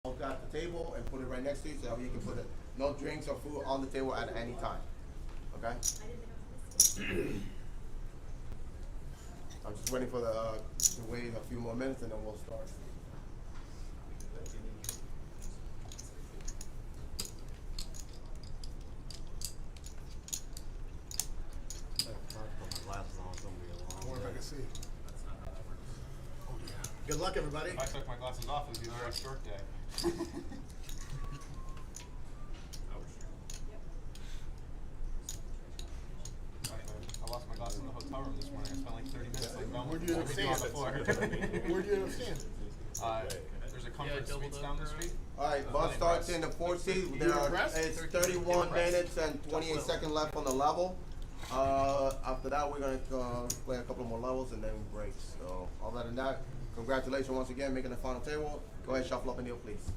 Got the table and put it right next to you so that you can put it, no drinks or food on the table at any time. Okay? I'm just waiting for to wait a few more minutes and then we'll start. Good luck, everybody. If I took my glasses off, it would be a very short day. I lost my glasses in the hotel room this morning. I spent like 30 minutes like going Where'd you end up staying? on the floor. Where'd you end up staying? There's a comfort suites down the street. All right, bus starts in the 4th seat. It's 31 minutes and 28 seconds left on the level. After that, we're going to play a couple more levels and then break. So, other than that, congratulations once again, making the final table. Go ahead, shuffle up and kneel, please.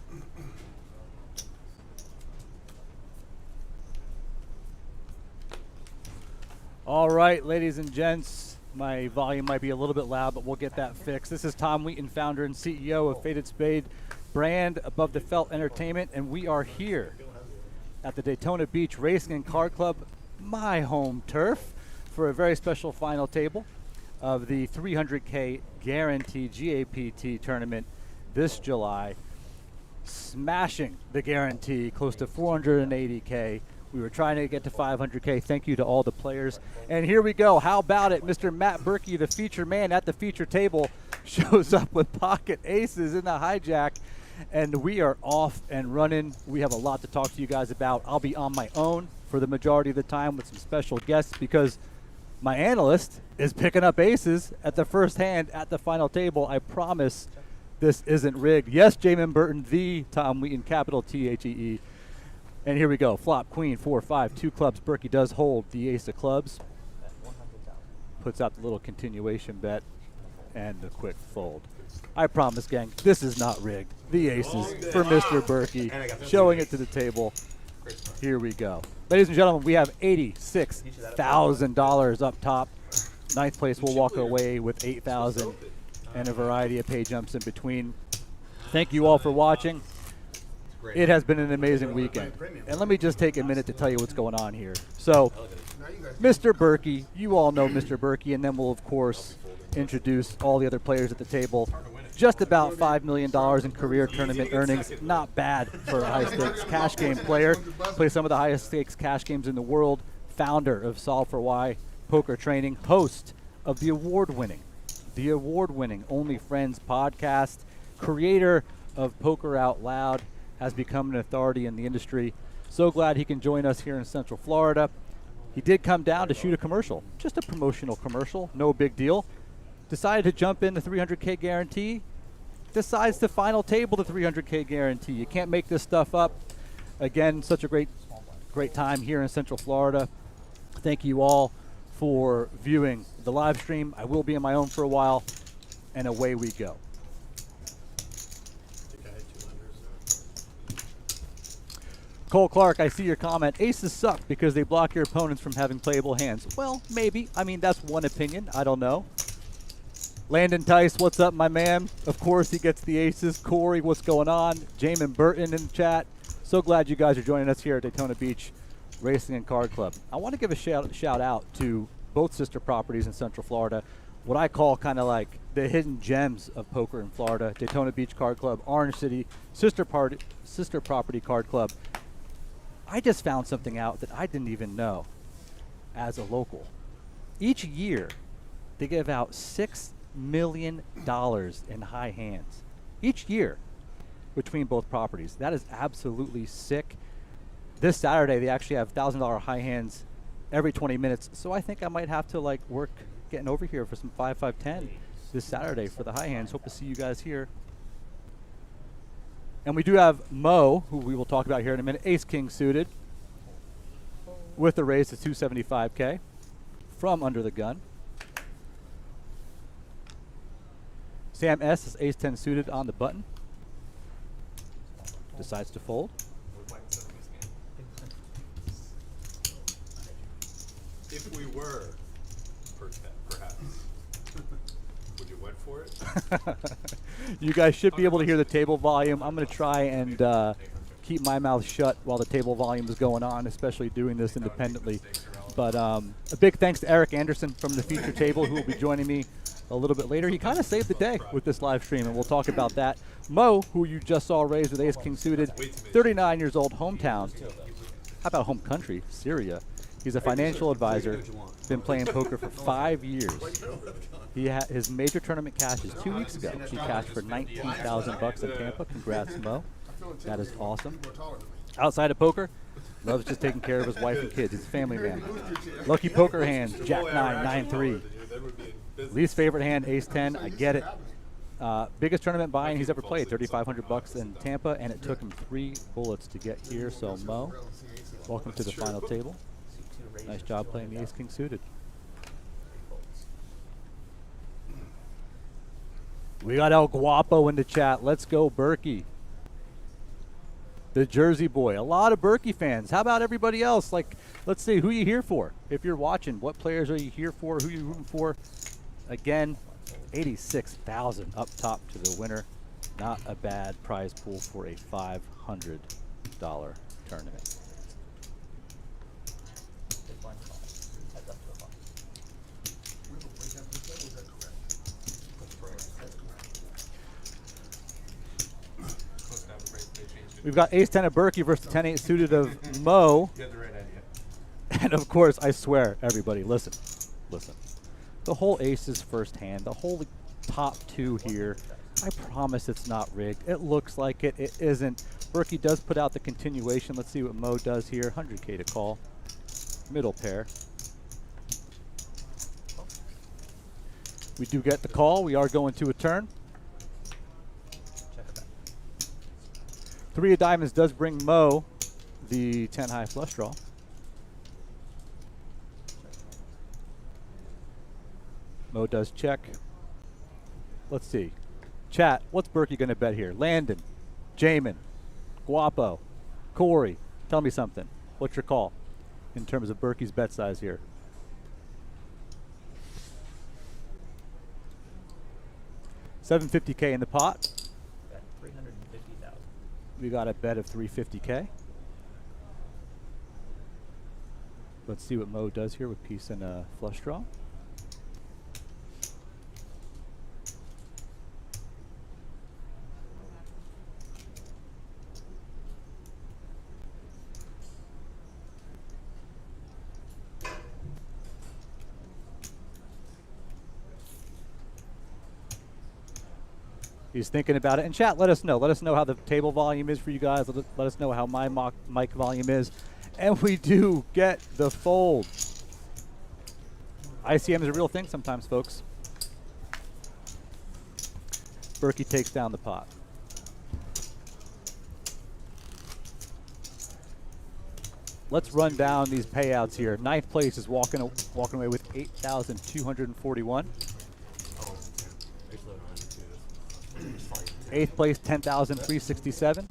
All right, ladies and gents, my volume might be a little bit loud, but we'll get that fixed. This is Tom Wheaton, founder and CEO of Faded Spade brand above the felt entertainment, and we are here at the Daytona Beach Racing and Card Club, my home turf, for a very special final table of the 300K Guaranteed GAPT tournament this July, smashing the guarantee close to 480K. We were trying to get to 500K. Thank you to all the players. And here we go. How about it? Mr. Matt Berkey, the feature man at the feature table, shows up with pocket aces in the hijack. And we are off and running. We have a lot to talk to you guys about. I'll be on my own for the majority of the time with some special guests because my analyst is picking up aces at the first hand at the final table. I promise this isn't rigged. Yes, Jamin Burton, the Tom Wheaton, capital T-H-E-E. And here we go. Flop, queen, 4-5, 2 clubs. Berkey does hold the ace of clubs. Puts out the little continuation bet and the quick fold. I promise, gang, this is not rigged. The aces for Mr. Berkey, showing it to the table. Here we go. Ladies and gentlemen, we have $86,000 up top. Ninth place will walk away with $8,000 and a variety of pay jumps in between. Thank you all for watching. It has been an amazing weekend. And let me just take a minute to tell you what's going on here. So, Mr. Berkey, you all know Mr. Berkey, and then we'll, of course, introduce all the other players at the table. Just about $5 million in career tournament earnings. Not bad for a high-stakes cash game player. Plays some of the highest-stakes cash games in the world. Founder of Solve for Why Poker Training. Host of the award-winning Only Friends podcast. Creator of Poker Out Loud. Has become an authority in the industry. So glad he can join us here in Central Florida. He did come down to shoot a commercial, just a promotional commercial, no big deal. Decided to jump in the 300K guarantee. Decides to final table the 300K guarantee. You can't make this stuff up. Again, such a great time here in Central Florida. Thank you all for viewing the live stream. I will be on my own for a while, and away we go. Cole Clark, I see your comment. Aces suck because they block your opponents from having playable hands. Well, maybe. I mean, that's one opinion. I don't know. Landon Tice, what's up, my man? Of course, he gets the aces. Corey, what's going on? Jamin Burton in the chat. So glad you guys are joining us here at Daytona Beach Racing and Card Club. I want to give a shout out to both sister properties in Central Florida. What I call kind of like the hidden gems of poker in Florida. Daytona Beach Card Club, Orange City, sister property card club. I just found something out that I didn't even know as a local. Each year, they give out $6 million in high hands. Each year between both properties. That is absolutely sick. This Saturday, they actually have $1,000 high hands every 20 minutes. So I think I might have to work getting over here for some 5-5-10 this Saturday for the high hands. Hope to see you guys here. And we do have Mo, who we will talk about here in a minute, ace-king suited with the raise to 275K from under the gun. Sam S is ace-10 suited on the button. Decides to fold. If we were, perhaps, would you wet for it? You guys should be able to hear the table volume. I'm going to try and keep my mouth shut while the table volume is going on, especially doing this independently. But a big thanks to Eric Anderson from the feature table, who will be joining me a little bit later. He kind of saved the day with this live stream, and we'll talk about that. Mo, who you just saw raised with Ace King suited, 39 years old, hometown. How about home country? Syria. He's a financial advisor, been playing poker for 5 years. His major tournament cash is 2 weeks ago. He cashed for $19,000 in Tampa. Congrats, Mo. That is awesome. Outside of poker, loves just taking care of his wife and kids. He's a family man. Lucky poker hands, Jack 9, 9-3. Least favorite hand, Ace 10. I get it. Biggest tournament buy-in he's ever played, $3,500 in Tampa, and it took him 3 bullets to get here. So Mo, welcome to the final table. Nice job playing the Ace King suited. We got El Guapo in the chat. Let's go, Berkey. The Jersey boy. A lot of Berkey fans. How about everybody else? Like, let's see, who you here for? If you're watching, what players are you here for? Who you rooting for? Again, 86,000 up top to the winner. Not a bad prize pool for a $500 tournament. We've got Ace 10 of Berkey versus 10-8 suited of Mo. You had the right idea. And of course, I swear, everybody, listen. The whole Aces first hand, the whole top 2 here, I promise it's not rigged. It looks like it. It isn't. Berkey does put out the continuation. Let's see what Mo does here. 100K to call. Middle pair. We do get the call. We are going to a turn. 3 of diamonds does bring Mo the 10 high flush draw. Mo does check. Let's see. Chat, what's Berkey going to bet here? Landon, Jamin, Guapo, Corey, tell me something. What's your call in terms of Berkey's bet size here? $750K in the pot. We got a bet of $350K. Let's see what Mo does here with piece and a flush draw. He's thinking about it. And chat, let us know. Let us know how the table volume is for you guys. Let us know how my mic volume is. And we do get the fold. ICM is a real thing sometimes, folks. Berkey takes down the pot. Let's run down these payouts here. 9th place is walking away with 8,241. 8th place, 10,367.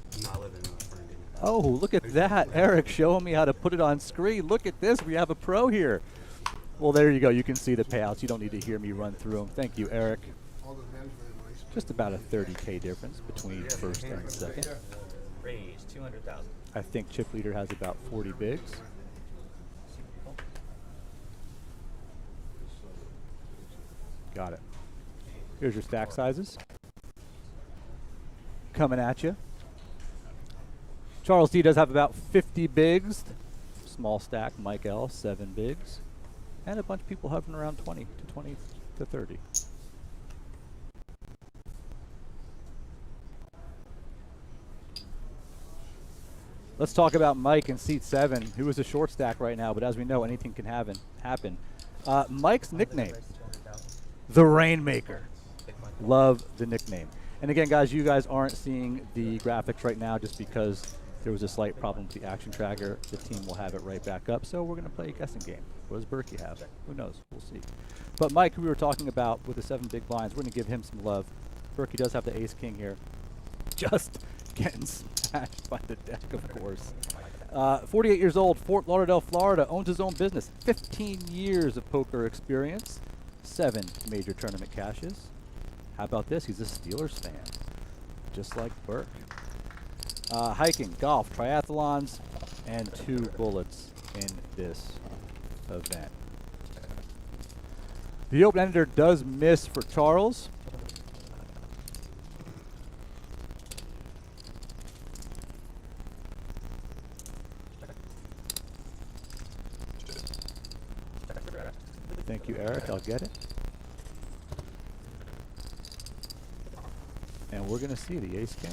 Oh, look at that. Eric showing me how to put it on screen. Look at this. We have a pro here. Well, there you go. You can see the payouts. You don't need to hear me run through them. Thank you, Eric. Just about a 30K difference between first and second. Raise 200,000. I think Chip Leader has about 40 bigs. Got it. Here's your stack sizes. Coming at you. Charles D does have about 50 bigs. Small stack. Mike L, 7 bigs. And a bunch of people hovering around 20 to 30. Let's talk about Mike in seat 7, who is a short stack right now, but as we know, anything can happen. Mike's nickname, the Rainmaker. Love the nickname. And again, guys, you guys aren't seeing the graphics right now just because there was a slight problem with the action tracker. The team will have it right back up, so we're going to play a guessing game. What does Berkey have? Who knows? We'll see. But Mike, who we were talking about with the 7 big blinds, we're going to give him some love. Berkey does have the ace-king here. Just getting smashed by the deck, of course. 48 years old, Fort Lauderdale, Florida, owns his own business. 15 years of poker experience. 7 major tournament cashes. How about this? He's a Steelers fan, just like Burke. Hiking, golf, triathlons, and 2 bullets in this event. The open-ender does miss for Charles. Thank you, Eric. I'll get it. And we're going to see the ace king.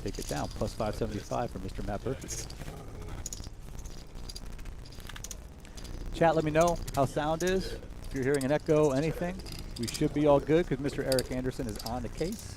Take it down. Plus 575 for Mr. Matt Burkey. Chat, let me know how sound is. If you're hearing an echo, anything, we should be all good because Mr. Eric Anderson is on the case.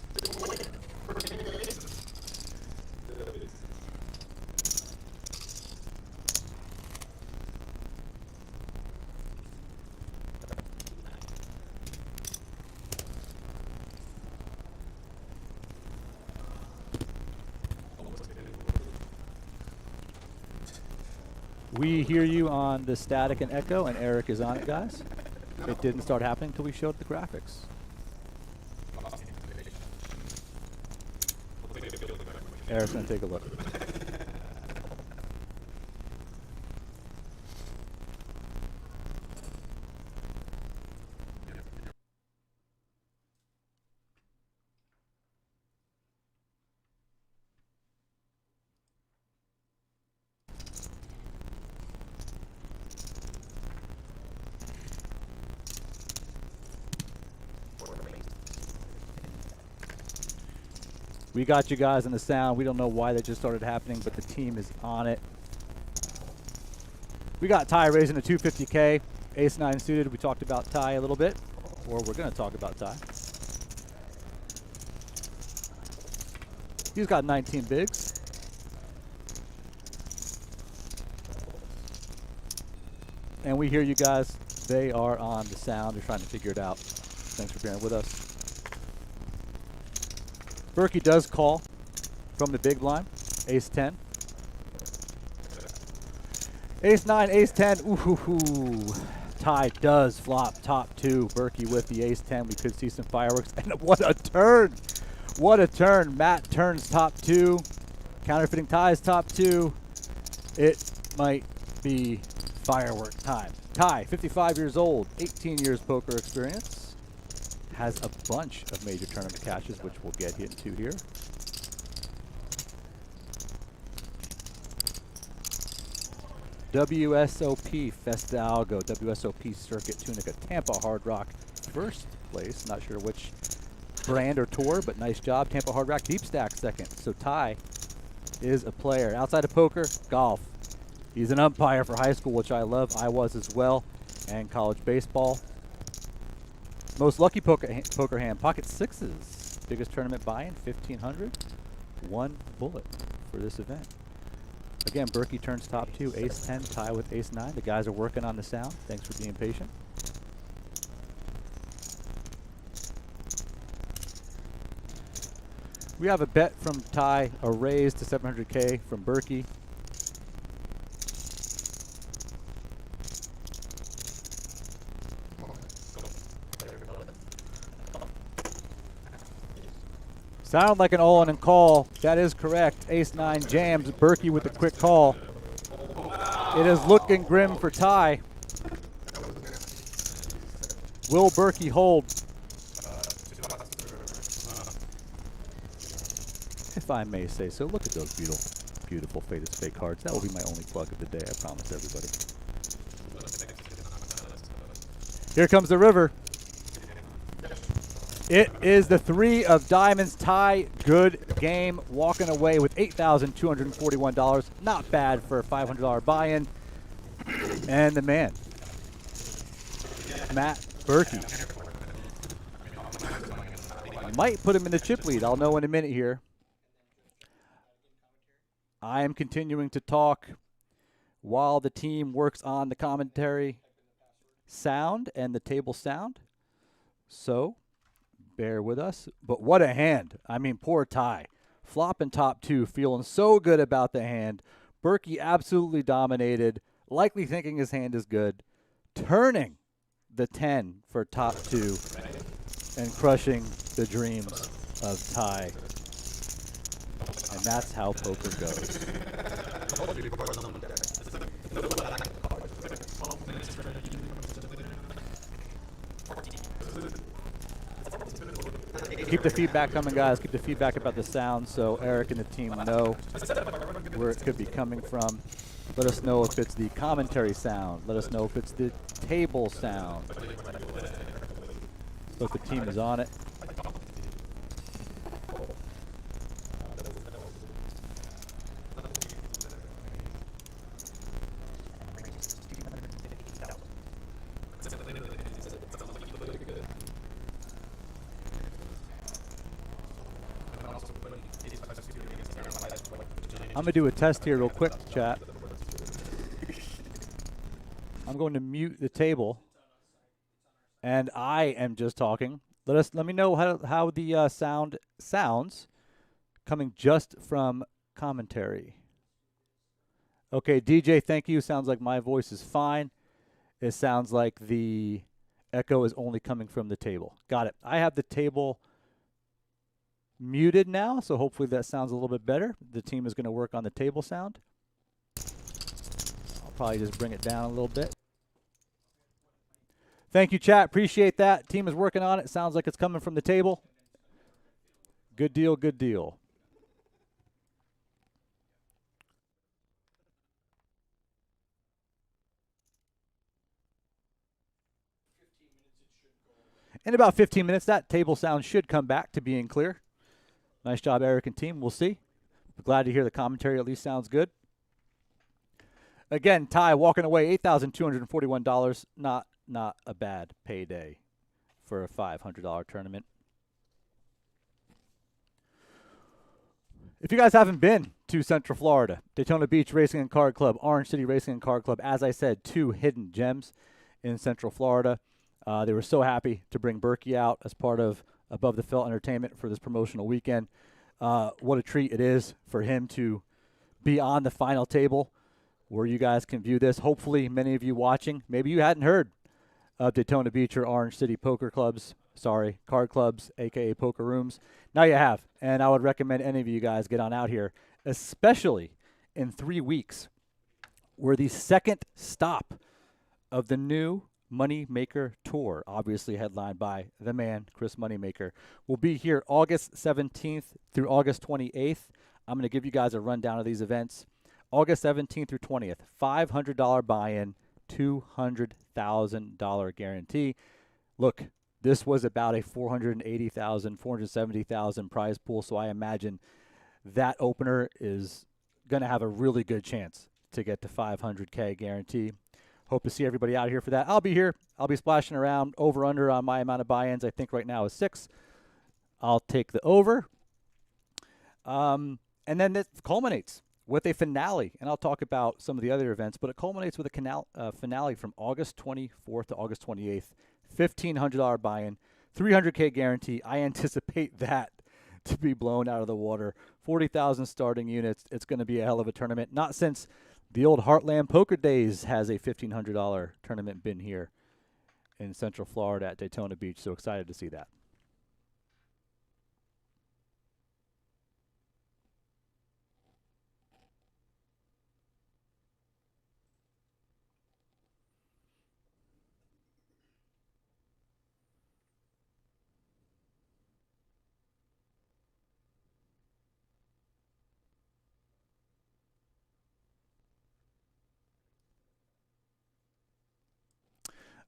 We hear you on the static and echo, and Eric is on it, guys. It didn't start happening until we showed the graphics. Eric's going to take a look. We got you guys in the sound. We don't know why that just started happening, but the team is on it. We got Ty raising a 250K. Ace-9 suited. We talked about Ty a little bit, or we're going to talk about Ty. He's got 19 bigs. And we hear you guys. They are on the sound. They're trying to figure it out. Thanks for bearing with us. Berkey does call from the big blind. Ace-10. Ace-9, Ace-10. Ooh. Ty does flop top 2. Berkey with the Ace-10. We could see some fireworks. And what a turn! What a turn. Matt turns top 2. Counterfeiting Ty's top 2. It might be firework time. Ty, 55 years old, 18 years poker experience. Has a bunch of major tournament catches, which we'll get into here. WSOP Festalgo, WSOP Circuit Tunica, Tampa Hard Rock, first place. Not sure which brand or tour, but nice job. Tampa Hard Rock, Deep Stack second. So Ty is a player. Outside of poker, golf. He's an umpire for high school, which I love. I was as well, and college baseball. Most lucky poker hand, pocket 6s. Biggest tournament buy-in, 1,500. 1 bullet for this event. Again, Berkey turns top 2, Ace-10, Ty with Ace-9. The guys are working on the sound. Thanks for being patient. We have a bet from Ty, a raise to 700K from Berkey. Sound like an all-in and call. That is correct. Ace-9 jams. Berkey with the quick call. It is looking grim for Ty. Will Berkey hold? If I may say so. Look at those beautiful Faded Spade cards. That will be my only plug of the day, I promise everybody. Here comes the river. It is the 3 of diamonds. Ty, good game. Walking away with $8,241. Not bad for a $500 buy-in. And the man, Matt Berkey. Might put him in the chip lead. I'll know in a minute here. I am continuing to talk while the team works on the commentary sound and the table sound. So bear with us. But what a hand. I mean, poor Ty. Flopping top 2, feeling so good about the hand. Berkey absolutely dominated, likely thinking his hand is good. Turning the 10 for top 2 and crushing the dreams of Ty. And that's how poker goes. Keep the feedback coming, guys. Keep the feedback about the sound so Eric and the team know where it could be coming from. Let us know if it's the commentary sound. Let us know if it's the table sound. So if the team is on it. I'm going to do a test here real quick, chat. I'm going to mute the table. And I am just talking. Let me know how the sound sounds coming just from commentary. Okay, DJ, thank you. Sounds like my voice is fine. It sounds like the echo is only coming from the table. Got it. I have the table muted now, so hopefully that sounds a little bit better. The team is going to work on the table sound. I'll probably just bring it down a little bit. Thank you, chat. Appreciate that. Team is working on it. Sounds like it's coming from the table. Good deal, good deal. In about 15 minutes, that table sound should come back to being clear. Nice job, Eric and team. We'll see. We're glad to hear the commentary at least sounds good. Again, Ty walking away $8,241. Not a bad payday for a $500 tournament. If you guys haven't been to Central Florida, Daytona Beach Racing and Card Club, Orange City Racing and Card Club, as I said, 2 hidden gems in Central Florida. They were so happy to bring Berkey out as part of Above the Felt Entertainment for this promotional weekend. What a treat it is for him to be on the final table where you guys can view this. Hopefully, many of you watching, maybe you hadn't heard of Daytona Beach or Orange City poker clubs, card clubs, a.k.a. poker rooms. Now you have, and I would recommend any of you guys get on out here, especially in 3 weeks. We're the second stop of the new Moneymaker Tour, obviously headlined by the man, Chris Moneymaker. We'll be here August 17th through August 28th. I'm going to give you guys a rundown of these events. August 17th through 20th, $500 buy-in, $200,000 guarantee. Look, this was about a $480,000, $470,000 prize pool, so I imagine that opener is going to have a really good chance to get to $500K guarantee. Hope to see everybody out here for that. I'll be here. I'll be splashing around. Over under on my amount of buy-ins, I think right now is 6. I'll take the over. And then it culminates with a finale, and I'll talk about some of the other events, but it culminates with a finale from August 24th to August 28th. $1,500 buy-in, $300K guarantee. I anticipate that to be blown out of the water. 40,000 starting units. It's going to be a hell of a tournament. Not since the old Heartland Poker Days has a $1,500 tournament been here in Central Florida at Daytona Beach. So excited to see that.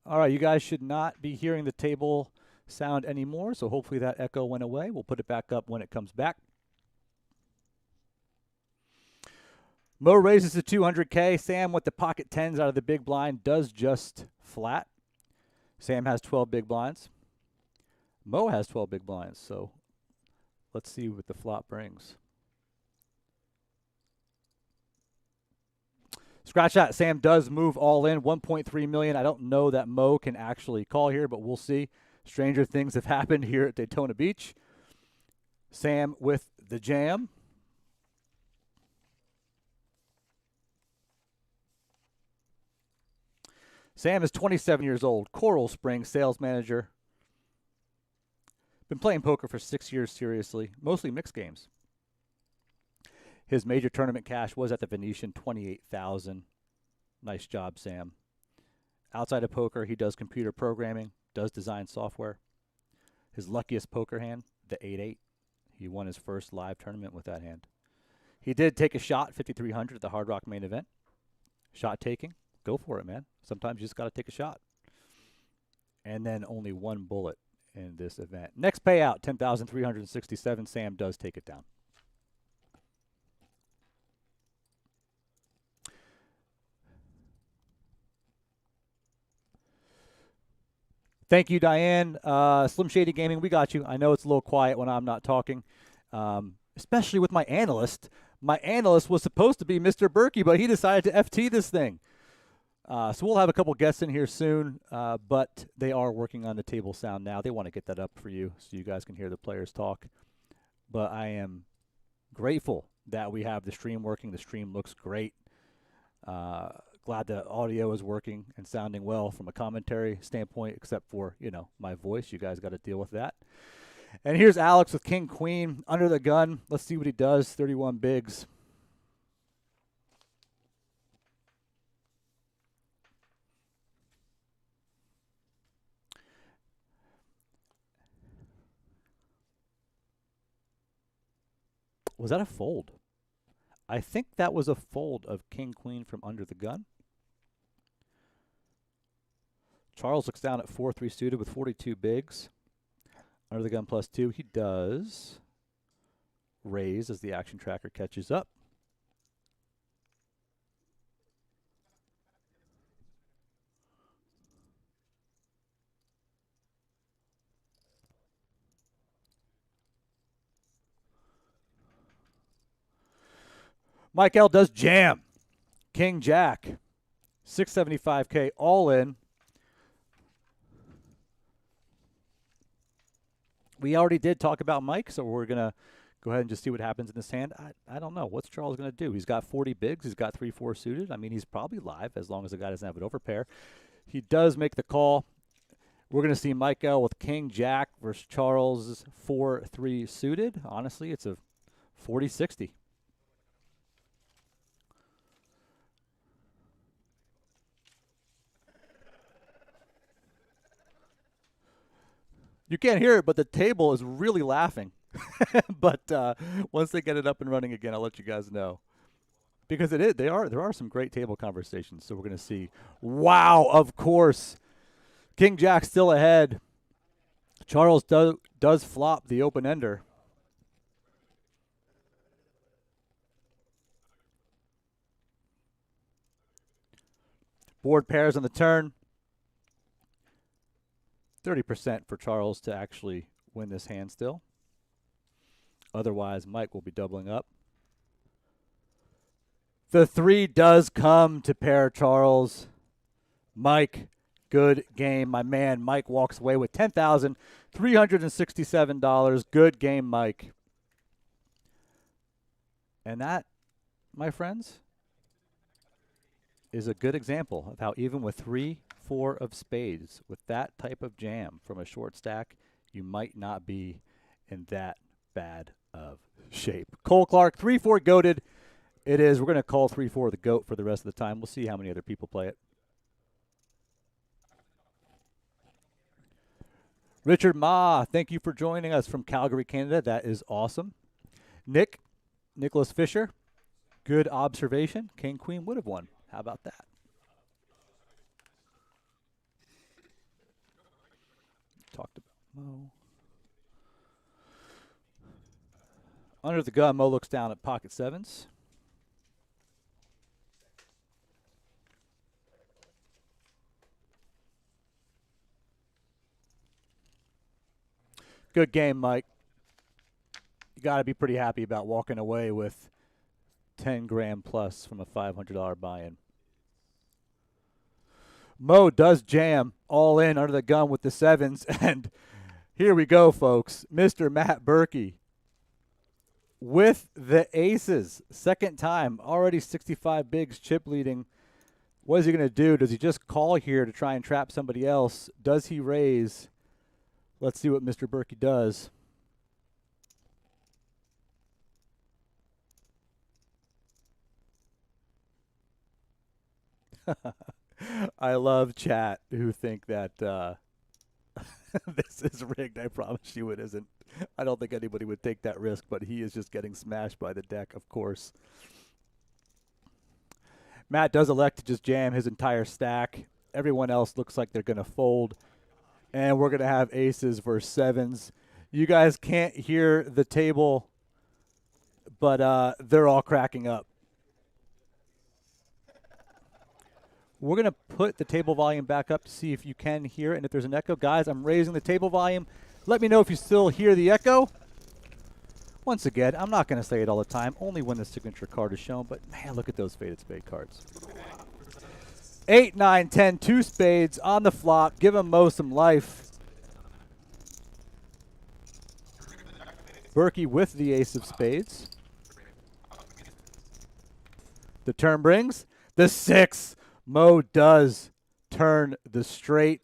All right, you guys should not be hearing the table sound anymore, so hopefully that echo went away. We'll put it back up when it comes back. Mo raises to 200K. Sam with the pocket 10s out of the big blind does just flat. Sam has 12 big blinds. Mo has 12 big blinds, so let's see what the flop brings. Scratch that. Sam does move all in, 1.3 million. I don't know that Mo can actually call here, but we'll see. Stranger things have happened here at Daytona Beach. Sam with the jam. Sam is 27 years old, Coral Springs sales manager. Been playing poker for 6 years seriously, mostly mixed games. His major tournament cash was at the Venetian, 28,000. Nice job, Sam. Outside of poker, he does computer programming, does design software. His luckiest poker hand, the 8-8. He won his first live tournament with that hand. He did take a shot, 5,300 at the Hard Rock main event. Shot taking, go for it, man. Sometimes you just got to take a shot. And then only one bullet in this event. Next payout, 10,367. Sam does take it down. Thank you, Diane. Slim Shady Gaming, we got you. I know it's a little quiet when I'm not talking, especially with my analyst. My analyst was supposed to be Mr. Berkey, but he decided to FT this thing. So we'll have a couple guests in here soon, but they are working on the table sound now. They want to get that up for you so you guys can hear the players talk. But I am grateful that we have the stream working. The stream looks great. Glad the audio is working and sounding well from a commentary standpoint, except for, you know, my voice. You guys got to deal with that. And here's Alex with King Queen under the gun. Let's see what he does. 31 bigs. Was that a fold? I think that was a fold of King Queen from under the gun. Charles looks down at 4-3 suited with 42 bigs. Under the gun +2. He does raise as the action tracker catches up. Mike L does jam. King Jack. 675K all in. We already did talk about Mike, so we're going to go ahead and just see what happens in this hand. I don't know. What's Charles going to do? He's got 40 bigs. He's got 3-4 suited. I mean, he's probably live as long as the guy doesn't have an overpair. He does make the call. We're going to see Mike L with King Jack versus Charles 4-3 suited. Honestly, it's a 40-60. You can't hear it, but the table is really laughing. But once they get it up and running again, I'll let you guys know. Because there are some great table conversations. So we're going to see. Wow, of course. King Jack still ahead. Charles does flop the open-ender. Board pairs on the turn. 30% for Charles to actually win this hand still. Otherwise, Mike will be doubling up. The 3 does come to pair Charles. Mike, good game. My man, Mike walks away with $10,367. Good game, Mike. And that, my friends, is a good example of how even with 3-4 of spades, with that type of jam from a short stack, you might not be in that bad of shape. Cole Clark, 3-4 goated. It is. We're going to call 3-4 the goat for the rest of the time. We'll see how many other people play it. Richard Ma, thank you for joining us from Calgary, Canada. That is awesome. Nicholas Fisher, good observation. King Queen would have won. How about that? Talked about Mo. Under the gun, Mo looks down at pocket sevens. Good game, Mike. You got to be pretty happy about walking away with 10 grand plus from a $500 buy-in. Mo does jam all in under the gun with the sevens. And here we go, folks. Mr. Matt Berkey with the aces. Second time. Already 65 bigs, chip leading. What is he going to do? Does he just call here to try and trap somebody else? Does he raise? Let's see what Mr. Berkey does. I love chat who think that this is rigged. I promise you it isn't. I don't think anybody would take that risk, but he is just getting smashed by the deck, of course. Matt does elect to just jam his entire stack. Everyone else looks like they're going to fold. And we're going to have aces versus sevens. You guys can't hear the table, but they're all cracking up. We're going to put the table volume back up to see if you can hear it and if there's an echo. Guys, I'm raising the table volume. Let me know if you still hear the echo. Once again, I'm not going to say it all the time, only when the signature card is shown. But, man, look at those faded spade cards. 8, 9, 10, 2 spades on the flop. Give him Mo some life. Berkey with the ace of spades. The turn brings the 6. Mo does turn the straight.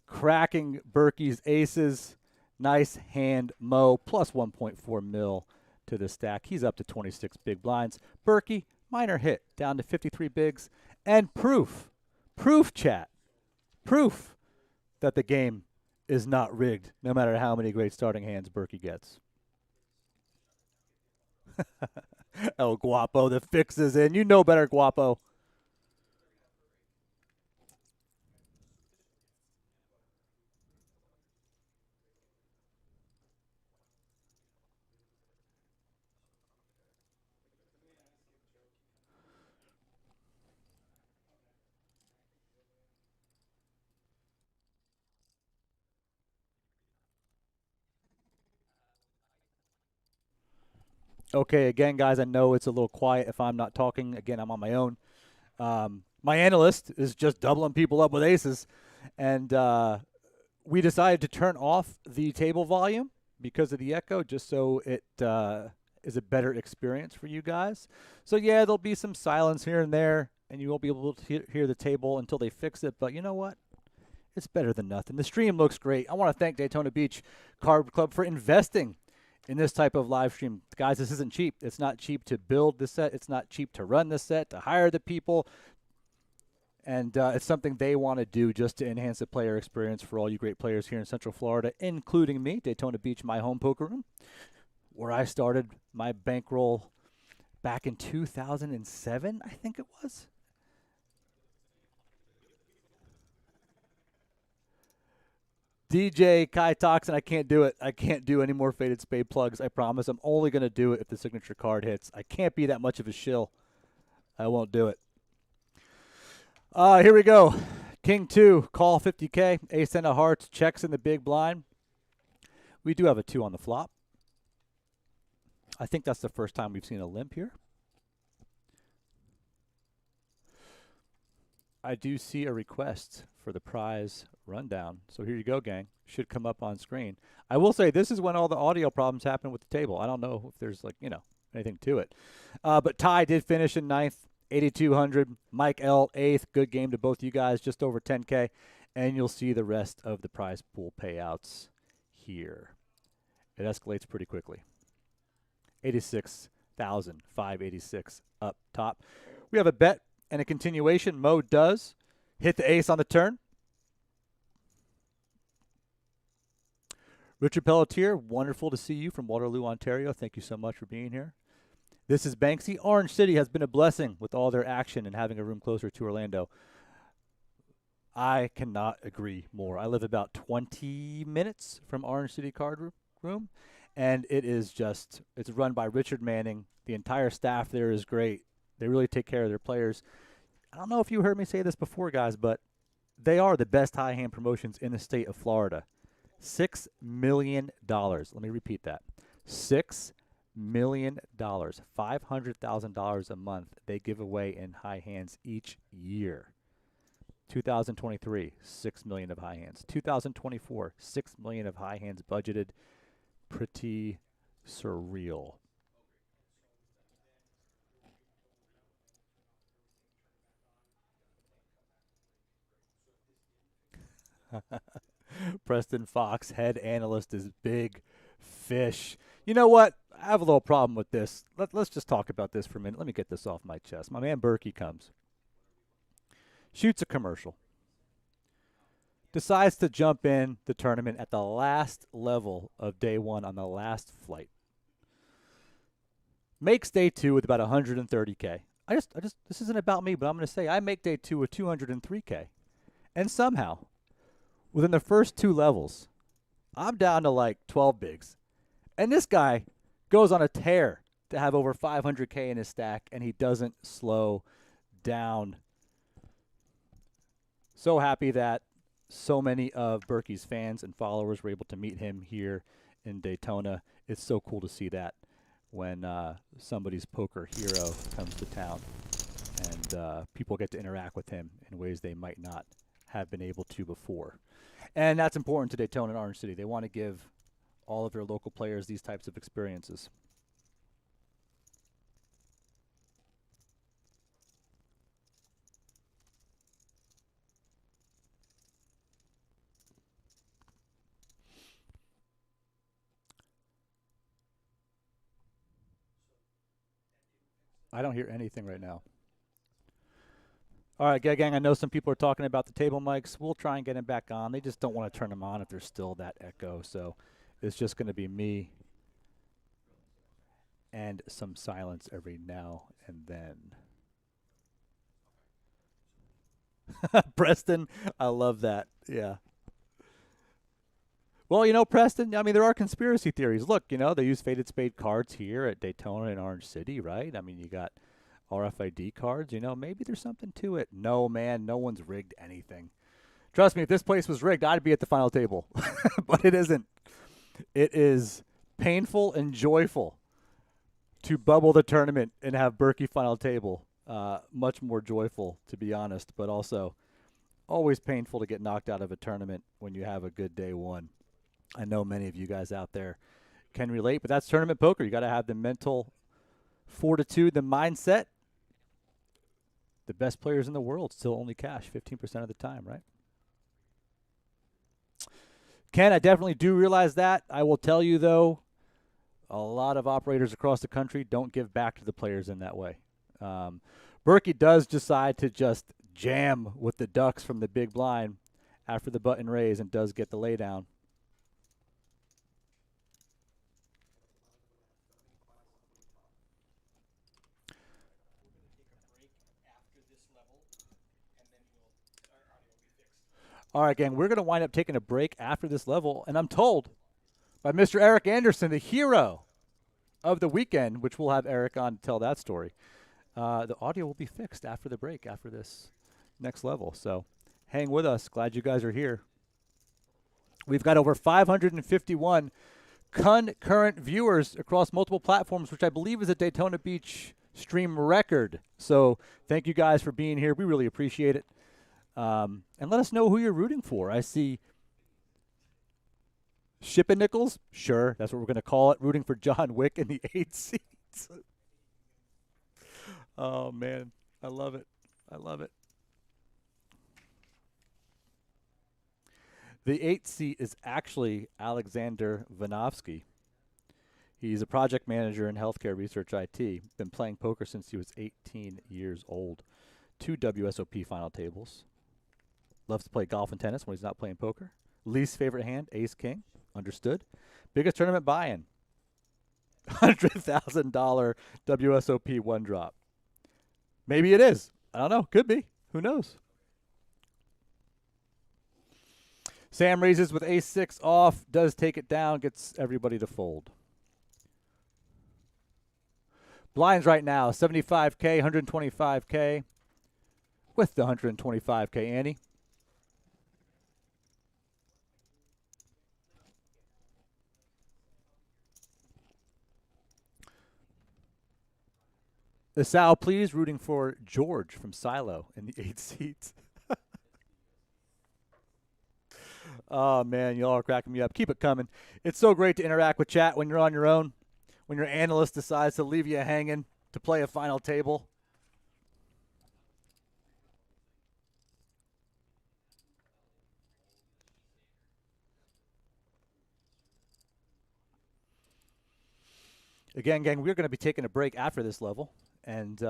Cracking Berkey's aces. Nice hand, Mo. Plus 1.4 mil to the stack. He's up to 26 big blinds. Berkey, minor hit, down to 53 bigs. And proof, chat, proof that the game is not rigged, no matter how many great starting hands Berkey gets. El Guapo, the fix is in. You know better, Guapo. Okay, again, guys, I know it's a little quiet if I'm not talking. Again, I'm on my own. My analyst is just doubling people up with aces, and we decided to turn off the table volume because of the echo, just so it is a better experience for you guys. So, yeah, there'll be some silence here and there, and you won't be able to hear the table until they fix it. But you know what? It's better than nothing. The stream looks great. I want to thank Daytona Beach Card Club for investing in this type of live stream. Guys, this isn't cheap. It's not cheap to build the set. It's not cheap to run the set, to hire the people. And it's something they want to do just to enhance the player experience for all you great players here in Central Florida, including me, Daytona Beach, my home poker room, where I started my bankroll back in 2007, I think it was. DJ Kai Toxin, I can't do it. I can't do any more faded spade plugs. I promise. I'm only going to do it if the signature card hits. I can't be that much of a shill. I won't do it. Here we go. King 2, call 50K. Ace 10 of hearts, checks in the big blind. We do have a 2 on the flop. I think that's the first time we've seen a limp here. I do see a request for the prize rundown. So here you go, gang. Should come up on screen. I will say this is when all the audio problems happen with the table. I don't know if there's, like, you know, anything to it. But Ty did finish in 9th, 8,200. Mike L, 8th. Good game to both you guys, just over 10K. And you'll see the rest of the prize pool payouts here. It escalates pretty quickly. 86,586 up top. We have a bet and a continuation. Mo does hit the ace on the turn. Richard Pelletier, wonderful to see you from Waterloo, Ontario. Thank you so much for being here. This is Banksy. Orange City has been a blessing with all their action and having a room closer to Orlando. I cannot agree more. I live about 20 minutes from Orange City Card Room, and it is just, it's run by Richard Manning. The entire staff there is great. They really take care of their players. I don't know if you heard me say this before, guys, but they are the best high hand promotions in the state of Florida. $6 million. Let me repeat that. $6 million. $500,000 a month they give away in high hands each year. 2023, $6 million of high hands. 2024, $6 million of high hands budgeted. Pretty surreal. Preston Fox, head analyst, is big fish. You know what? I have a little problem with this. Let's just talk about this for a minute. Let me get this off my chest. My man Berkey comes, shoots a commercial, decides to jump in the tournament at the last level of day one on the last flight. Makes day two with about 130K. This isn't about me, but I'm going to say I make day two with 203K. And somehow, within the first two levels, I'm down to like 12 bigs. And this guy goes on a tear to have over 500K in his stack, and he doesn't slow down. So happy that so many of Berkey's fans and followers were able to meet him here in Daytona. It's so cool to see that when somebody's poker hero comes to town and people get to interact with him in ways they might not have been able to before. And that's important to Daytona and Orange City. They want to give all of their local players these types of experiences. I don't hear anything right now. All right, gang, I know some people are talking about the table mics. We'll try and get them back on. They just don't want to turn them on if there's still that echo. So it's just going to be me and some silence every now and then. Preston, I love that. Yeah. Well, you know, Preston, I mean, there are conspiracy theories. Look, you know, they use Faded Spade cards here at Daytona and Orange City, right? I mean, you got RFID cards, you know, maybe there's something to it. No, man, no one's rigged anything. Trust me, if this place was rigged, I'd be at the final table. But it isn't. It is painful and joyful to bubble the tournament and have Berkey final table. Much more joyful, to be honest, but also always painful to get knocked out of a tournament when you have a good day one. I know many of you guys out there can relate, but that's tournament poker. You got to have the mental fortitude, the mindset. The best players in the world still only cash 15% of the time, right? Ken, I definitely do realize that. I will tell you, though, a lot of operators across the country don't give back to the players in that way. Berkey does decide to just jam with the ducks from the big blind after the button raise and does get the laydown. All right, gang, we're going to wind up taking a break after this level, and I'm told by Mr. Eric Anderson, the hero of the weekend, which we'll have Eric on to tell that story. The audio will be fixed after the break, after this next level. So hang with us. Glad you guys are here. We've got over 551 concurrent viewers across multiple platforms, which I believe is a Daytona Beach stream record. So thank you guys for being here. We really appreciate it. And let us know who you're rooting for. I see Shippin' Nichols. Sure, that's what we're going to call it. Rooting for John Wick in the 8 seats. Oh, man. I love it. I love it. The 8th seat is actually Alexander Vanovsky. He's a project manager in healthcare research IT. Been playing poker since he was 18 years old. 2 WSOP final tables. Loves to play golf and tennis when he's not playing poker. Least favorite hand, ace-king. Understood. Biggest tournament buy-in. $100,000 WSOP one drop. Maybe it is. I don't know. Could be. Who knows? Sam raises with ace-6 off. Does take it down. Gets everybody to fold. Blinds right now, 75K, 125K. With the 125K ante. The Sal, please, rooting for George from Silo in the 8 seats. Oh, man, y'all are cracking me up. Keep it coming. It's so great to interact with chat when you're on your own, when your analyst decides to leave you hanging to play a final table. Again, gang, we're going to be taking a break after this level, and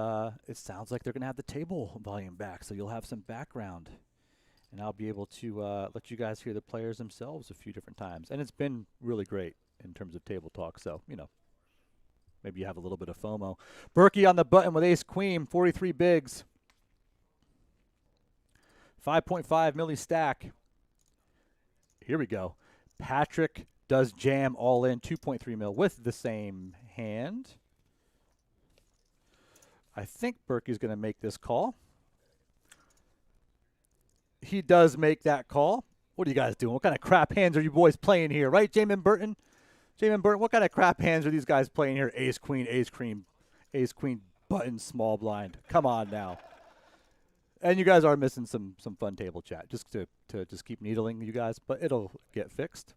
it sounds like they're going to have the table volume back, so you'll have some background, and I'll be able to let you guys hear the players themselves a few different times. And it's been really great in terms of table talk, so, you know, maybe you have a little bit of FOMO. Berkey on the button with ace-queen, 43 bigs. 5.5 milli stack. Here we go. Patrick does jam all in, 2.3 mil with the same hand. I think Berkey's going to make this call. He does make that call. What are you guys doing? What kind of crap hands are you boys playing here, right, Jamin Burton? Jamin Burton, what kind of crap hands are these guys playing here? Ace, queen, button, small blind. Come on now. And you guys are missing some fun table chat, just to just keep needling you guys, but it'll get fixed.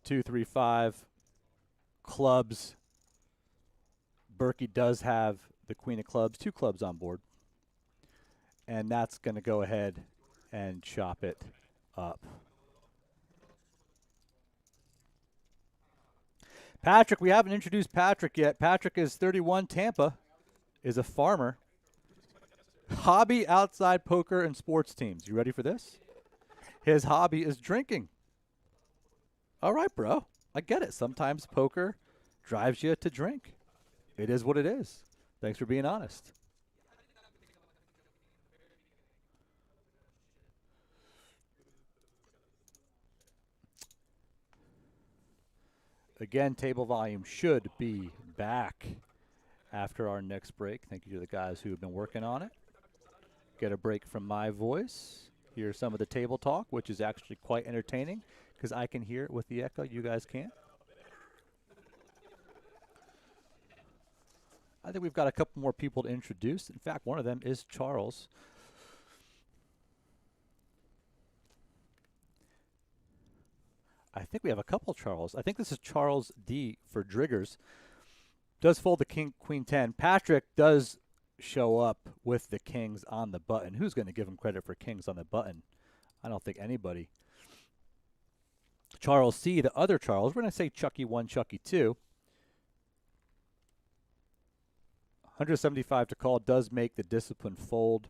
2, 3, 5 clubs. Berkey does have the queen of clubs, 2 clubs on board. And that's going to go ahead and chop it up. Patrick, we haven't introduced Patrick yet. Patrick is 31, Tampa, is a farmer. Hobby outside poker and sports teams. You ready for this? His hobby is drinking. All right, bro. I get it. Sometimes poker drives you to drink. It is what it is. Thanks for being honest. Again, table volume should be back after our next break. Thank you to the guys who have been working on it. Get a break from my voice. Hear some of the table talk, which is actually quite entertaining because I can hear it with the echo. You guys can't. I think we've got a couple more people to introduce. In fact, one of them is Charles. I think we have a couple Charles. I think this is Charles D for Driggers. Does fold the king, queen 10. Patrick does show up with the kings on the button. Who's going to give him credit for kings on the button? I don't think anybody. Charles C, the other Charles. We're going to say Chucky 1, Chucky 2. 175 to call does make the discipline fold.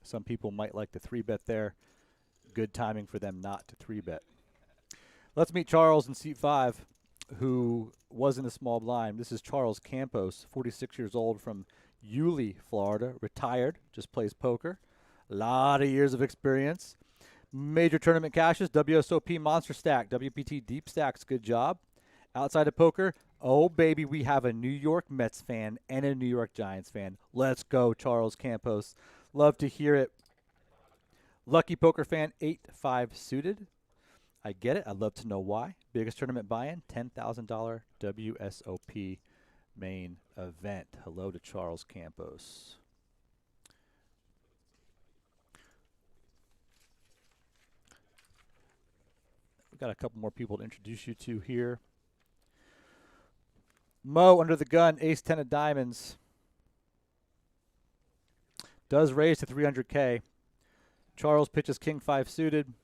Some people might like to 3-bet there. Good timing for them not to 3-bet. Let's meet Charles in seat 5, who was in a small blind. This is Charles Campos, 46 years old from Yulee, Florida, retired, just plays poker. A lot of years of experience. Major tournament cashes, WSOP Monster Stack, WPT Deep Stacks, good job. Outside of poker, oh, baby, we have a New York Mets fan and a New York Giants fan. Let's go, Charles Campos. Love to hear it. Lucky poker fan, 8-5 suited. I get it. I'd love to know why. Biggest tournament buy-in, $10,000 WSOP main event. Hello to Charles Campos. We've got a couple more people to introduce you to here. Mo under the gun, ace 10 of diamonds. Does raise to 300K. Charles pitches king 5 suited.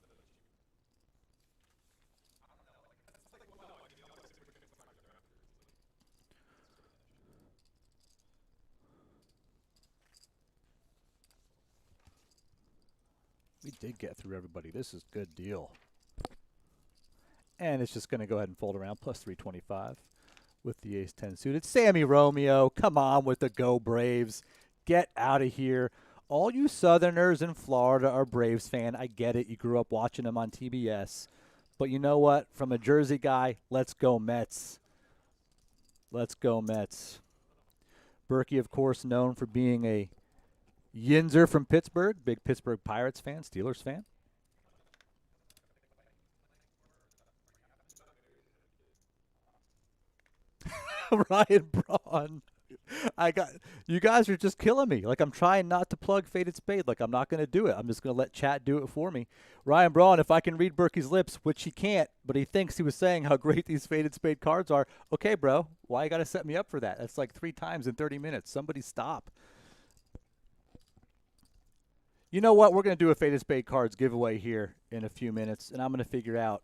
We did get through everybody. This is a good deal. And it's just going to go ahead and fold around, plus 325 with the ace-10 suited. Sammy Romeo, come on with the Go Braves. Get out of here. All you Southerners in Florida are Braves fan. I get it. You grew up watching them on TBS. But you know what? From a Jersey guy, let's go Mets. Let's go Mets. Berkey, of course, known for being a Yinzer from Pittsburgh, big Pittsburgh Pirates fan, Steelers fan. Ryan Braun. You guys are just killing me. Like, I'm trying not to plug Faded Spade. Like, I'm not going to do it. I'm just going to let chat do it for me. Ryan Braun, if I can read Berkey's lips, which he can't, but he thinks he was saying how great these Faded Spade cards are. Okay, bro, why you got to set me up for that? That's like 3 times in 30 minutes. Somebody stop. You know what? We're going to do a Faded Spade cards giveaway here in a few minutes, and I'm going to figure out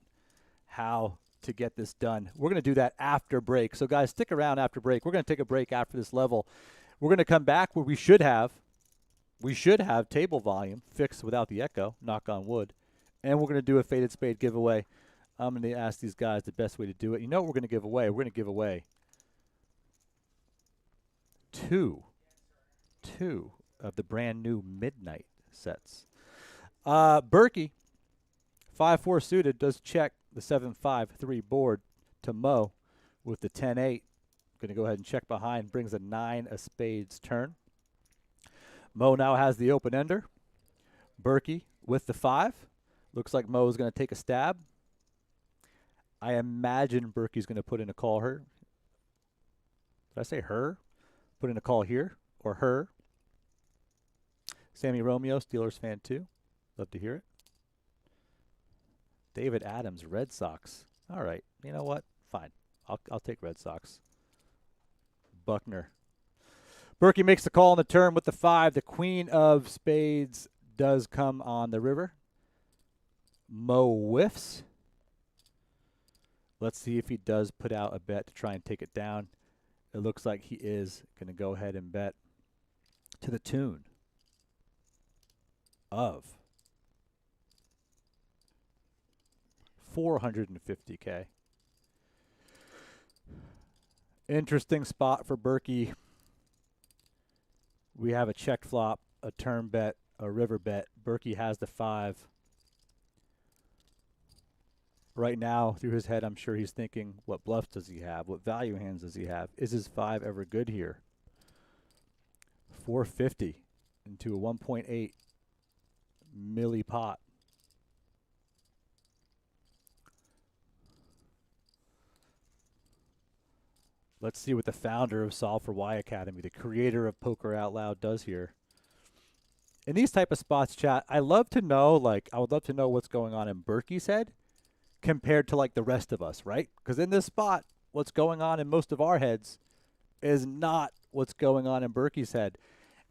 how to get this done. We're going to do that after break. So, guys, stick around after break. We're going to take a break after this level. We're going to come back where we should have table volume fixed without the echo, knock on wood. And we're going to do a Faded Spade giveaway. I'm going to ask these guys the best way to do it. You know what we're going to give away? We're going to give away two of the brand new Midnight sets. Berkey, 5-4 suited, does check the 7-5-3 board to Mo with the 10-8. Going to go ahead and check behind, brings a 9 of spades turn. Mo now has the open ender. Berkey with the 5. Looks like Mo is going to take a stab. I imagine Berkey's going to put in a call her. Did I say her? Put in a call here or her. Sammy Romeo, Steelers fan too. Love to hear it. David Adams, Red Sox. All right. You know what? Fine. I'll take Red Sox. Buckner. Berkey makes the call on the turn with the 5. The queen of spades does come on the river. Mo whiffs. Let's see if he does put out a bet to try and take it down. It looks like he is going to go ahead and bet to the tune of $450K. Interesting spot for Berkey. We have a check flop, a turn bet, a river bet. Berkey has the 5. Right now, through his head, I'm sure he's thinking, what bluffs does he have? What value hands does he have? Is his 5 ever good here? 450 into a 1.8 milli pot. Let's see what the founder of Solve for Why Academy, the creator of Poker Out Loud, does here. In these type of spots, chat, I would love to know what's going on in Berkey's head compared to like the rest of us, right? Because in this spot, what's going on in most of our heads is not what's going on in Berkey's head.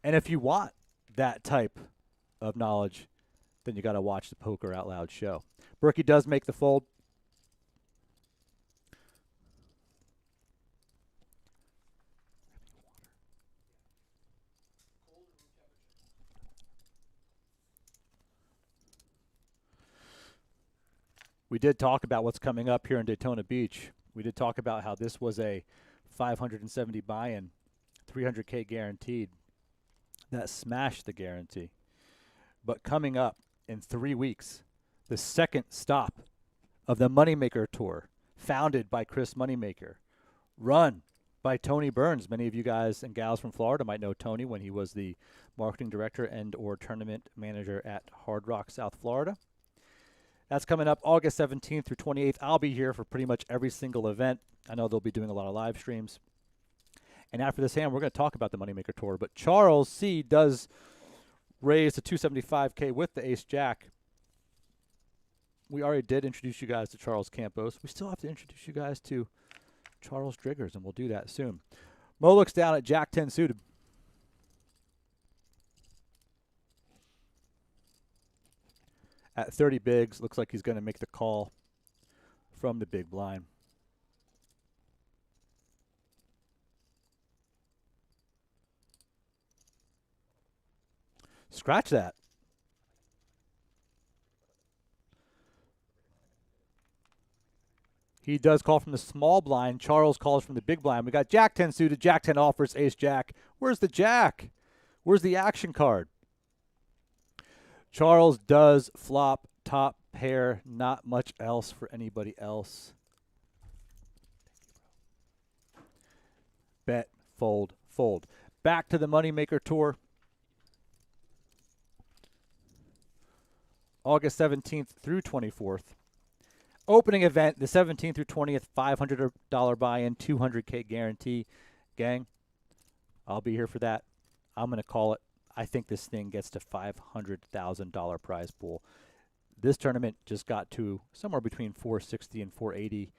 And if you want that type of knowledge, then you got to watch the Poker Out Loud show. Berkey does make the fold. We did talk about what's coming up here in Daytona Beach. We did talk about how this was a 570 buy-in, 300K guaranteed. That smashed the guarantee. But coming up in 3 weeks, the second stop of the Moneymaker Tour, founded by Chris Moneymaker, run by Tony Burns. Many of you guys and gals from Florida might know Tony when he was the marketing director and or tournament manager at Hard Rock, South Florida. That's coming up August 17th through 28th. I'll be here for pretty much every single event. I know they'll be doing a lot of live streams. And after this hand, we're going to talk about the Moneymaker Tour. But Charles C. does raise to 275K with the Ace-Jack. We already did introduce you guys to Charles Campos. We still have to introduce you guys to Charles Driggers, and we'll do that soon. Mo looks down at Jack 10 suited. At 30 bigs, looks like he's going to make the call from the big blind. Scratch that. He does call from the small blind. Charles calls from the big blind. We got Jack 10 suited. Jack 10 offers Ace-Jack. Where's the Jack? Where's the action card? Charles does flop top pair. Not much else for anybody else. Bet, fold, fold. Back to the Moneymaker Tour. August 17th through 24th. Opening event, the 17th through 20th, $500 buy-in, 200K guarantee. Gang, I'll be here for that. I'm going to call it. I think this thing gets to $500,000 prize pool. This tournament just got to somewhere between 460 and 480.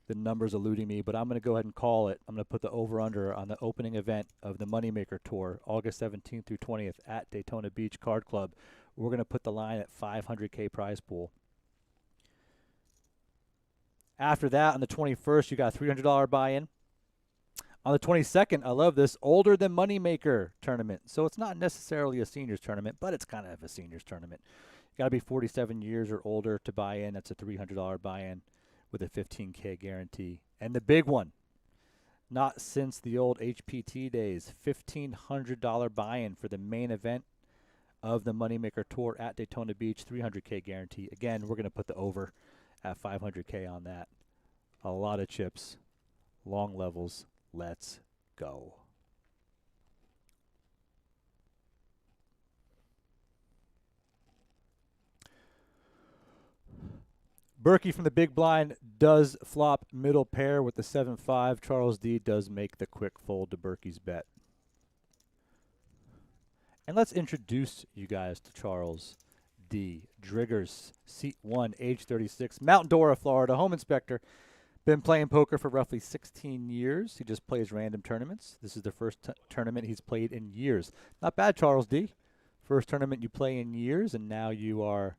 The number's eluding me, but I'm going to go ahead and call it. I'm going to put the over-under on the opening event of the Moneymaker Tour, August 17th through 20th at Daytona Beach Card Club. We're going to put the line at 500K prize pool. After that, on the 21st, you got a $300 buy-in. On the 22nd, I love this, older than Moneymaker tournament. So it's not necessarily a seniors tournament, but it's kind of a seniors tournament. You got to be 47 years or older to buy in. That's a $300 buy-in with a $15K guarantee. And the big one, not since the old HPT days, $1,500 buy-in for the main event of the Moneymaker Tour at Daytona Beach, $300K guarantee. Again, we're going to put the over at $500K on that. A lot of chips, long levels. Let's go. Berkey from the big blind does flop middle pair with the 7-5. Charles D does make the quick fold to Berkey's bet. And let's introduce you guys to Charles D. Driggers, seat 1, age 36, Mount Dora, Florida, home inspector. Been playing poker for roughly 16 years. He just plays random tournaments. This is the first tournament he's played in years. Not bad, Charles D. First tournament you play in years, and now you are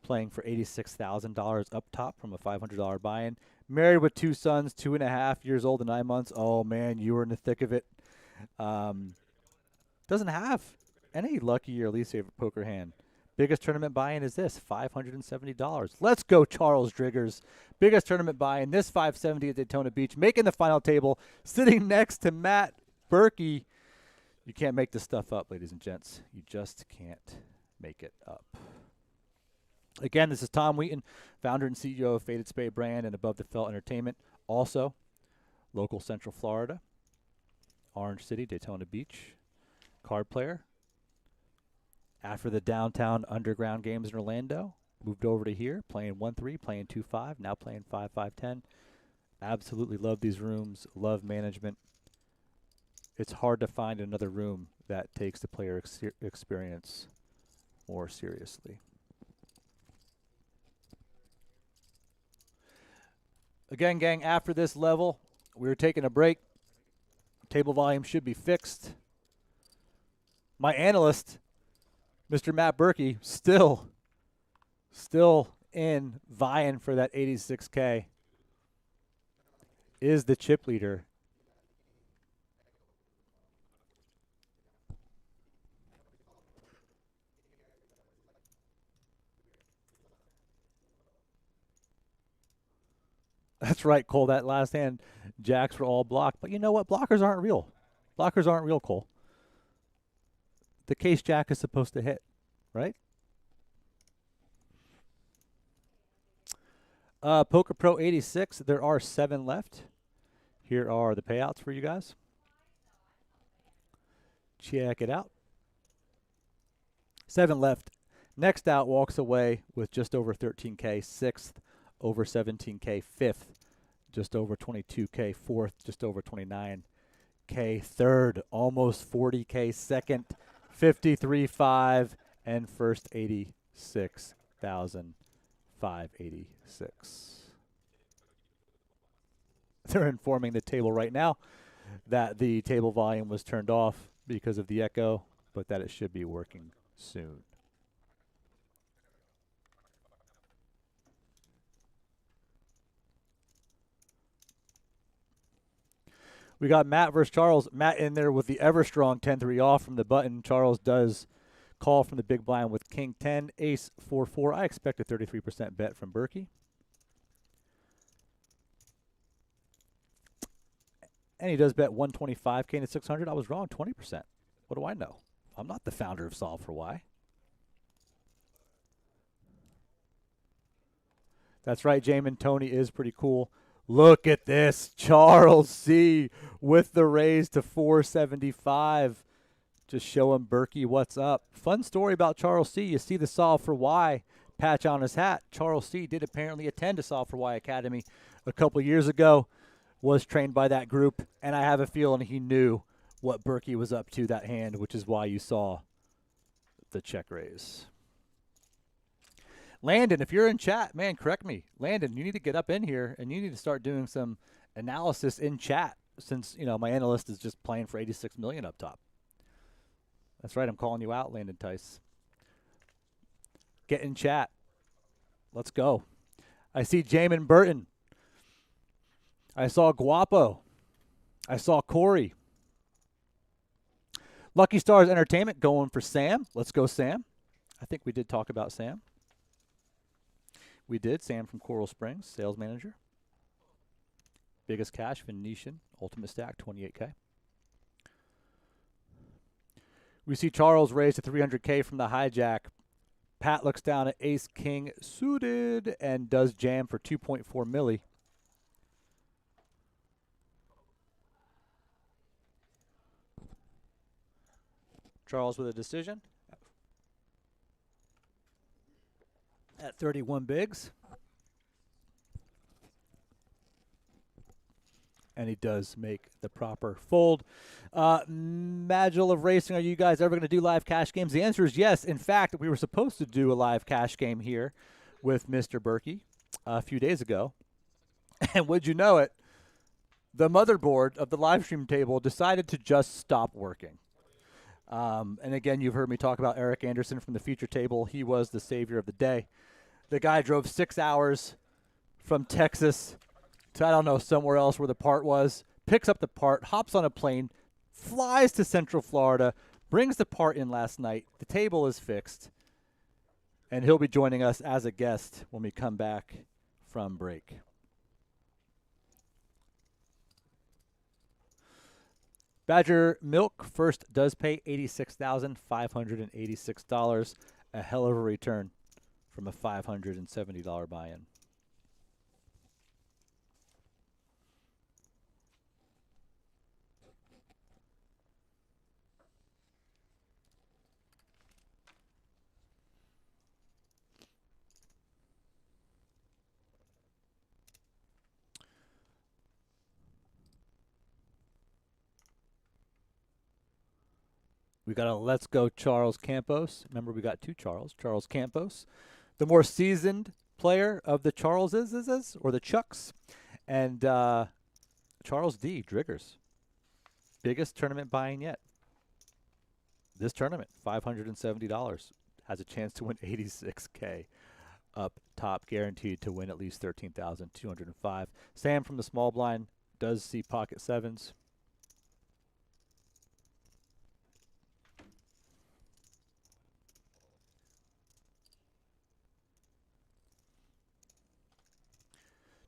playing for $86,000 up top from a $500 buy-in. Married with 2 sons, 2.5 years old and 9 months. Oh, man, you were in the thick of it. Doesn't have any lucky or least favorite poker hand. Biggest tournament buy-in is this, $570. Let's go, Charles Driggers. Biggest tournament buy-in, this $570 at Daytona Beach, making the final table, sitting next to Matt Berkey. You can't make this stuff up, ladies and gents. You just can't make it up. Again, this is Tom Wheaton, founder and CEO of Faded Spade Brand and Above the Felt Entertainment. Also, local Central Florida, Orange City, Daytona Beach, card player. After the downtown underground games in Orlando, moved over to here, playing 1-3, playing 2-5, now playing 5-5-10. Absolutely love these rooms, love management. It's hard to find another room that takes the player experience more seriously. Again, gang, after this level, we're taking a break. Table volume should be fixed. My analyst, Mr. Matt Berkey, still in vying for that 86K, is the chip leader. That's right, Cole. That last hand, jacks were all blocked. But you know what? Blockers aren't real. Blockers aren't real, Cole. The case jack is supposed to hit, right? Poker Pro 86, there are 7 left. Here are the payouts for you guys. Check it out. 7 left. Next out walks away with just over 13K. 6th, over 17K. 5th, just over 22K. 4th, just over 29K. 3rd, almost 40K. 2nd, 53.5, and first 86,586. They're informing the table right now that the table volume was turned off because of the echo, but that it should be working soon. We got Matt versus Charles. Matt in there with the ever-strong 10-3 off from the button. Charles does call from the big blind with King 10, Ace 4-4. I expect a 33% bet from Berkey. And he does bet 125K to 600. I was wrong, 20%. What do I know? I'm not the founder of Solve for Why. That's right, Jamin. Tony is pretty cool. Look at this. Charles C. with the raise to 475. Just showing Berkey what's up. Fun story about Charles C. You see the Solve for Why patch on his hat. Charles C. did apparently attend a Solve for Why Academy a couple years ago. Was trained by that group. And I have a feeling he knew what Berkey was up to that hand, which is why you saw the check raise. Landon, if you're in chat, man, correct me. Landon, you need to get up in here, and you need to start doing some analysis in chat since, you know, my analyst is just playing for 86 million up top. That's right, I'm calling you out, Landon Tice. Get in chat. Let's go. I see Jamin Burton I saw Guapo. I saw Corey. Lucky Stars Entertainment going for Sam. Let's go, Sam. I think we did talk about Sam. We did. Sam from Coral Springs, sales manager. Biggest cash, Venetian, ultimate stack, 28K. We see Charles raised to 300K from the hijack. Pat looks down at Ace King suited and does jam for 2.4 milli. Charles with a decision at 31 bigs. And he does make the proper fold. Magil of Racing, are you guys ever going to do live cash games? The answer is yes. In fact, we were supposed to do a live cash game here with Mr. Berkey a few days ago. And would you know it, the motherboard of the live stream table decided to just stop working. And again, you've heard me talk about Eric Anderson from the feature table. He was the savior of the day. The guy drove 6 hours from Texas to, I don't know, somewhere else where the part was, picks up the part, hops on a plane, flies to Central Florida, brings the part in last night. The table is fixed, and he'll be joining us as a guest when we come back from break. Badger Milk first does pay $86,586. A hell of a return from a $570 buy-in. We got a Let's Go Charles Campos. Remember, we got two Charles. Charles Campos, the more seasoned player of the Charleses, or the Chucks. And Charles D. Driggers. Biggest tournament buying yet. This tournament, $570. Has a chance to win $86K. Up top, guaranteed to win at least $13,205. Sam from the small blind does see pocket sevens.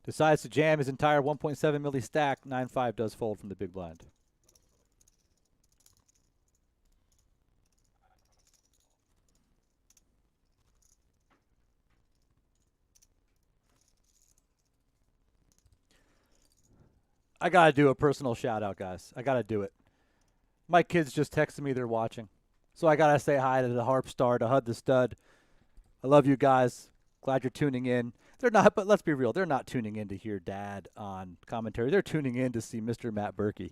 Decides to jam his entire 1.7 milli stack. 9-5 does fold from the big blind. I got to do a personal shout out, guys. I got to do it. My kids just texted me they're watching. So I got to say hi to the Harp Star, to Hud the Stud. I love you guys. Glad you're tuning in. They're not, but let's be real, they're not tuning in to hear Dad on commentary. They're tuning in to see Mr. Matt Berkey.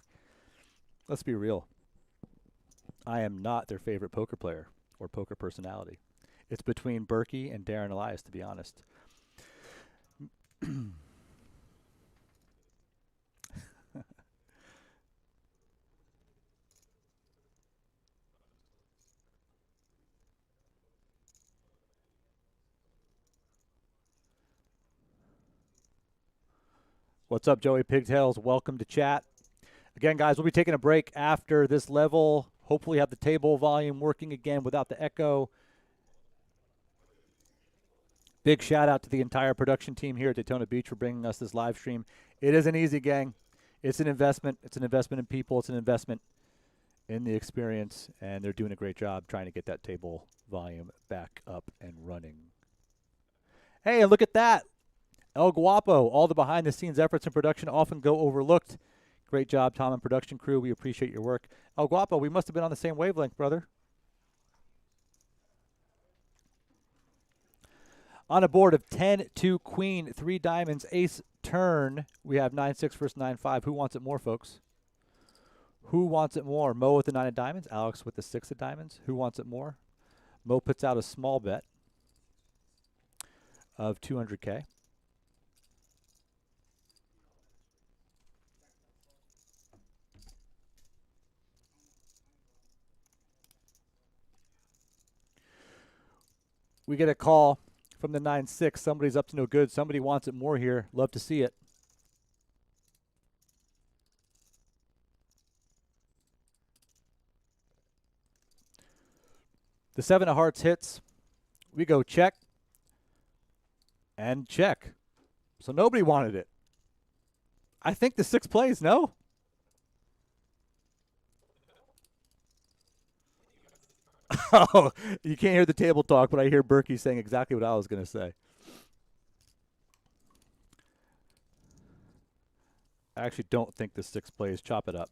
Let's be real. I am not their favorite poker player or poker personality. It's between Berkey and Darren Elias, to be honest. What's up, Joey Pigtails? Welcome to chat. Again, guys, we'll be taking a break after this level. Hopefully have the table volume working again without the echo. Big shout out to the entire production team here at Daytona Beach for bringing us this live stream. It isn't easy, gang. It's an investment. It's an investment in people. It's an investment in the experience, and they're doing a great job trying to get that table volume back up and running. Hey, and look at that. El Guapo, all the behind-the-scenes efforts in production often go overlooked. Great job, Tom and production crew. We appreciate your work. El Guapo, we must have been on the same wavelength, brother. On a board of 10-2 queen, 3 diamonds, ace turn, we have 9-6 versus 9-5. Who wants it more, folks? Who wants it more? Mo with the 9 of diamonds, Alex with the 6 of diamonds. Who wants it more? Mo puts out a small bet of 200K. We get a call from the 9-6. Somebody's up to no good. Somebody wants it more here. Love to see it. The 7 of hearts hits. We go check and check. So nobody wanted it. I think the 6 plays, no? Oh, you can't hear the table talk, but I hear Berkey saying exactly what I was going to say. I actually don't think the 6 plays. Chop it up.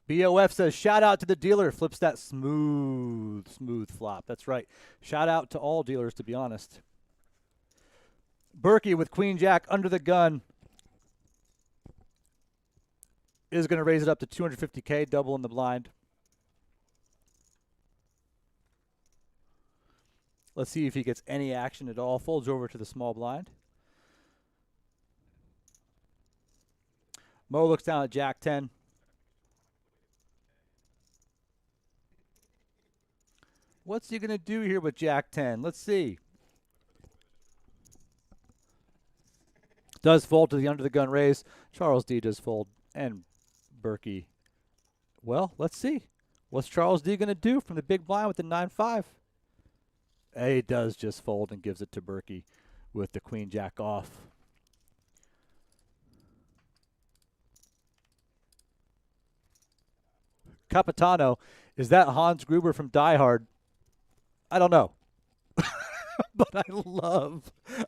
BOF says, shout out to the dealer. Flips that smooth flop. That's right. Shout out to all dealers, to be honest. Berkey with Queen Jack under the gun is going to raise it up to 250K, double in the blind. Let's see if he gets any action at all. Folds over to the small blind. Mo looks down at Jack 10. What's he going to do here with Jack 10? Let's see. Does fold to the under the gun raise. Charles D does fold. And Berkey. Well, let's see. What's Charles D going to do from the big blind with the 9-5? He does just fold and gives it to Berkey with the Queen Jack off. Capitano, is that Hans Gruber from Die Hard? I don't know. But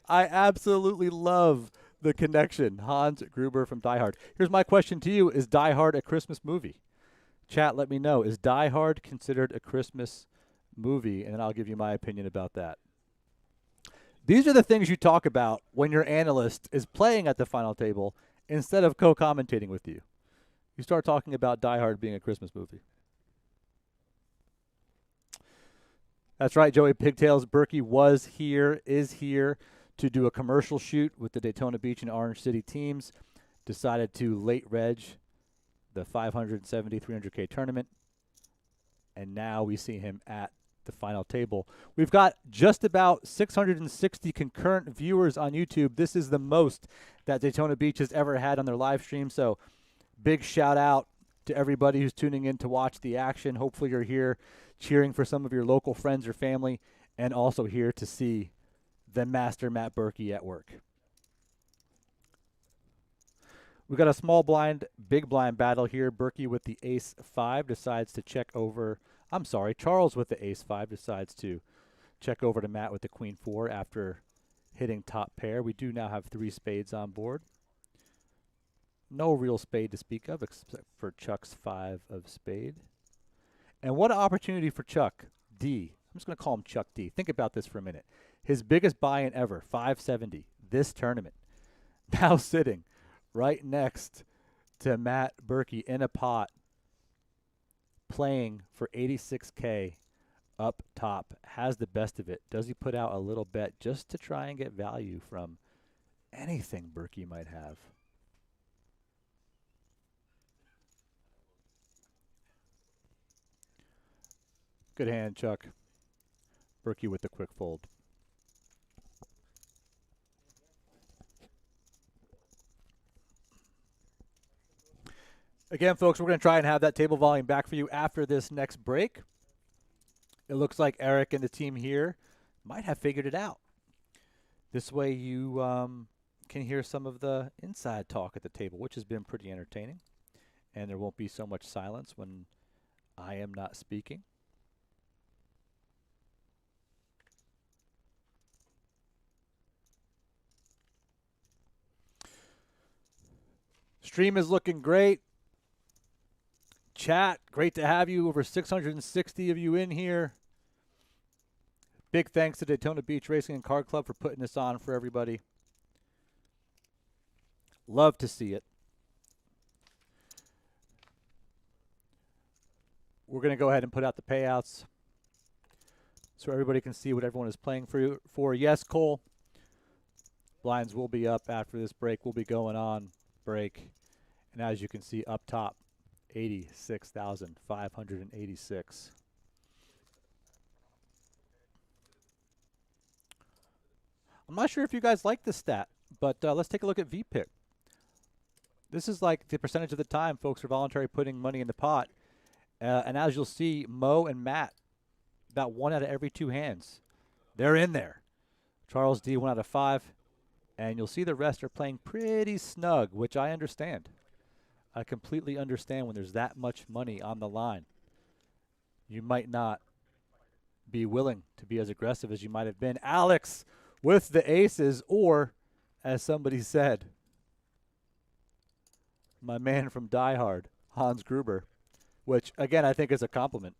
I absolutely love the connection. Hans Gruber from Die Hard. Here's my question to you. Is Die Hard a Christmas movie? Chat, let me know. Is Die Hard considered a Christmas movie? And then I'll give you my opinion about that. These are the things you talk about when your analyst is playing at the final table instead of co-commentating with you. You start talking about Die Hard being a Christmas movie. That's right, Joey Pigtails. Berkey is here to do a commercial shoot with the Daytona Beach and Orange City teams. Decided to late reg the 570 300K tournament. And now we see him at the final table. We've got just about 660 concurrent viewers on YouTube. This is the most that Daytona Beach has ever had on their live stream. So big shout out to everybody who's tuning in to watch the action. Hopefully you're here cheering for some of your local friends or family, and also here to see the master Matt Berkey at work. We've got a small blind, big blind battle here. Berkey with the ace-5 decides to check over. I'm sorry, Charles with the ace-5 decides to check over to Matt with the queen-4 after hitting top pair. We do now have 3 spades on board. No real spade to speak of except for Chuck's 5 of spade. And what an opportunity for Chuck D. I'm just going to call him Chuck D. Think about this for a minute. His biggest buy-in ever, 570, this tournament. Now sitting right next to Matt Berkey in a pot, playing for 86K up top, has the best of it. Does he put out a little bet just to try and get value from anything Berkey might have? Good hand, Chuck. Berkey with the quick fold. Again, folks, we're going to try and have that table volume back for you after this next break. It looks like Eric and the team here might have figured it out. This way you can hear some of the inside talk at the table, which has been pretty entertaining. And there won't be so much silence when I am not speaking. Stream is looking great. Chat, great to have you. Over 660 of you in here. Big thanks to Daytona Beach Racing and Card Club for putting this on for everybody. Love to see it. We're going to go ahead and put out the payouts so everybody can see what everyone is playing for. Yes, Cole, Blinds will be up after this break. We'll be going on break. And as you can see up top, 86,586. I'm not sure if you guys like this stat, but let's take a look at VPIC. This is like the percentage of the time folks are voluntarily putting money in the pot. And as you'll see, Mo and Matt, about 1 out of every 2 hands, they're in there. Charles D, 1 out of 5. And you'll see the rest are playing pretty snug, which I understand. I completely understand when there's that much money on the line. You might not be willing to be as aggressive as you might have been. Alex with the aces, or as somebody said, my man from Die Hard, Hans Gruber, which again I think is a compliment.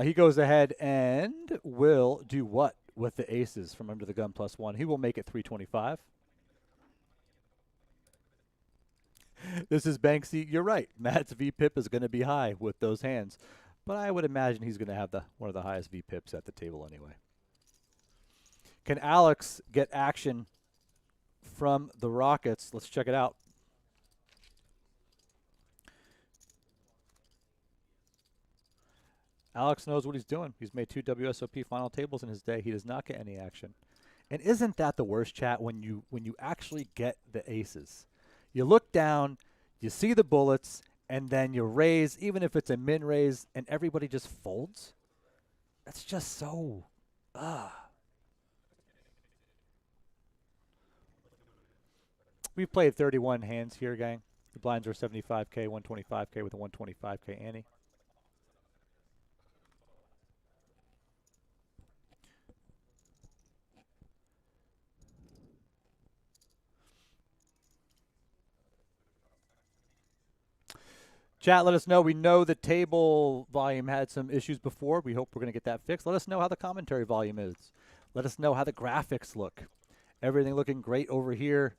He goes ahead and will do what with the aces from under the gun +1? He will make it 325. This is Banksy. You're right. Matt's VPIP is going to be high with those hands, but I would imagine he's going to have one of the highest VPIPs at the table anyway. Can Alex get action from the Rockets? Let's check it out. Alex knows what he's doing. He's made 2 WSOP final tables in his day. He does not get any action. And isn't that the worst, chat, when you actually get the aces? You look down, you see the bullets, and then you raise, even if it's a min raise, and everybody just folds? That's just so, We've played 31 hands here, gang. The blinds are 75K, 125K with a 125K ante. Chat, let us know. We know the table volume had some issues before. We hope we're going to get that fixed. Let us know how the commentary volume is. Let us know how the graphics look. Everything looking great over here.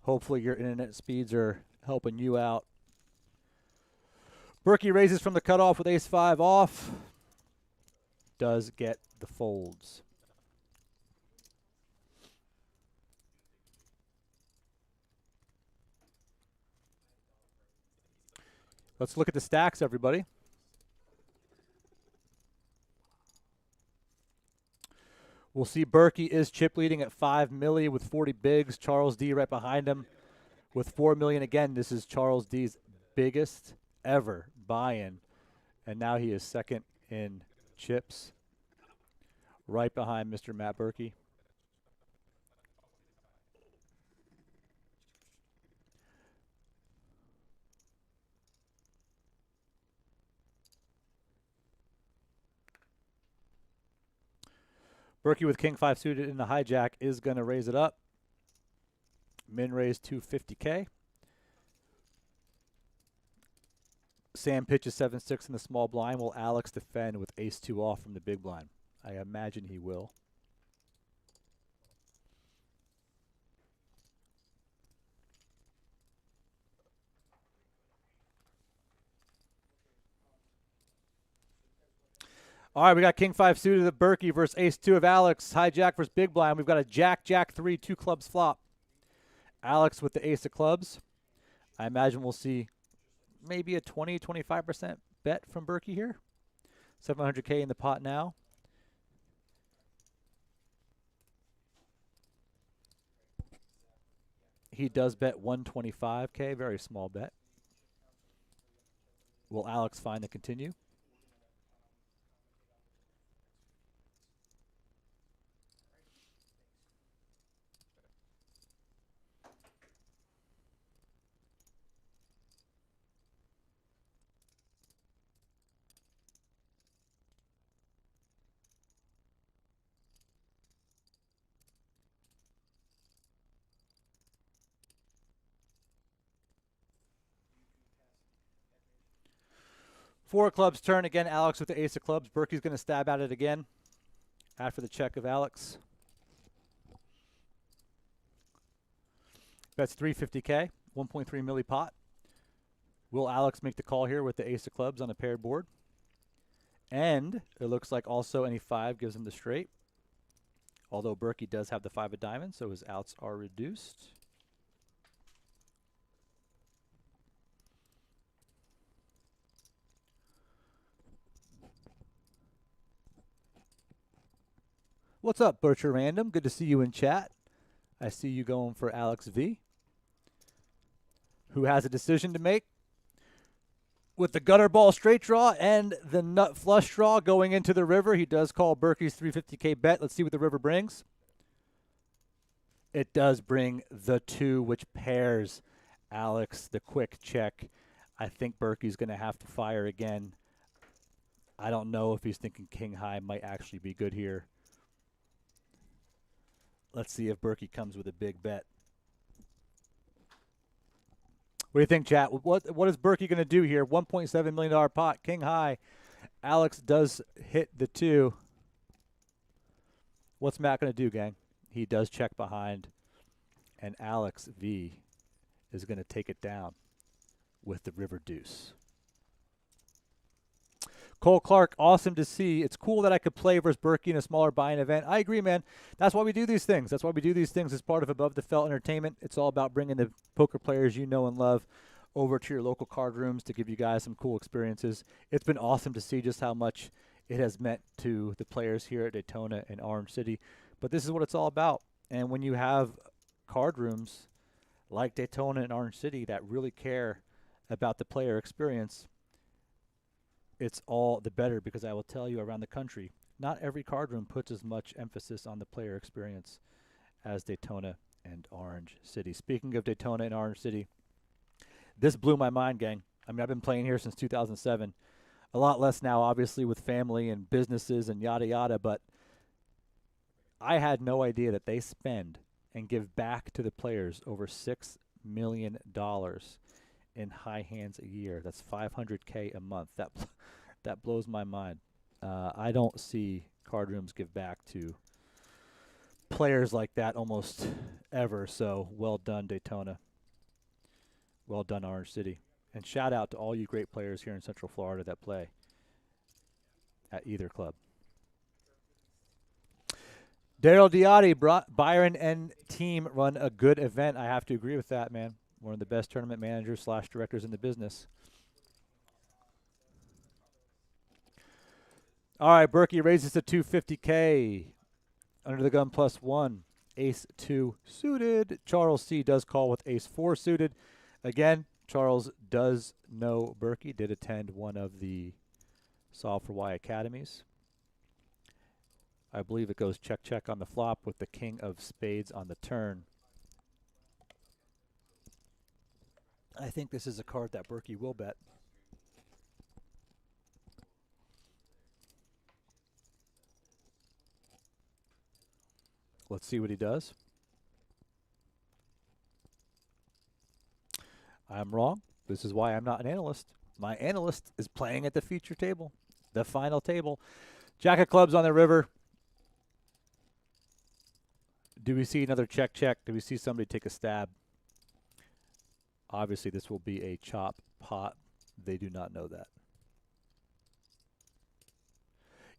Hopefully your internet speeds are helping you out. Berkey raises from the cutoff with ace-5 off. Does get the folds. Let's look at the stacks, everybody. We'll see Berkey is chip leading at 5 milli with 40 bigs. Charles D right behind him with 4 million. Again, this is Charles D's biggest ever buy-in. And now he is second in chips, right behind Mr. Matt Berkey. Berkey with king 5 suited in the hijack is going to raise it up. Min raise 250K. Sam pitches 7-6 in the small blind. Will Alex defend with ace-2 off from the big blind? I imagine he will. All right, we got king 5 suited of Berkey versus ace-2 of Alex. Hijack versus big blind. We've got a jack, jack 3, 2 clubs flop. Alex with the ace of clubs. I imagine we'll see maybe a 20-25% bet from Berkey here. 700K in the pot now. He does bet 125K, very small bet. Will Alex find the continue? Four of clubs turn again. Alex with the ace of clubs. Berkey's going to stab at it again after the check of Alex. That's 350K, 1.3 milli pot. Will Alex make the call here with the ace of clubs on a paired board? And it looks like also any 5 gives him the straight. Although Berkey does have the 5 of diamonds, so his outs are reduced. What's up, Butcher Random? Good to see you in chat. I see you going for Alex V, who has a decision to make. With the gutter ball straight draw and the nut flush draw going into the river, he does call Berkey's 350K bet. Let's see what the river brings. It does bring the 2, which pairs Alex the quick check. I think Berkey's going to have to fire again. I don't know if he's thinking king high might actually be good here. Let's see if Berkey comes with a big bet. What do you think, chat? What is Berkey going to do here? $1.7 million pot, king high. Alex does hit the 2. What's Matt going to do, gang? He does check behind, and Alex V is going to take it down with the river deuce. Cole Clark, awesome to see. It's cool that I could play versus Berkey in a smaller buy-in event. I agree, man. That's why we do these things. That's why we do these things as part of Above the Felt Entertainment. It's all about bringing the poker players you know and love over to your local card rooms to give you guys some cool experiences. It's been awesome to see just how much it has meant to the players here at Daytona and Orange City. But this is what it's all about. And when you have card rooms like Daytona and Orange City that really care about the player experience, it's all the better, because I will tell you, around the country, not every card room puts as much emphasis on the player experience as Daytona and Orange City. Speaking of Daytona and Orange City, this blew my mind, gang. I mean, I've been playing here since 2007. A lot less now, obviously, with family and businesses and yada yada, but I had no idea that they spend and give back to the players over $6 million in high hands a year. That's $500K a month. That blows my mind. I don't see card rooms give back to players like that almost ever. So well done, Daytona. Well done, Orange City. And shout out to all you great players here in Central Florida that play at either club. Daryl Diotti, Byron and team run a good event. I have to agree with that, man. One of the best tournament managers / directors in the business. All right, Berkey raises to 250K. Under the gun +1. Ace 2 suited. Charles C does call with Ace 4 suited. Again, Charles does know Berkey. Did attend one of the Solve for Y academies. I believe it goes check, check on the flop with the king of spades on the turn. I think this is a card that Berkey will bet. Let's see what he does. I'm wrong. This is why I'm not an analyst. My analyst is playing at the feature table, the final table. Jack of clubs on the river. Do we see another check, check? Do we see somebody take a stab? Obviously, this will be a chop pot. They do not know that.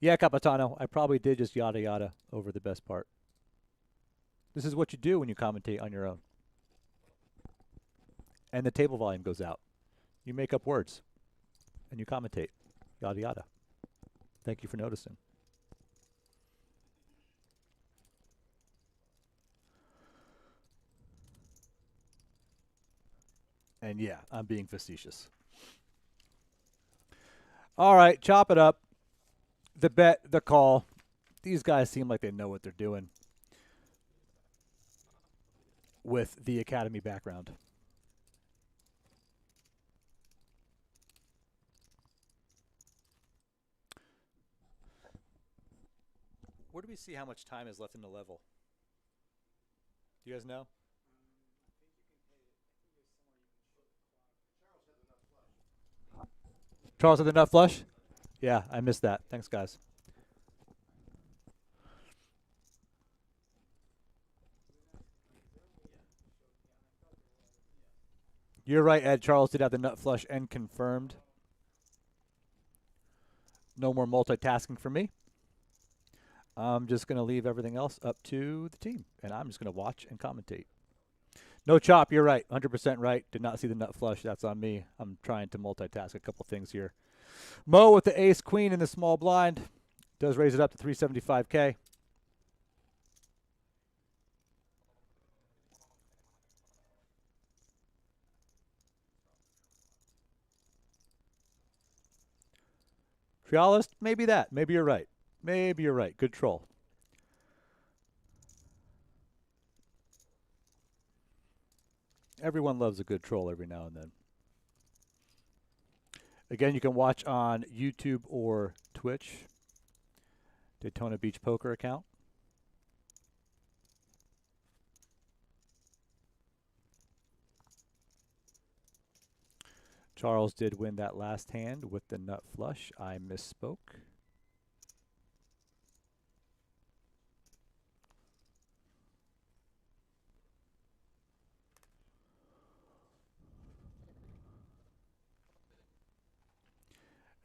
Yeah, Capitano, I probably did just yada yada over the best part. This is what you do when you commentate on your own. And the table volume goes out. You make up words. And you commentate. Yada yada. Thank you for noticing. And yeah, I'm being facetious. All right, chop it up. The bet, the call. These guys seem like they know what they're doing with the academy background. Where do we see how much time is left in the level? Do you guys know? Charles had the nut flush? Yeah, I missed that. Thanks, guys. You're right, Ed. Charles did have the nut flush and confirmed. No more multitasking for me. I'm just going to leave everything else up to the team, and I'm just going to watch and commentate. No chop, you're right. 100% right. Did not see the nut flush. That's on me. I'm trying to multitask a couple things here. Mo with the ace queen in the small blind. Does raise it up to 375K. Trialist, maybe that. Maybe you're right. Maybe you're right. Good troll. Everyone loves a good troll every now and then. Again, you can watch on YouTube or Twitch. Daytona Beach Poker account. Charles did win that last hand with the nut flush. I misspoke.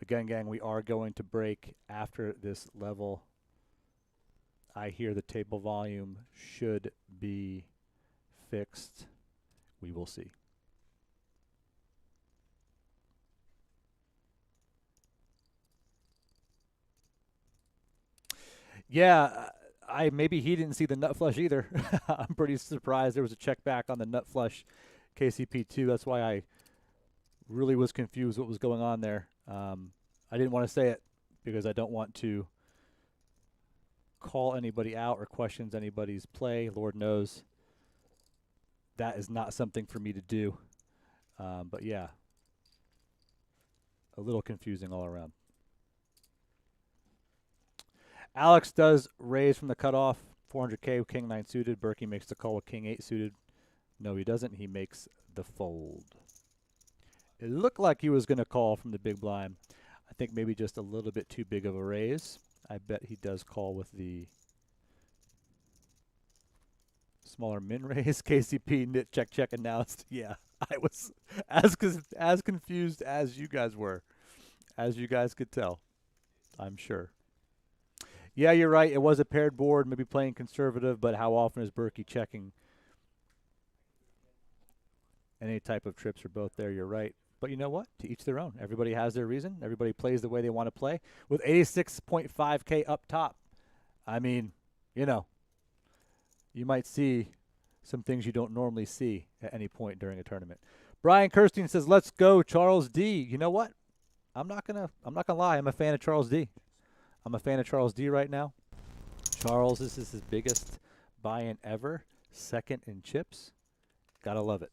Again, gang, we are going to break after this level. I hear the table volume should be fixed. We will see. Yeah, maybe he didn't see the nut flush either. I'm pretty surprised there was a check back on the nut flush KCP2. That's why I really was confused what was going on there. I didn't want to say it because I don't want to call anybody out or questions anybody's play. Lord knows that is not something for me to do. But yeah, a little confusing all around. Alex does raise from the cutoff, 400K with King 9 suited. Berkey makes the call with King 8 suited. No, he doesn't. He makes the fold. It looked like he was going to call from the big blind. I think maybe just a little bit too big of a raise. I bet he does call with the smaller min raise. KCP knit check announced. Yeah, I was as confused as you guys were, as you guys could tell, I'm sure. Yeah, you're right. It was a paired board, maybe playing conservative, but how often is Berkey checking? Any type of trips are both there, you're right. But you know what? To each their own. Everybody has their reason. Everybody plays the way they want to play. With 86.5K up top, I mean, you know, you might see some things you don't normally see at any point during a tournament. Brian Kirstein says, let's go, Charles D. You know what? I'm not gonna lie. I'm a fan of Charles D. I'm a fan of Charles D right now. Charles, this is his biggest buy-in ever. Second in chips. Gotta love it.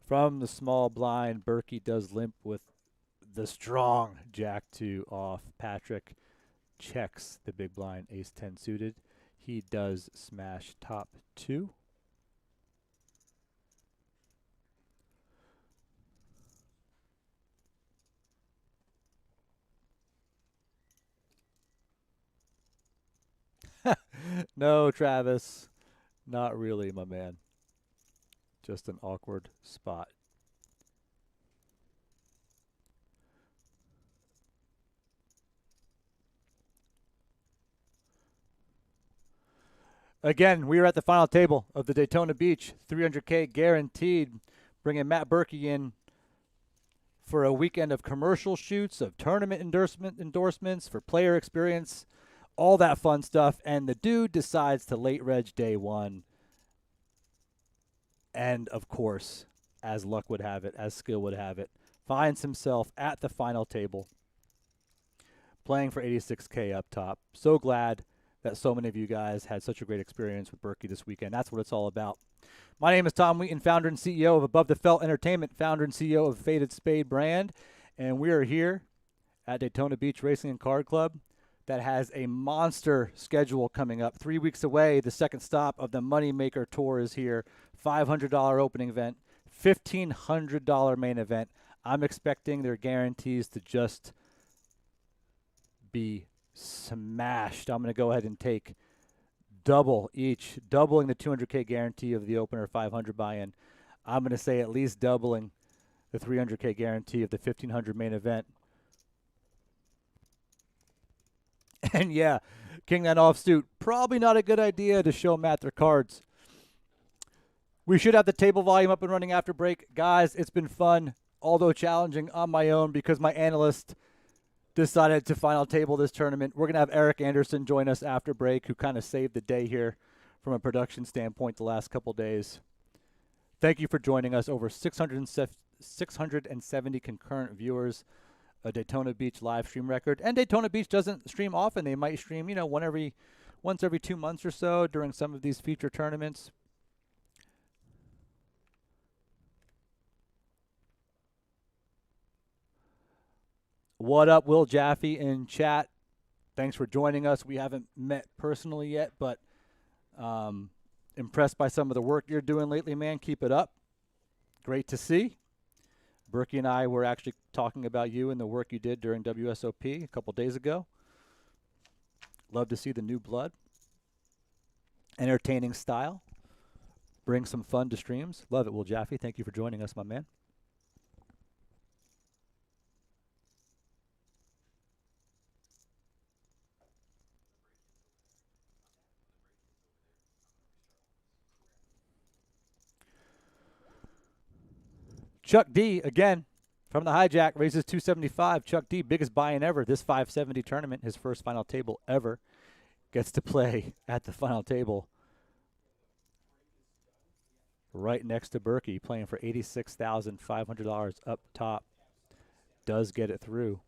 From the small blind, Berkey does limp with the strong Jack-2 off. Patrick checks the big blind, Ace-10 suited. He does smash top 2. No, Travis. Not really, my man. Just an awkward spot. Again, we are at the final table of the Daytona Beach. 300K guaranteed. Bringing Matt Berkey in for a weekend of commercial shoots, of tournament endorsements, for player experience, all that fun stuff. And the dude decides to late reg day one. And, of course, as luck would have it, as skill would have it, finds himself at the final table playing for 86K up top. So glad that so many of you guys had such a great experience with Berkey this weekend. That's what it's all about. My name is Tom Wheaton, founder and CEO of Above the Felt Entertainment, founder and CEO of Faded Spade brand, and we are here at Daytona Beach Racing and Card Club that has a monster schedule coming up. 3 weeks away, the second stop of the Moneymaker Tour is here. $500 opening event, $1,500 main event. I'm expecting their guarantees to just be smashed. I'm going to go ahead and take double each, doubling the 200K guarantee of the opener 500 buy-in. I'm going to say at least doubling the 300K guarantee of the 1500 main event. And yeah, King that offsuit, probably not a good idea to show Matt their cards. We should have the table volume up and running after break. Guys, it's been fun, although challenging on my own because my analyst decided to final table this tournament. We're going to have Eric Anderson join us after break, who kind of saved the day here from a production standpoint the last couple days. Thank you for joining us. Over 670 concurrent viewers, a Daytona Beach live stream record. And Daytona Beach doesn't stream often. They might stream, once every 2 months or so during some of these feature tournaments. What up, Will Jaffe in chat? Thanks for joining us. We haven't met personally yet, but impressed by some of the work you're doing lately, man. Keep it up. Great to see. Berkey and I were actually talking about you and the work you did during WSOP a couple days ago. Love to see the new blood. Entertaining style. Bring some fun to streams. Love it, Will Jaffe. Thank you for joining us, my man. Chuck D, again, from the hijack, raises 275. Chuck D, biggest buy-in ever. This 570 tournament, his first final table ever, gets to play at the final table right next to Berkey, playing for $86,500 up top. Does get it through.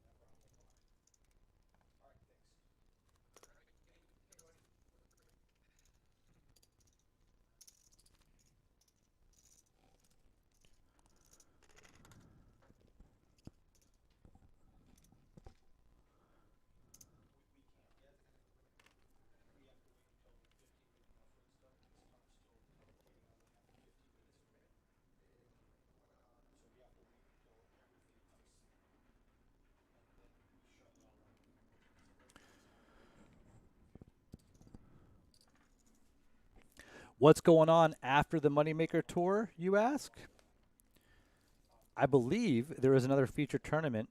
What's going on after the Moneymaker Tour, you ask? I believe there is another feature tournament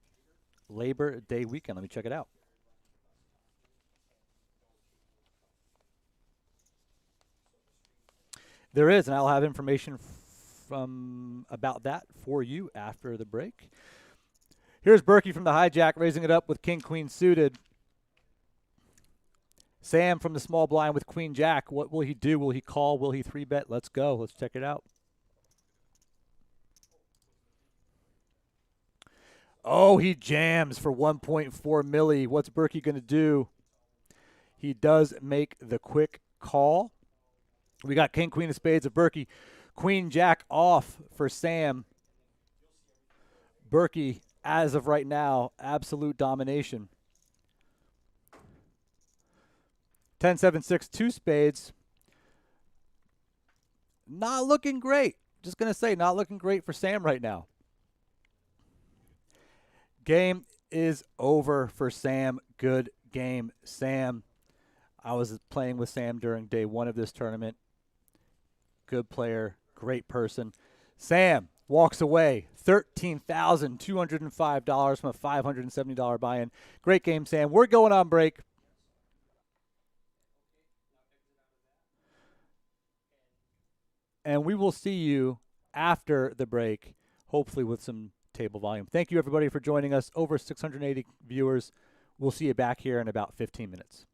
Labor Day weekend. Let me check it out. There is, and I'll have information from about that for you after the break. Here's Berkey from the hijack, raising it up with King Queen suited. Sam from the small blind with Queen Jack. What will he do? Will he call? Will he 3-bet? Let's go. Let's check it out. Oh, he jams for 1.4 milli. What's Berkey going to do? He does make the quick call. We got King, Queen of Spades of Berkey. Queen Jack off for Sam. Berkey, as of right now, absolute domination. 10-7-6, 2 spades. Not looking great. Just going to say, not looking great for Sam right now. Game is over for Sam. Good game, Sam. I was playing with Sam during day 1 of this tournament. Good player, great person. Sam walks away $13,205 from a $570 buy-in. Great game, Sam. We're going on break. And we will see you after the break, hopefully with some table volume. Thank you, everybody, for joining us. Over 680 viewers. We'll see you back here in about 15 minutes.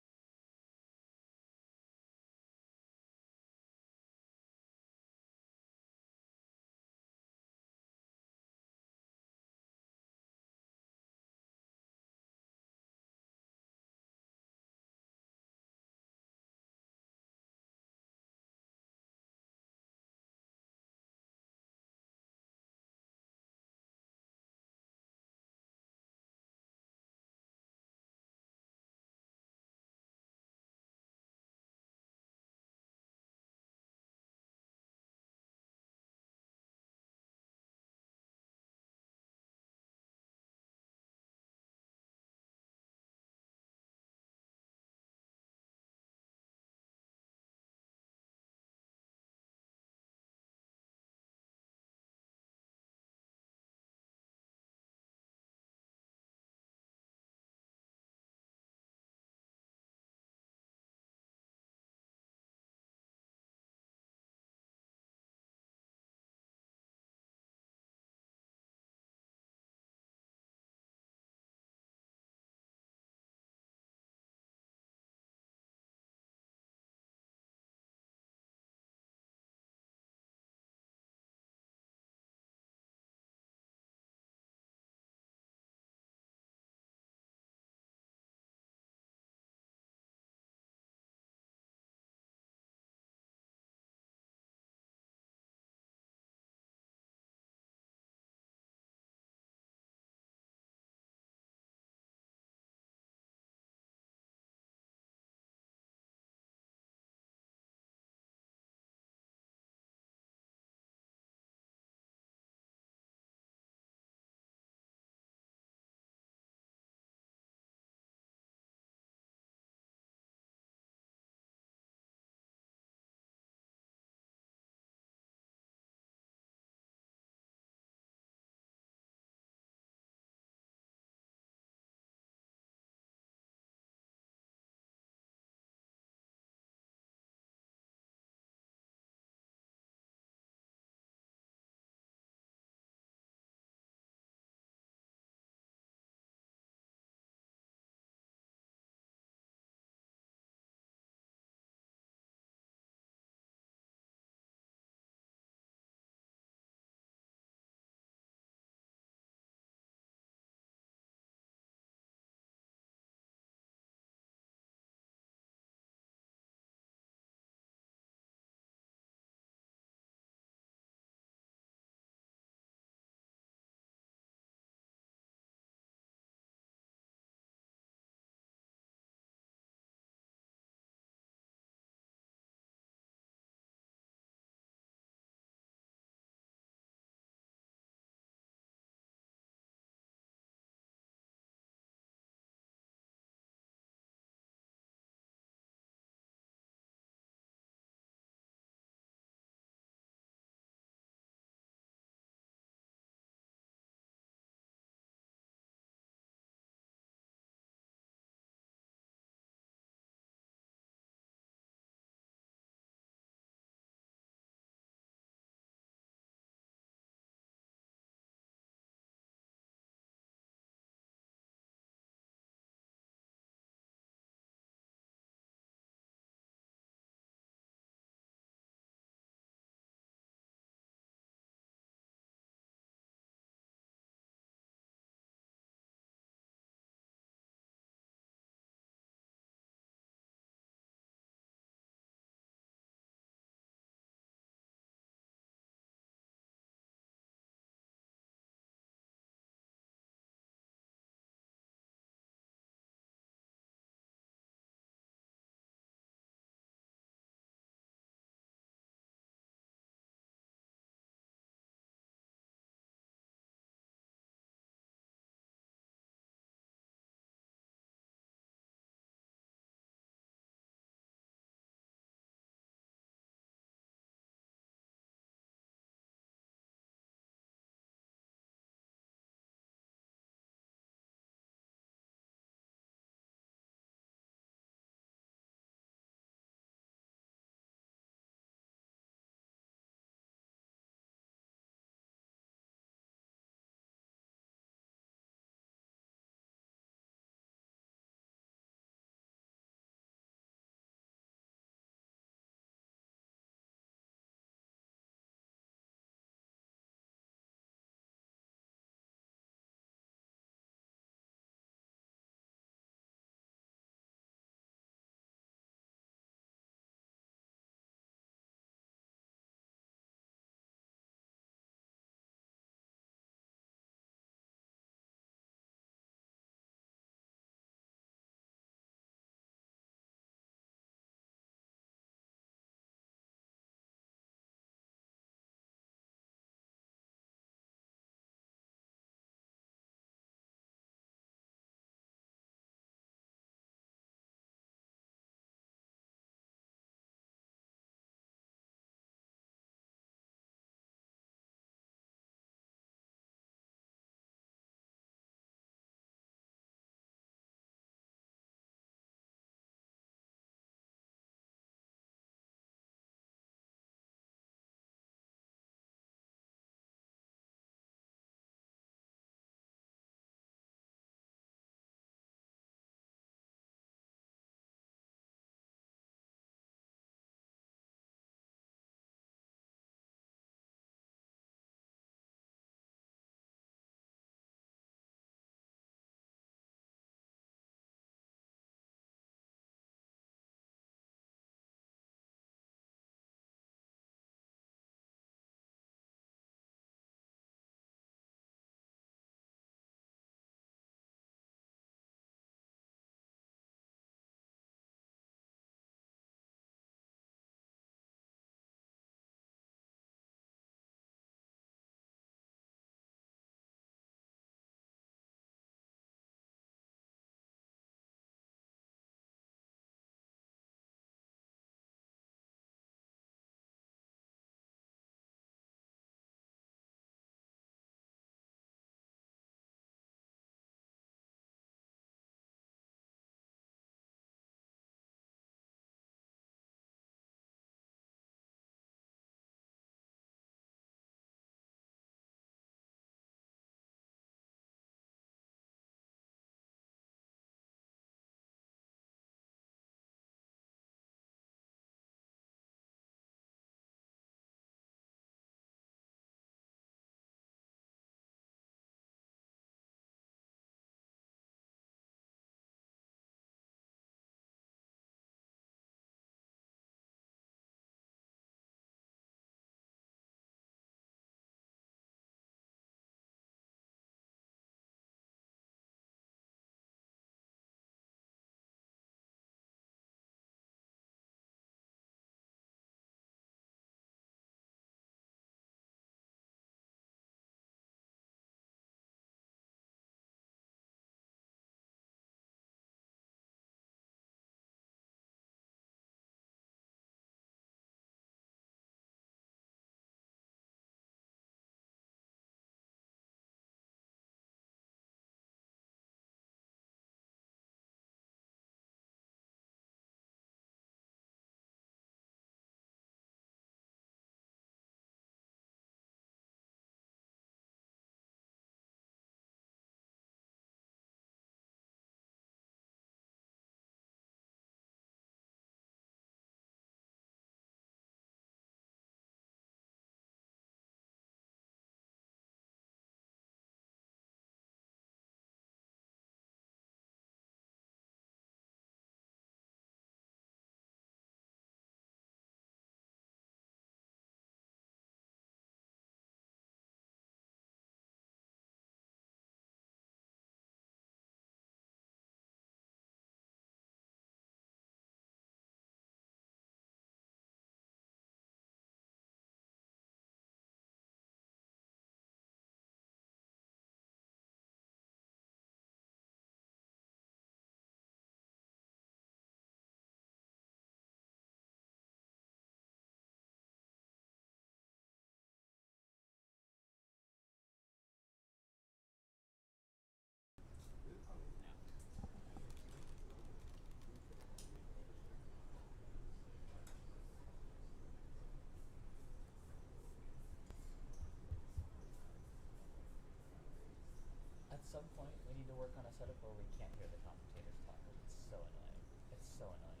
so annoying. It's so annoying.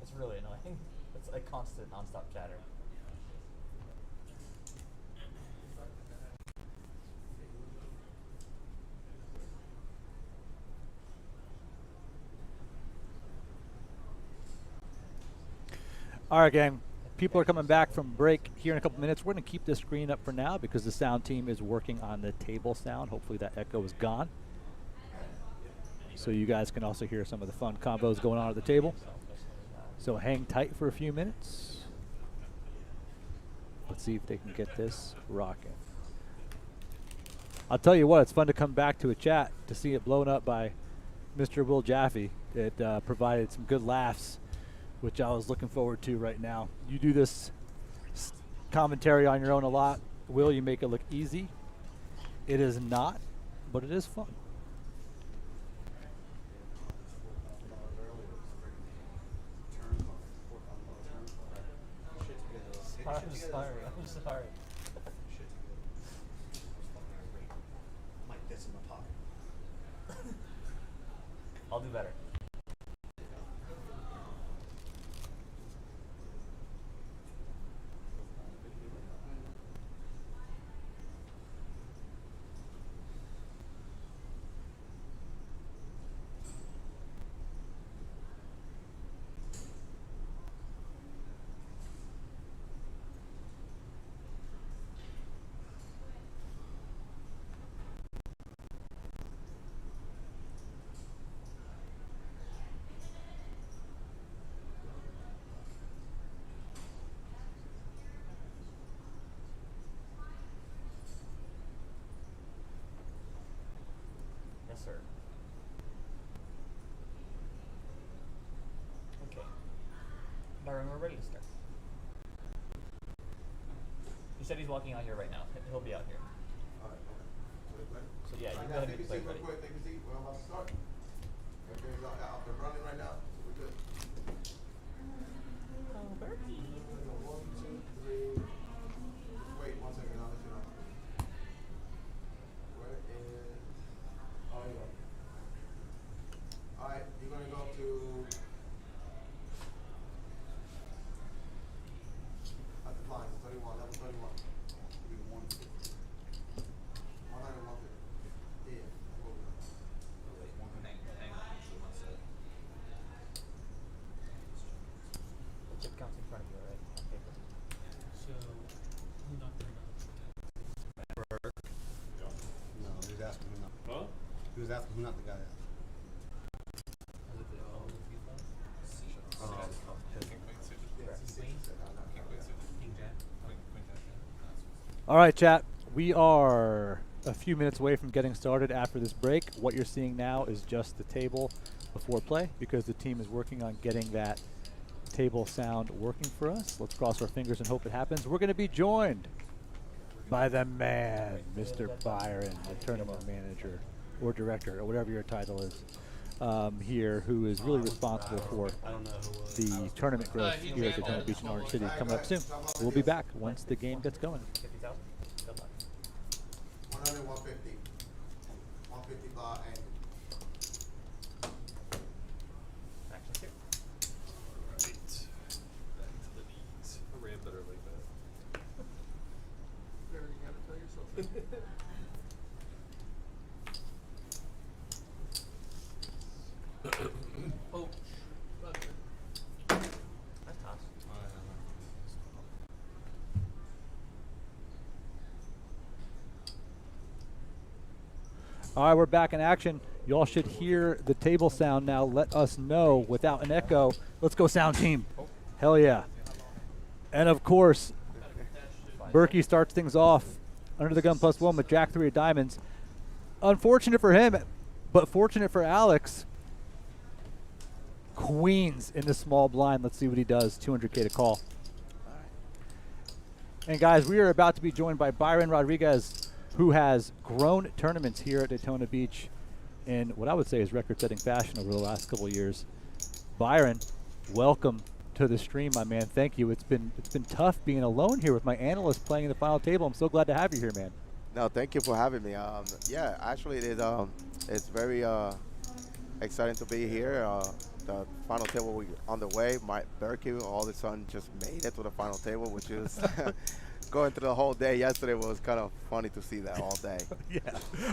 It's really annoying. It's like constant, nonstop chatter. All right, gang. People are coming back from break here in a couple minutes. We're going to keep this screen up for now because the sound team is working on the table sound. Hopefully that echo is gone. So you guys can also hear some of the fun combos going on at the table. So hang tight for a few minutes. Let's see if they can get this rocking. I'll tell you what, it's fun to come back to a chat to see it blown up by Mr. Will Jaffe. It provided some good laughs, which I was looking forward to right now. You do this commentary on your own a lot. Will, you make it look easy. It is not, but it is fun. I'm sorry. Like this in my pocket. I'll do better. Yes, sir. Okay. Byron, we're ready to start. He said he's walking out here right now. He'll be out here. So yeah, you go ahead and Take a play seat real ready. quick, take a seat. We're about to start. Everything's out there running right now, so we're good. Oh, Berkey. 1, 2, 3. Wait 1 second, I'll let you know. Where is? Oh, here you go. All right, you're gonna go to. At the blinds, 31, level 31. 100, 150. Yeah. The chip counts in front of you, all right? On paper. So, who knocked the No, he was asking who not. Huh? He was asking who not the guy. Was it the FIFA? King Jack? All right, chat. We are a few minutes away from getting started after this break. What you're seeing now is just the table before play because the team is working on getting that table sound working for us. Let's cross our fingers and hope it happens. We're going to be joined by the man, Mr. Byron, the tournament manager or director or whatever your title is here, who is really responsible for the tournament growth here at Daytona Beach in Orange City coming up soon. We'll be back once the game gets going. 50,000? Good luck. 100, 150. 150 bar and. Action two. Right. Back to the knees. I ran better like that. Whatever you gotta tell yourself. Oh, okay. That's tough. All right, we're back in action. Y'all should hear the table sound now. Let us know without an echo. Let's go, sound team. Hell yeah. And of course, Berkey starts things off under the gun +1 with Jack 3 of diamonds. Unfortunate for him, but fortunate for Alex. Queens in the small blind. Let's see what he does. 200K to call. And guys, we are about to be joined by Byron Rodriguez, who has grown tournaments here at Daytona Beach in what I would say is record-setting fashion over the last couple of years. Byron, welcome to the stream, my man. Thank you. It's been tough being alone here with my analyst playing in the final table. I'm so glad to have you here, man. No, thank you for having me. Yeah, actually, it's very exciting to be here. The final table on the way. My Berkey all of a sudden just made it to the final table, which is going through the whole day yesterday was kind of funny to see that all day. Yeah,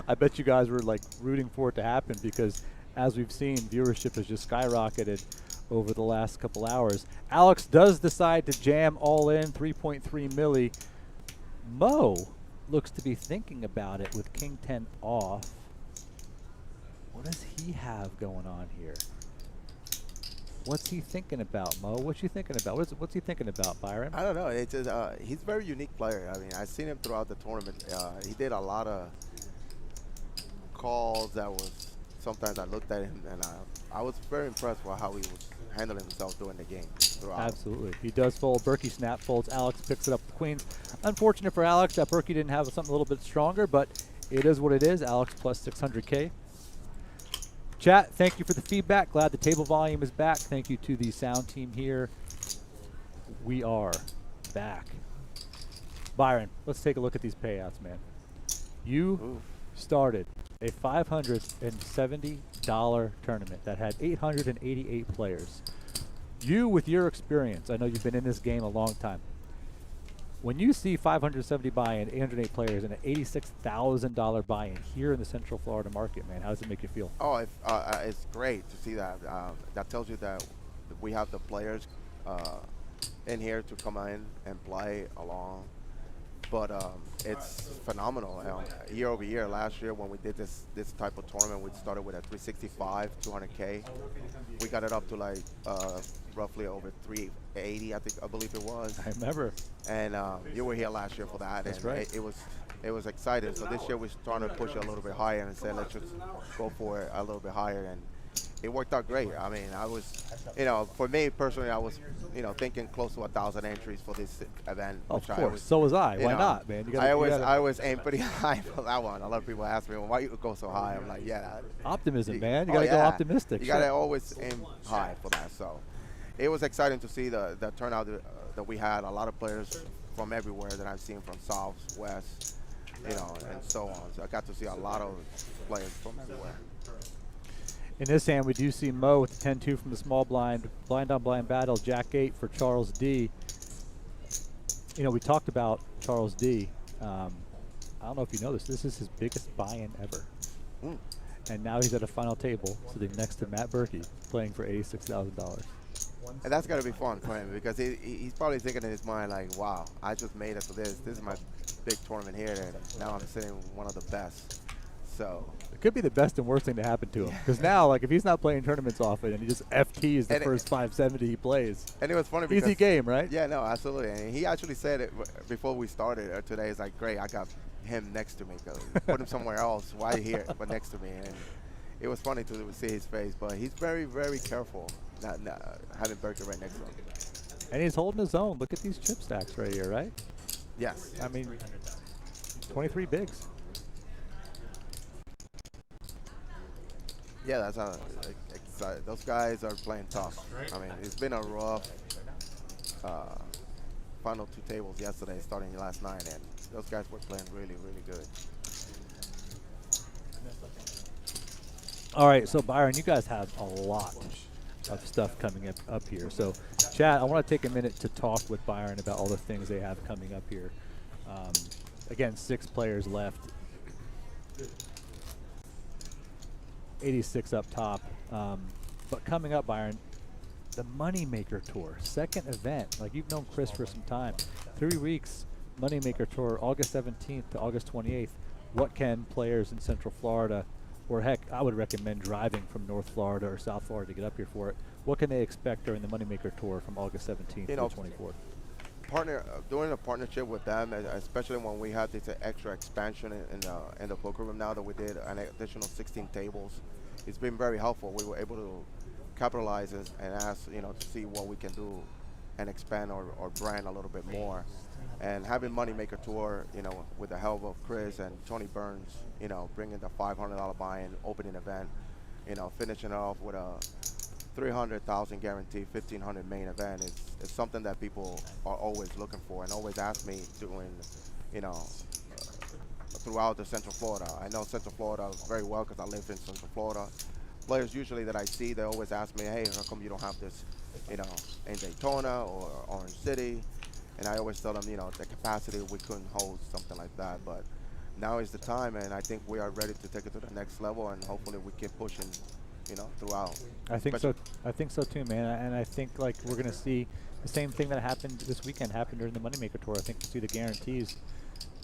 I bet you guys were like rooting for it to happen because, as we've seen, viewership has just skyrocketed over the last couple hours. Alex does decide to jam all in 3.3 milli. Mo looks to be thinking about it with King 10 off. What does he have going on here? What's he thinking about, Mo? What's he thinking about? What's he thinking about, Byron? I don't know. It's just, he's a very unique player. I mean, I've seen him throughout the tournament. He did a lot of calls that was sometimes I looked at him and I was very impressed with how he was handling himself during the game throughout. Absolutely. He does fold. Berkey snap folds. Alex picks it up with queens. Unfortunate for Alex that Berkey didn't have something a little bit stronger, but it is what it is. Alex plus 600K. Chat, thank you for the feedback. Glad the table volume is back. Thank you to the sound team here. We are back. Byron, let's take a look at these payouts, man. You started a $570 tournament that had 888 players. You, with your experience, I know you've been in this game a long time. When you see 570 buy-in, 808 players, and an $86,000 buy-in here in the Central Florida market, man, how does it make you feel? Oh, it's great to see that. That tells you that we have the players in here to come in and play along. But it's phenomenal. Year over year, last year when we did this type of tournament, we started with a 365, 200K. We got it up to like roughly over 380, I believe it was. I remember. And you were here last year for that. That's and right. It was exciting. So this year we're trying to push it a little bit higher and said let's just go for it a little bit higher. And it worked out great. I mean, I was, for me personally, I was, thinking close to 1,000 entries for this event. Of course, so was I. Why not, man? I always aim pretty high for that one. A lot of people ask me, well, why you go so high? I'm like, yeah. Optimism, man. You got to go optimistic. You got to always aim high for that. So it was exciting to see the turnout that we had. A lot of players from everywhere that I've seen from South, West, and so on. So I got to see a lot of players from everywhere. In this hand, we do see Mo with the 10-2 from the small blind. Blind on blind battle, Jack 8 for Charles D. We talked about Charles D. I don't know if you know this. This is his biggest buy-in ever. And now he's at a final table sitting next to Matt Berkey playing for $86,000. And that's got to be fun for him because he's probably thinking in his mind like, wow, I just made it to this. This is my big tournament here, and now I'm sitting one of the best. So it could be the best and worst thing to happen to him because now, like, if he's not playing tournaments often and he just FTs the first 570 he plays, and it was funny because easy game, right? Yeah, no, absolutely. And he actually said it before we started today. It's like, great, I got him next to me. Put him somewhere else. Why here, but next to me? And it was funny to see his face, but he's very, very careful not having Berkey right next to him. And he's holding his own. Look at these chip stacks right here, right? Yes. I mean, 23 bigs. Yeah, that's how excited. Those guys are playing tough. I mean, it's been a rough final two tables yesterday, starting last night, and those guys were playing really, really good. All right, so Byron, you guys have a lot of stuff coming up here. So, chat, I want to take a minute to talk with Byron about all the things they have coming up here. Again, 6 players left. 86 up top. But coming up, Byron, the Moneymaker Tour, second event. Like, you've known Chris for some time. 3 weeks, Moneymaker Tour, August 17th to August 28th. What can players in Central Florida, or heck, I would recommend driving from North Florida or South Florida to get up here for it. What can they expect during the Moneymaker Tour from August 17th to the 24th? Doing a partnership with them, especially when we had this extra expansion in the poker room now that we did an additional 16 tables, it's been very helpful. We were able to capitalize and ask, to see what we can do and expand our brand a little bit more. And having Moneymaker Tour, with the help of Chris and Tony Burns, bringing the $500 buy-in opening event, finishing off with a 300,000 guaranteed, 1,500 main event is something that people are always looking for and always ask me doing, you know, throughout the Central Florida. I know Central Florida very well because I live in Central Florida. Players usually that I see, they always ask me, hey, how come you don't have this, you know, in Daytona or Orange City? And I always tell them, you know, the capacity, we couldn't hold something like that. But now is the time, and I think we are ready to take it to the next level, and hopefully we keep pushing, you know, throughout. I think so. I think so too, man. And I think like we're gonna see the same thing that happened this weekend happen during the Moneymaker Tour. I think we'll see the guarantees,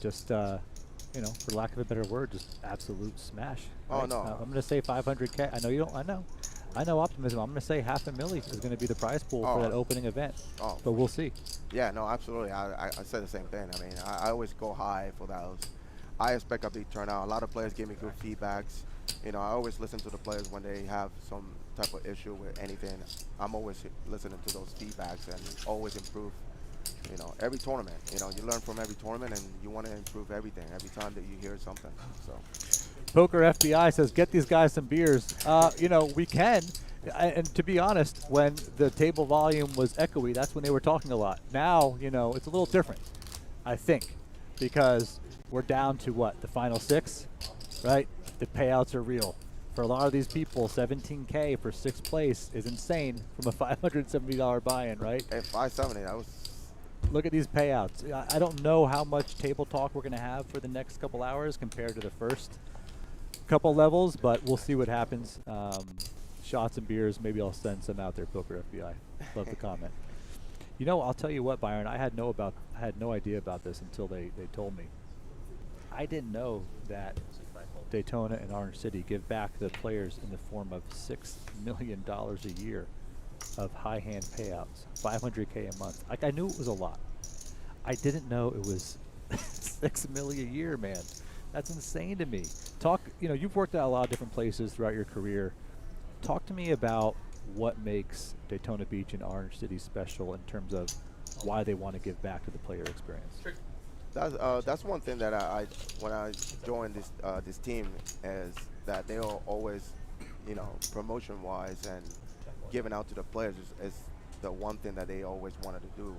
just you know, for lack of a better word, just absolute smash. Oh right? no. I'm gonna say 500K. I know you don't. I know optimism. I'm gonna say $500,000 is gonna be the prize pool for that opening event. Oh, but we'll see. Yeah, no, absolutely. I said the same thing. I mean, I always go high for those. I expect a big turnout. A lot of players give me good feedbacks. You know, I always listen to the players when they have some type of issue with anything. I'm always listening to those feedbacks and always improve. You know, every tournament. You know, you learn from every tournament, and you want to improve everything every time that you hear something. So, Poker FBI says, get these guys some beers. You know, we can. And to be honest, when the table volume was echoey, that's when they were talking a lot. Now, you know, it's a little different, I think, because we're down to what, the final 6, right? The payouts are real. For a lot of these people, $17K for 6th place is insane from a $570 buy-in, right? at 570, that was. Look at these payouts. I don't know how much table talk we're going to have for the next couple hours compared to the first couple levels, but we'll see what happens. Shots and beers, maybe I'll send some out there, Poker FBI. Love the comment. You know, I'll tell you what, Byron, I had no idea about this until they told me. I didn't know that Daytona and Orange City give back the players in the form of $6 million a year of high hand payouts, $500K a month. Like, I knew it was a lot. I didn't know it was $6 million a year, man. That's insane to me. You know, you've worked at a lot of different places throughout your career. Talk to me about what makes Daytona Beach and Orange City special in terms of why they want to give back to the player experience. That's one thing that I when I joined this team is that they are always, you know, promotion wise and giving out to the players is the one thing that they always wanted to do.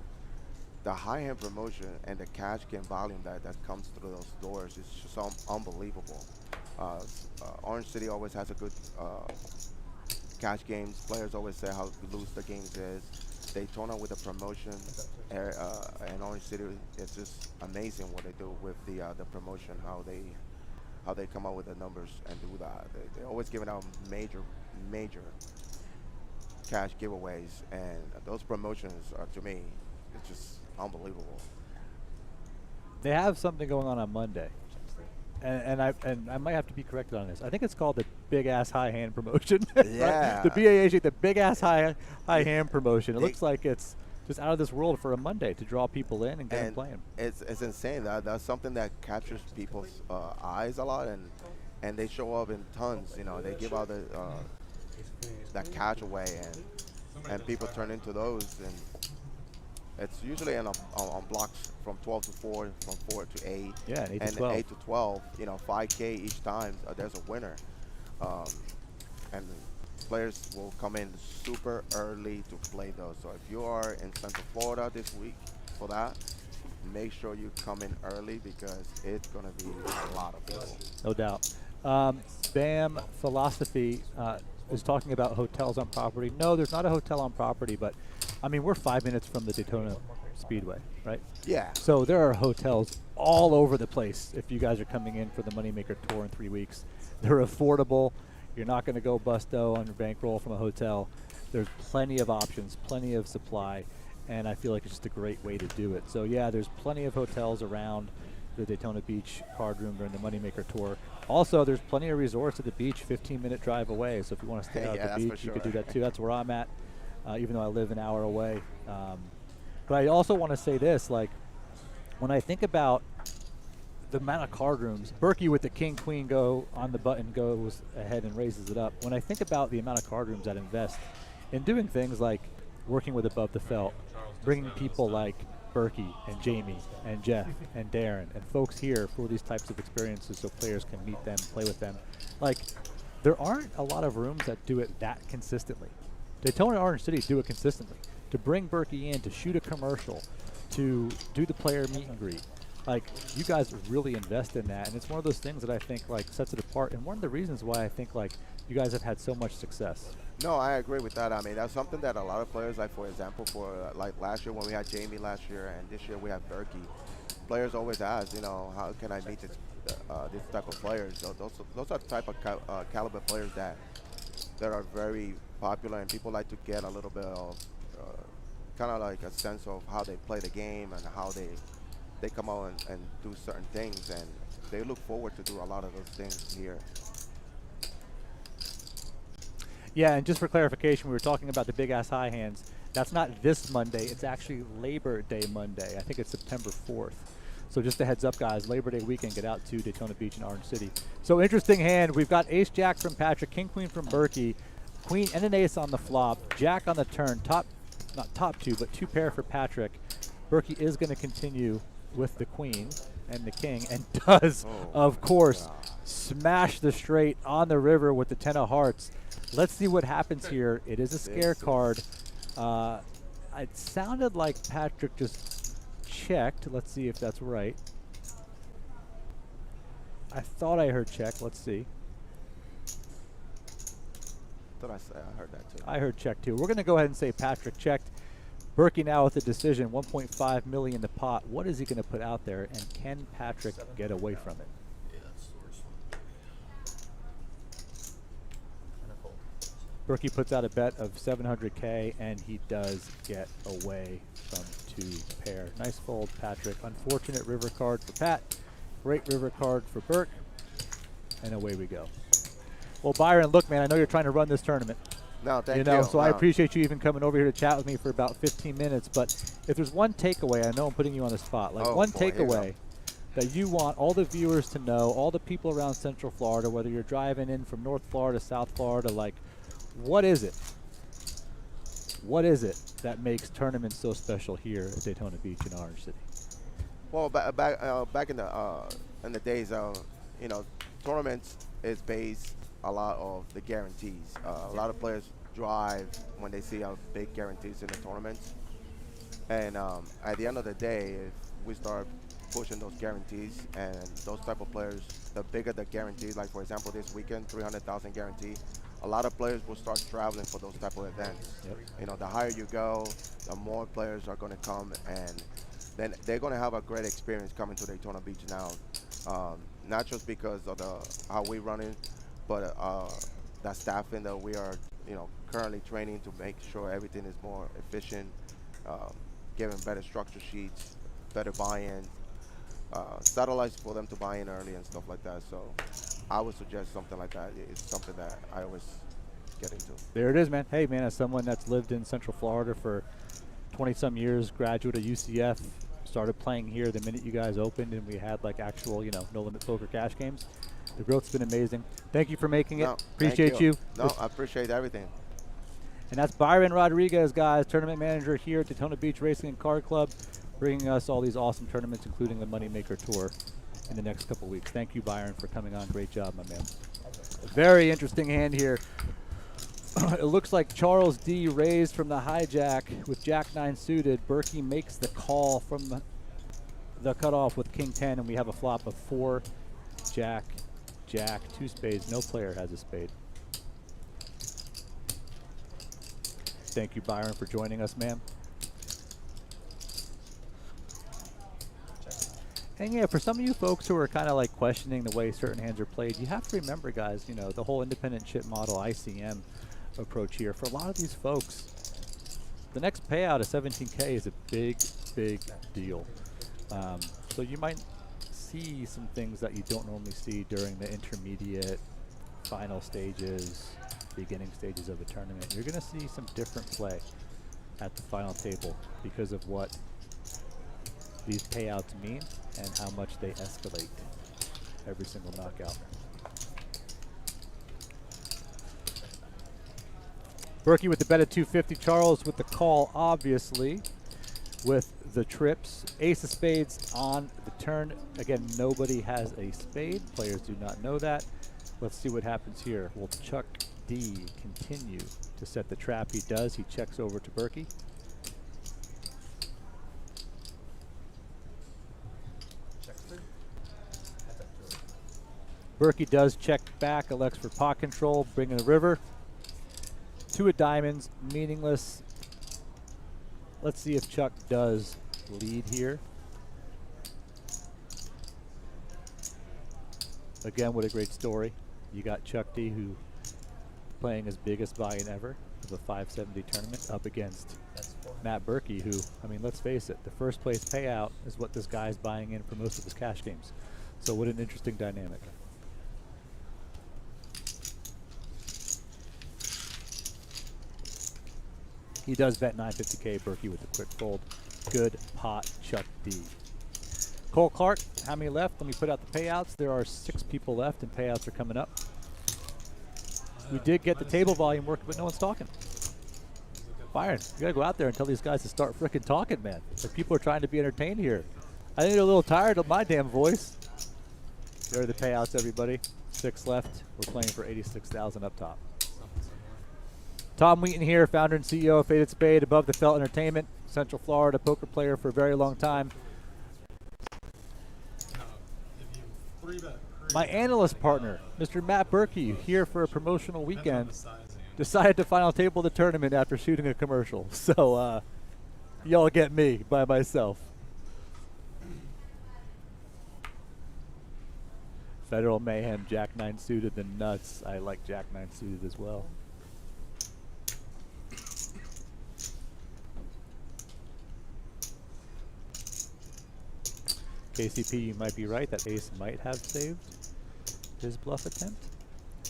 The high-end promotion and the cash game volume that comes through those doors is just unbelievable. Orange City always has a good cash games. Players always say how loose the games is. Daytona with the promotion, and Orange City, it's just amazing what they do with the promotion, how they come out with the numbers and do that. They're always giving out major cash giveaways, and those promotions are, to me, it's just unbelievable. They have something going on Monday, and I might have to be corrected on this. I think it's called the Big Ass High Hand Promotion. Yeah. The BAH, the Big Ass High Hand Promotion. It looks like it's just out of this world for a Monday to draw people in and get them playing. It's insane. That's something that captures people's eyes a lot, and they show up in tons. You know, they give out that cash away, and people turn into those, and it's usually on blocks from 12 to 4, from 4 to 8, yeah, and 8 to and 12. 8 to 12. You know, 5K each time. There's a winner, and players will come in super early to play those. So if you are in Central Florida this week for that, make sure you come in early because it's going to be a lot of people. No doubt. BAM Philosophy is talking about hotels on property. No, there's not a hotel on property, but I mean, we're 5 minutes from the Daytona Speedway, right? Yeah. So there are hotels all over the place if you guys are coming in for the Moneymaker Tour in 3 weeks. They're affordable. You're not going to go busto on your bankroll from a hotel. There's plenty of options, plenty of supply, and I feel like it's just a great way to do it. So yeah, there's plenty of hotels around the Daytona Beach card room during the Moneymaker Tour. Also, there's plenty of resorts at the beach, 15-minute drive away. So if you want to stay out at the beach, you could do that too. That's where I'm at, even though I live an hour away. But I also want to say this, like, when I think about the amount of card rooms, Berkey with the king, queen go on the button goes ahead and raises it up. When I think about the amount of card rooms that invest in doing things like working with Above the Felt, bringing people like Berkey and Jamie and Jeff and Darren and folks here for these types of experiences so players can meet them, play with them. Like, there aren't a lot of rooms that do it that consistently. Daytona and Orange City do it consistently. To bring Berkey in, to shoot a commercial, to do the player meet and greet. Like, you guys really invest in that, and it's one of those things that I think, like, sets it apart, and one of the reasons why I think, like, you guys have had so much success. No, I agree with that. I mean, that's something that a lot of players, like, for example, like last year when we had Jamie last year, and this year we have Berkey, players always ask, you know, how can I meet this type of players? So those are the type of caliber players that are very popular, and people like to get a little bit of kind of like a sense of how they play the game and how they come out and do certain things, and they look forward to do a lot of those things here. Yeah, and just for clarification, we were talking about the Big Ass High Hands. That's not this Monday. It's actually Labor Day Monday. I think it's September 4th. So just a heads up, guys. Labor Day weekend, get out to Daytona Beach and Orange City. So interesting hand. We've got Ace Jack from Patrick, King Queen from Berkey, Queen and an Ace on the flop, Jack on the turn. Not top two, but two pair for Patrick. Berkey is going to continue with the Queen and the King, and does, of course, smash the straight on the river with the 10 of hearts. Let's see what happens here. It is a scare card. It sounded like Patrick just checked. Let's see if that's right. I thought I heard check. Let's see. I heard that too. I heard check too. We're going to go ahead and say Patrick checked. Berkey now with the decision, 1.5 million in the pot. What is he going to put out there, and can Patrick get away from it? Yeah, that's the worst one. Berkey puts out a bet of 700K, and he does get away from two pair. Nice fold, Patrick. Unfortunate river card for Pat. Great river card for Burke. And away we go. Well, Byron, look, man, I know you're trying to run this tournament. No, thank you. So I appreciate you even coming over here to chat with me for about 15 minutes. But if there's one takeaway, I know I'm putting you on the spot, like takeaway that you want all the viewers to know, all the people around Central Florida, whether you're driving in from North Florida, South Florida, like, what is it? What is it that makes tournaments so special here at Daytona Beach and Orange City? Well, back in the days, tournaments is based a lot of the guarantees. A lot of players drive when they see big guarantees in the tournaments. And at the end of the day, if we start pushing those guarantees and those type of players, the bigger the guarantee, like for example this weekend, 300,000 guarantee, a lot of players will start traveling for those type of events. Yep. You know, the higher you go, the more players are going to come, and then they're going to have a great experience coming to Daytona Beach now. Not just because of how we run it, but the staffing that we are, currently training to make sure everything is more efficient, giving better structure sheets, better buy-in, satellites for them to buy in early and stuff like that. So I would suggest something like that. It's something that I always get into. There it is, man. Hey, man, as someone that's lived in Central Florida for 20-some years, graduate of UCF, started playing here the minute you guys opened, and we had like actual, no-limit poker cash games. The growth's been amazing. Thank you for making it. Appreciate you. No, I appreciate everything. And that's Byron Rodriguez, guys, tournament manager here at Daytona Beach Racing and Card Club, bringing us all these awesome tournaments, including the Moneymaker Tour in the next couple weeks. Thank you, Byron, for coming on. Great job, my man. A very interesting hand here. It looks like Charles D raised from the hijack with Jack-9 suited. Berkey makes the call from the cutoff with King-10, and we have a flop of 4, Jack, 2 spades. No player has a spade. Thank you, Byron, for joining us, ma'am. And yeah, for some of you folks who are kind of like questioning the way certain hands are played, you have to remember, guys, the whole independent chip model ICM approach here. For a lot of these folks, the next payout of 17K is a big, big deal. So you might see some things that you don't normally see during the intermediate, final stages, beginning stages of a tournament. You're going to see some different play at the final table because of what these payouts mean and how much they escalate every single knockout. Berkey with the bet at 250. Charles with the call, obviously, with the trips. Ace of spades on the turn. Again, nobody has a spade. Players do not know that. Let's see what happens here. Will Chuck D continue to to set the trap. He does. He checks over to Berkey. Checks through. That's up to it. Berkey does check back, elects for pot control, bringing a river. 2 of diamonds, meaningless. Let's see if Chuck does lead here. Again, what a great story. You got Chuck D, who playing his biggest buy-in ever of a 570 tournament up against That's 400. Matt Berkey, who, I mean, let's face it, the first place payout is what this guy's buying in for most of his cash games. So what an interesting dynamic. He does bet 950K, Berkey with a quick fold. Good pot, Chuck D. Cole Clark, how many left? Let me put out the payouts. There are 6 people left, and payouts are coming up. We did get the table volume working, but no one's talking. Byron, you gotta go out there and tell these guys to start frickin' talking, man. Like, people are trying to be entertained here. I think they're a little tired of my damn voice. There are the payouts, everybody. 6 left. We're playing for 86,000 up top. Tom Wheaton here, founder and CEO of Faded Spade, Above the Felt Entertainment, Central Florida poker player for a very long time. My analyst partner, Mr. Matt Berkey, here for a promotional weekend, decided to final table the tournament after shooting a commercial. So, y'all get me by myself. Federal Mayhem, Jack 9 suited, the nuts. I like Jack 9 suited as well. KCP, you might be right. That ace might have saved his bluff attempt.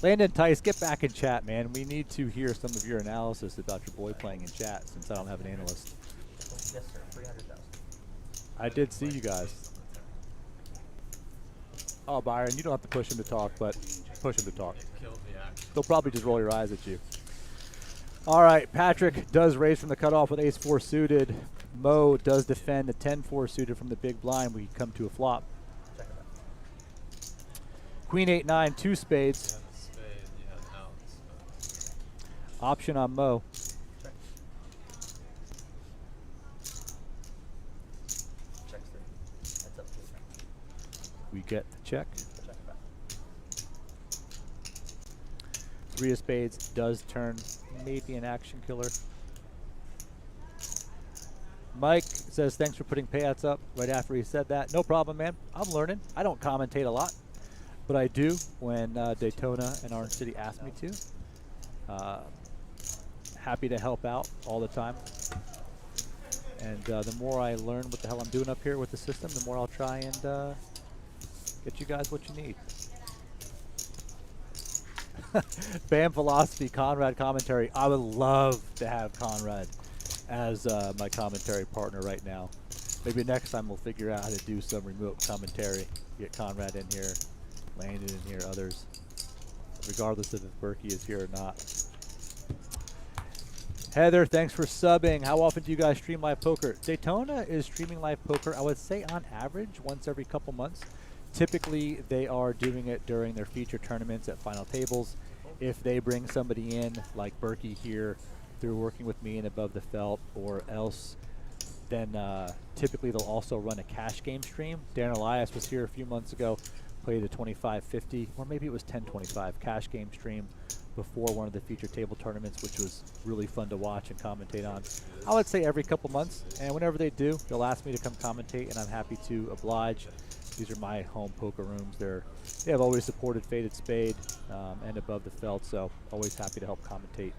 Landon Tice, get back in chat, man. We need to hear some of your analysis about your boy playing in chat since I don't have an analyst. Yes, sir. 300,000. I did see you guys. Oh, Byron, you don't have to push him to talk, but push him to talk. They'll probably just roll your eyes at you. All right, Patrick does raise from the cutoff with ace-4 suited. Mo does defend the 10-4 suited from the big blind. We come to a flop. Check it out. Queen 8-9, 2 spades. Option on Mo. Check. Checks through. That's up to it. We get the check. Check it back. 3 of spades does turn maybe an action killer. Mike says, thanks for putting payouts up right after he said that. No problem, man. I'm learning. I don't commentate a lot, but I do when Daytona and Orange City ask me to. Happy to help out all the time. And the more I learn what the hell I'm doing up here with the system, the more I'll try and get you guys what you need. BAM Philosophy, Conrad commentary. I would love to have Conrad as my commentary partner right now. Maybe next time we'll figure out how to do some remote commentary. Get Conrad in here, Landon in here, others, regardless of if Berkey is here or not. Heather, thanks for subbing. How often do you guys stream live poker? Daytona is streaming live poker, I would say on average, once every couple months. Typically, they are doing it during their feature tournaments at final tables. If they bring somebody in, like Berkey here, through working with me and Above the Felt or else, then typically they'll also run a cash game stream. Dan Elias was here a few months ago, played a 25-50, or maybe it was 10-25 cash game stream before one of the feature table tournaments, which was really fun to watch and commentate on. I would say every couple months, and whenever they do, they'll ask me to come commentate, and I'm happy to oblige. These are my home poker rooms. They have always supported Faded Spade and Above the Felt, so always happy to help commentate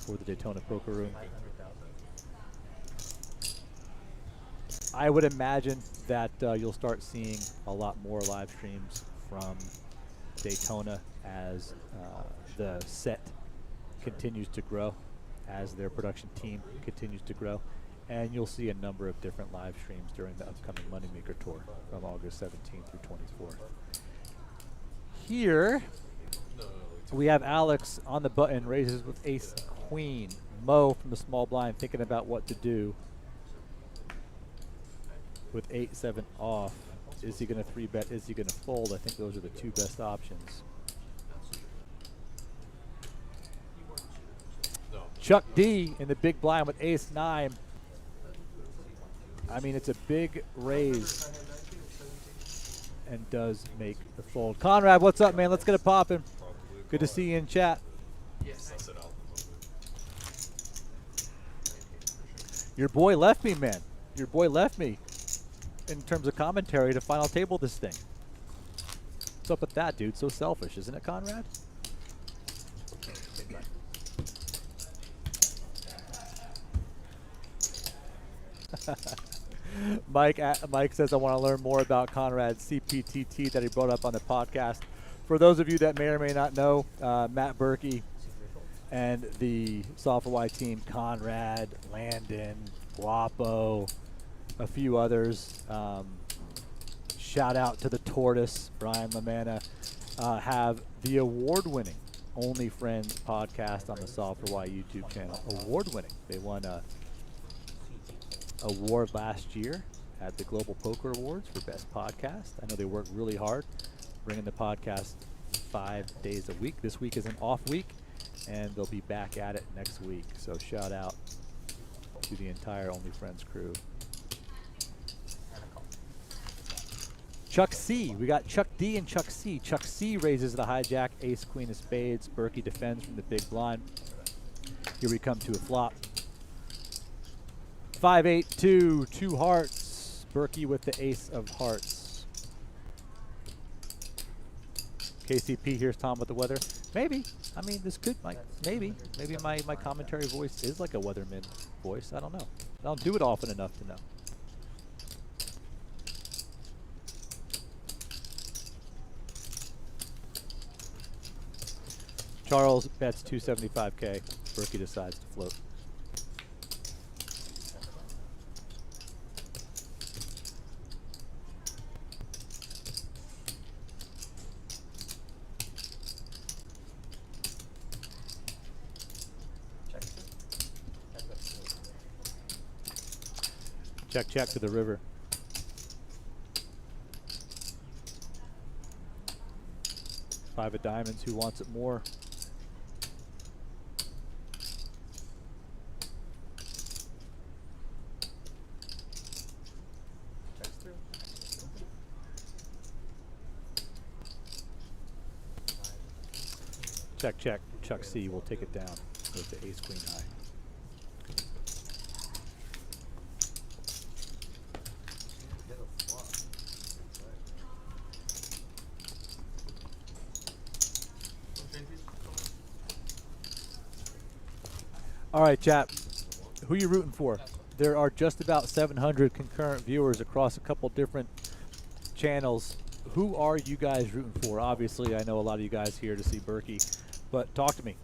for the Daytona Poker Room. 500,000. I would imagine that you'll start seeing a lot more live streams from Daytona as the set continues to grow, as their production team continues to grow. And you'll see a number of different live streams during the upcoming Moneymaker Tour from August 17th through 24th. Here, we have Alex on the button, raises with ace queen. Mo from the small blind thinking about what to do with 8-7 off. Is he going to 3-bet? Is he going to fold? I think those are the 2 best options. Chuck D in the big blind with ace 9. I mean, it's a big raise and does make the fold. Conrad, what's up, man? Let's get it popping. Good to see you in chat. Your boy left me, man. Your boy left me in terms of commentary to final table this thing. What's up with that, dude? So selfish, isn't it, Conrad? Mike says, I want to learn more about Conrad's CPTT that he brought up on the podcast. For those of you that may or may not know, Matt Berkey and the Software Y team, Conrad, Landon, Guapo, a few others. Shout out to the Tortoise, Brian LaManna, have the award-winning Only Friends podcast on the Software Y YouTube channel. Award-winning. They won a award last year at the Global Poker Awards for Best Podcast. I know they work really hard bringing the podcast 5 days a week. This week is an off week, and they'll be back at it next week. So shout out to the entire Only Friends crew. Chuck C. We got Chuck D and Chuck C. Chuck C raises the hijack, ace, queen of spades. Berkey defends from the big blind. Here we come to a flop. 5-8-2, 2 hearts. Berkey with the ace of hearts. KCP, here's Tom with the weather. Maybe. I mean, this could, maybe. Maybe my commentary voice is like a weatherman voice. I don't know. I don't do it often enough to know. Charles bets 275K. Berkey decides to float. Check, check to the river. Five of diamonds, who wants it more? Check, check. Chuck C will take it down with the ace queen high. All right, chat. Who you rooting for? There are just about 700 concurrent viewers across a couple different channels. Who are you guys rooting for? Obviously, I know a lot of you guys here to see Berkey, but talk to me.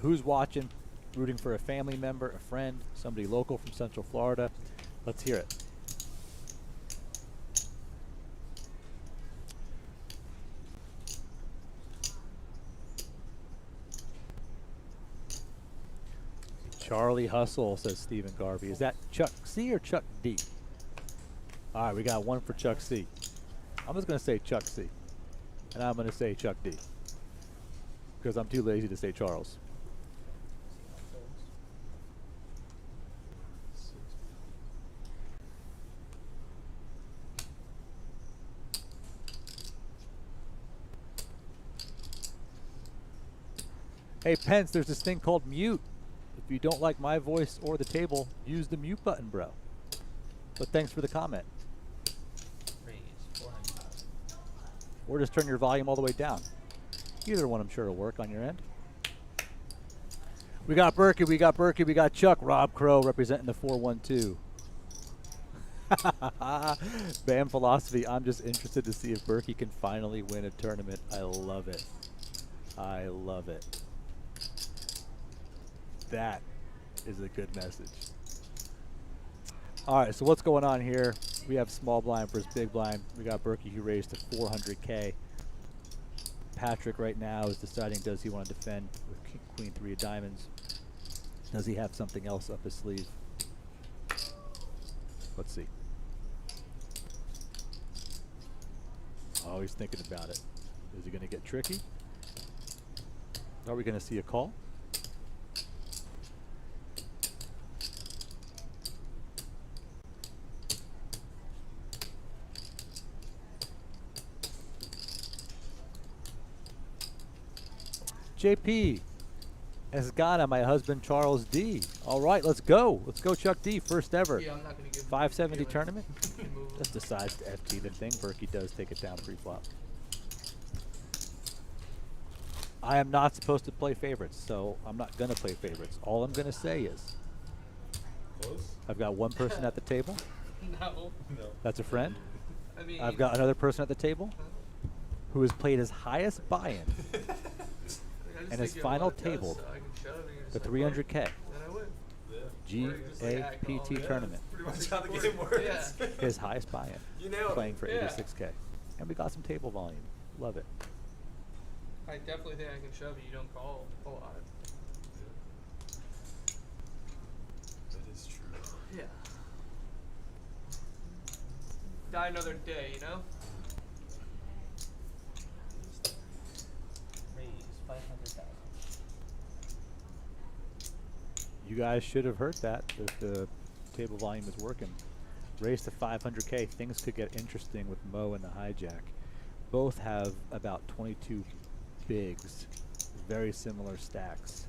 Who's watching? Rooting for a family member, a friend, somebody local from Central Florida? Let's hear it. Charlie Hustle, says Stephen Garvey. Is that Chuck C or Chuck D? All right, we got one for Chuck C. I'm just going to say Chuck C. And I'm going to say Chuck D. Because I'm too lazy to say Charles. Hey, Pence, there's this thing called mute. If you don't like my voice or the table, use the mute button, bro. But thanks for the comment. Or just turn your volume all the way down. Either one I'm sure will work on your end. We got Berkey, we got Berkey, we got Chuck. Rob Crow representing the 412. BAM philosophy. I'm just interested to see if Berkey can finally win a tournament. I love it. I love it. That is a good message. All right, so what's going on here? We have small blind versus big blind. We got Berkey who raised to 400K. Patrick right now is deciding, does he want to defend with queen 3 of diamonds? Does he have something else up his sleeve? Let's see. Oh, he's thinking about it. Is he going to get tricky? Are we going to see a call? JP. Esgana, my husband Charles D. All right, let's go. Let's go, Chuck D. First ever. Yeah, I'm not gonna give him 570 feelings. tournament. Can move him. Just decides to FT the thing. Berkey does take it down pre-flop. I am not supposed to play favorites, so I'm not going to play favorites. All I'm going to say is Close? I've got one person at the table. No. No. That's a friend. I mean. I've got another person at the table who has played his highest buy-in I just and think his you have a final lot of toes, table so I can shove and you're just to like, 300K. well, then I win. Yeah. Or you just like, act all- GAPT yeah. tournament. Pretty much how the game works. Yeah. His highest buy-in. You nailed Playing it. for Yeah. 86K. And we got some table volume. Love it. I definitely think I can shove it. You don't call a lot. That is true. Yeah. Die another day, you know? Raise 500,000. You guys should have heard that if the table volume is working. Race to 500K. Things could get interesting with Mo and the hijack. Both have about 22 bigs. Very similar stacks.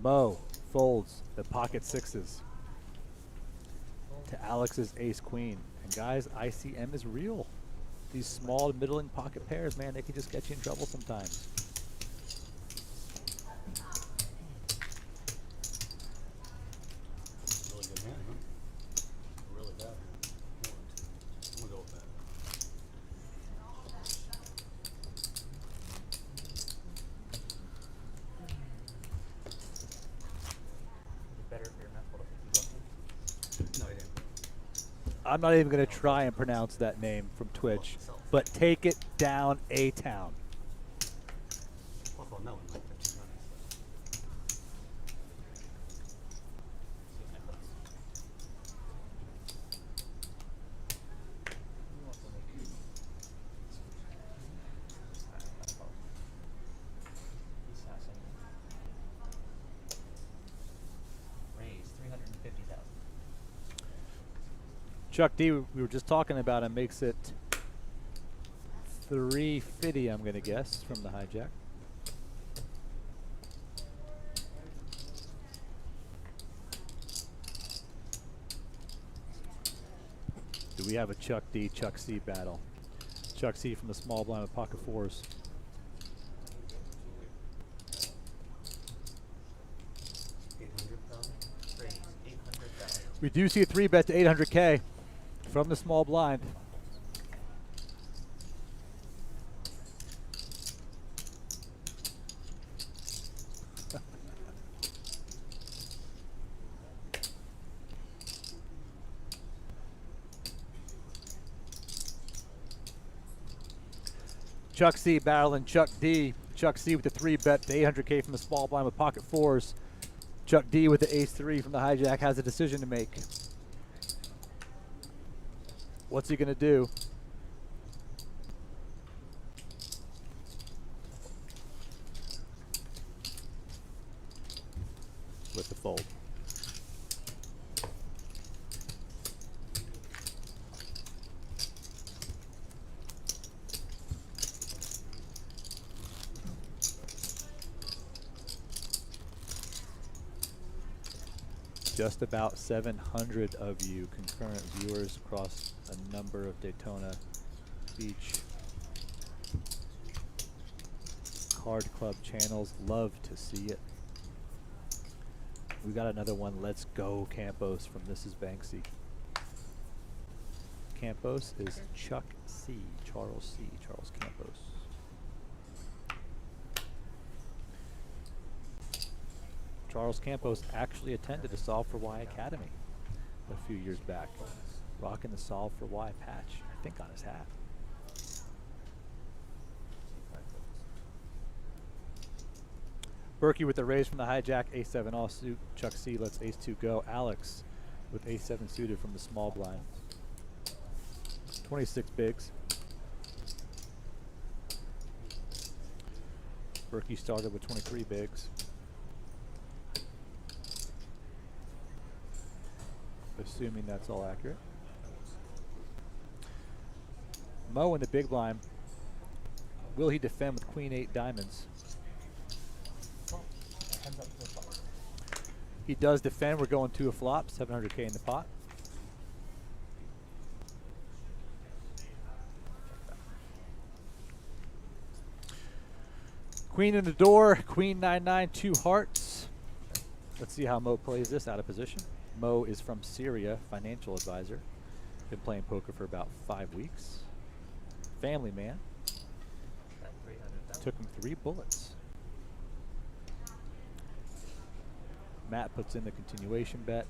Mo folds the pocket sixes to Alex's ace queen. And guys, ICM is real. These small to middling pocket pairs, man, they can just get you in trouble sometimes. Really good hand, huh? Really bad hand. I'm gonna go with that. Better if you're not able to keep up. No, he didn't. I'm not even going to try and pronounce that name from Twitch, but take it down A-Town. Well, no, in like 15 minutes. See my place. Who wants to make you? Assassin. Raise 350,000. Chuck D, we were just talking about him, makes it 350, I'm going to guess, from the hijack. Do we have a Chuck D, Chuck C battle? Chuck C from the small blind with pocket fours. Raise 800,000. We do see a 3-bet to 800K from the small blind. Chuck C battling Chuck D. Chuck C with the 3-bet to 800K from the small blind with pocket fours. Chuck D with the ace-3 from the hijack has a decision to make. What's he going to do? With the fold. Just about 700 of you concurrent viewers across a number of Daytona Beach card club channels. Love to see it. We got another one. Let's go, Campos from This is Banksy. Campos is Chuck C. Charles C. Charles Campos. Charles Campos actually attended a Solve for Y Academy a few years back, rocking the Solve for Y patch, I think, on his hat. Berkey with the raise from the hijack, ace-7 offsuit. Chuck C lets ace-2 go. Alex with ace-7 suited from the small blind. 26 bigs. Berkey started with 23 bigs. Assuming that's all accurate. Mo in the big blind. Will he defend with queen 8 diamonds? Well, heads up to the flop. He does defend. We're going to a flop. 700K in the pot. Queen in the door. Queen 9-9, 2 hearts. Let's see how Mo plays this out of position. Mo is from Syria, financial advisor. Been playing poker for about 5 weeks. Family man. That 300,000. Took him 3 bullets. Matt puts in the continuation bet.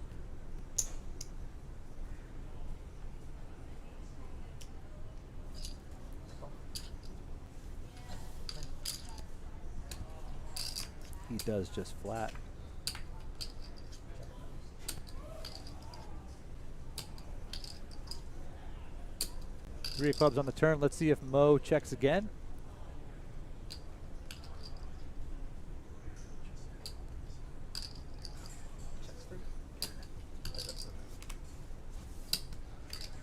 He does just flat. Three of clubs on the turn. Let's see if Mo checks again.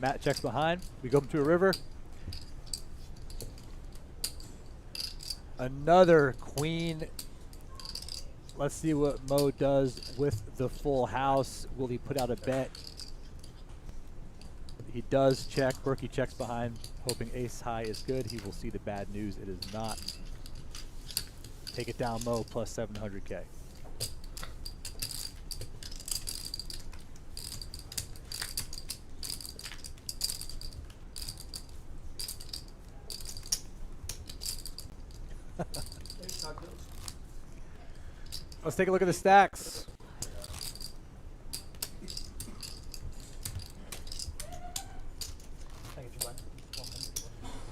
Matt checks behind. We go to a river. Another queen. Let's see what Mo does with the full house. Will he put out a bet? He does check. Berkey checks behind, hoping ace high is good. He will see the bad news. It is not. Take it down, Mo, plus 700K. Let's take a look at the stacks.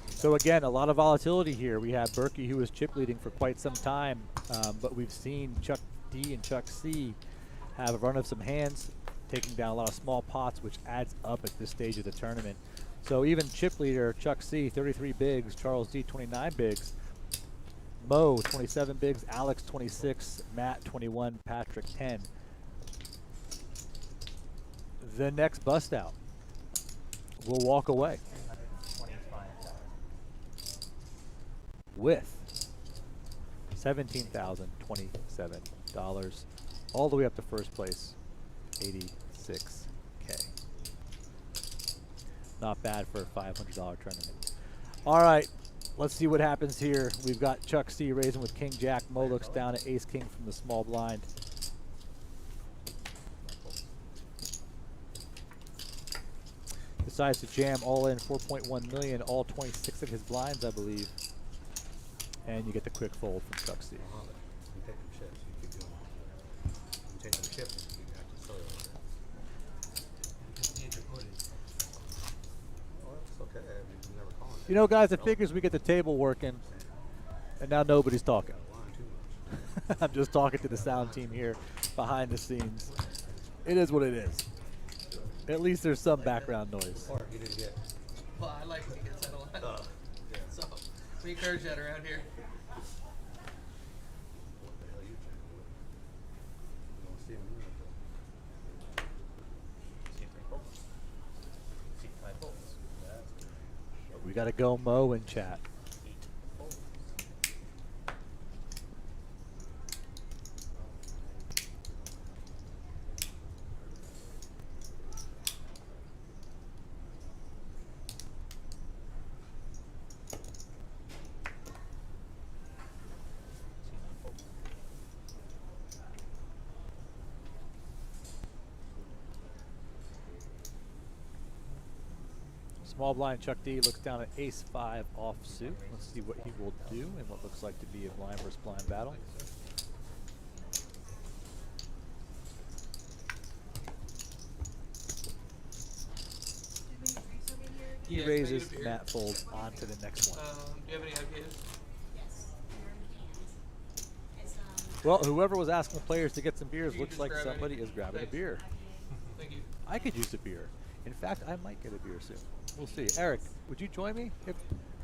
So again, a lot of volatility here. We have Berkey, who was chip leading for quite some time, but we've seen Chuck D and Chuck C have a run of some hands, taking down a lot of small pots, which adds up at this stage of the tournament. So even chip leader Chuck C, 33 bigs, Charles D, 29 bigs, Mo, 27 bigs, Alex, 26, Matt, 21, Patrick, 10. The next bust out will walk away with $17,027, all the way up to first place, 86K. Not bad for a $500 tournament. All right, let's see what happens here. We've got Chuck C raising with King Jack. Mo looks down at Ace King from the small blind. Decides to jam all in 4.1 million, all 26 of his blinds, I believe. And you get the quick fold from Chuck C. You take them chips, you keep doing it. You take them chips, you have to sell it. Oh, that's okay. I mean, you never call it. You know, guys, it figures we get the table working, and now nobody's talking. I'm just talking to the sound team here behind the scenes. It is what it is. At least there's some background noise. Or you didn't get. Well, I like when he gets that a lot. Yeah. So, we encourage that around here. What the hell you trying to do? You don't see him in there. See 3 folds. See 5 folds. We got to go Mo in chat. 8 folds. Small blind Chuck D looks down at ace 5 offsuit. Let's see what he will do in what looks like to be a blind versus blind battle. He Yeah, raises, negative here. Matt folds on to the next one. Do you have any IPAs? Yes, you're in cans. It's, Well, whoever was asking the players to get some beers You looks just like grab somebody any. is grabbing Thanks. a beer. Thank you. I could use a beer. In fact, I might get a beer soon. We'll see. Eric, would you join me?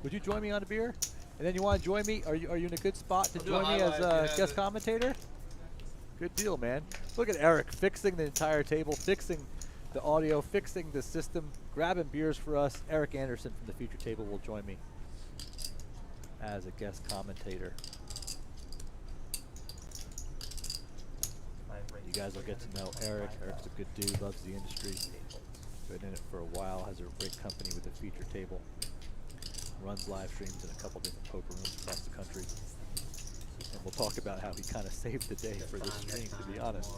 Would you join me on a beer? And then you want to join me? Are you in a good spot to I'll do a join me as highlight if a you have guest it. commentator? Good deal, man. Look at Eric fixing the entire table, fixing the audio, fixing the system, grabbing beers for us. Eric Anderson from the Future Table will join me as a guest commentator. You guys will get to know Eric. Eric's a good dude, loves the industry. Been in it for a while, has a great company with the Feature Table. Runs live streams in a couple different poker rooms across the country. And we'll talk about how he kind of saved the day for this stream, to be honest,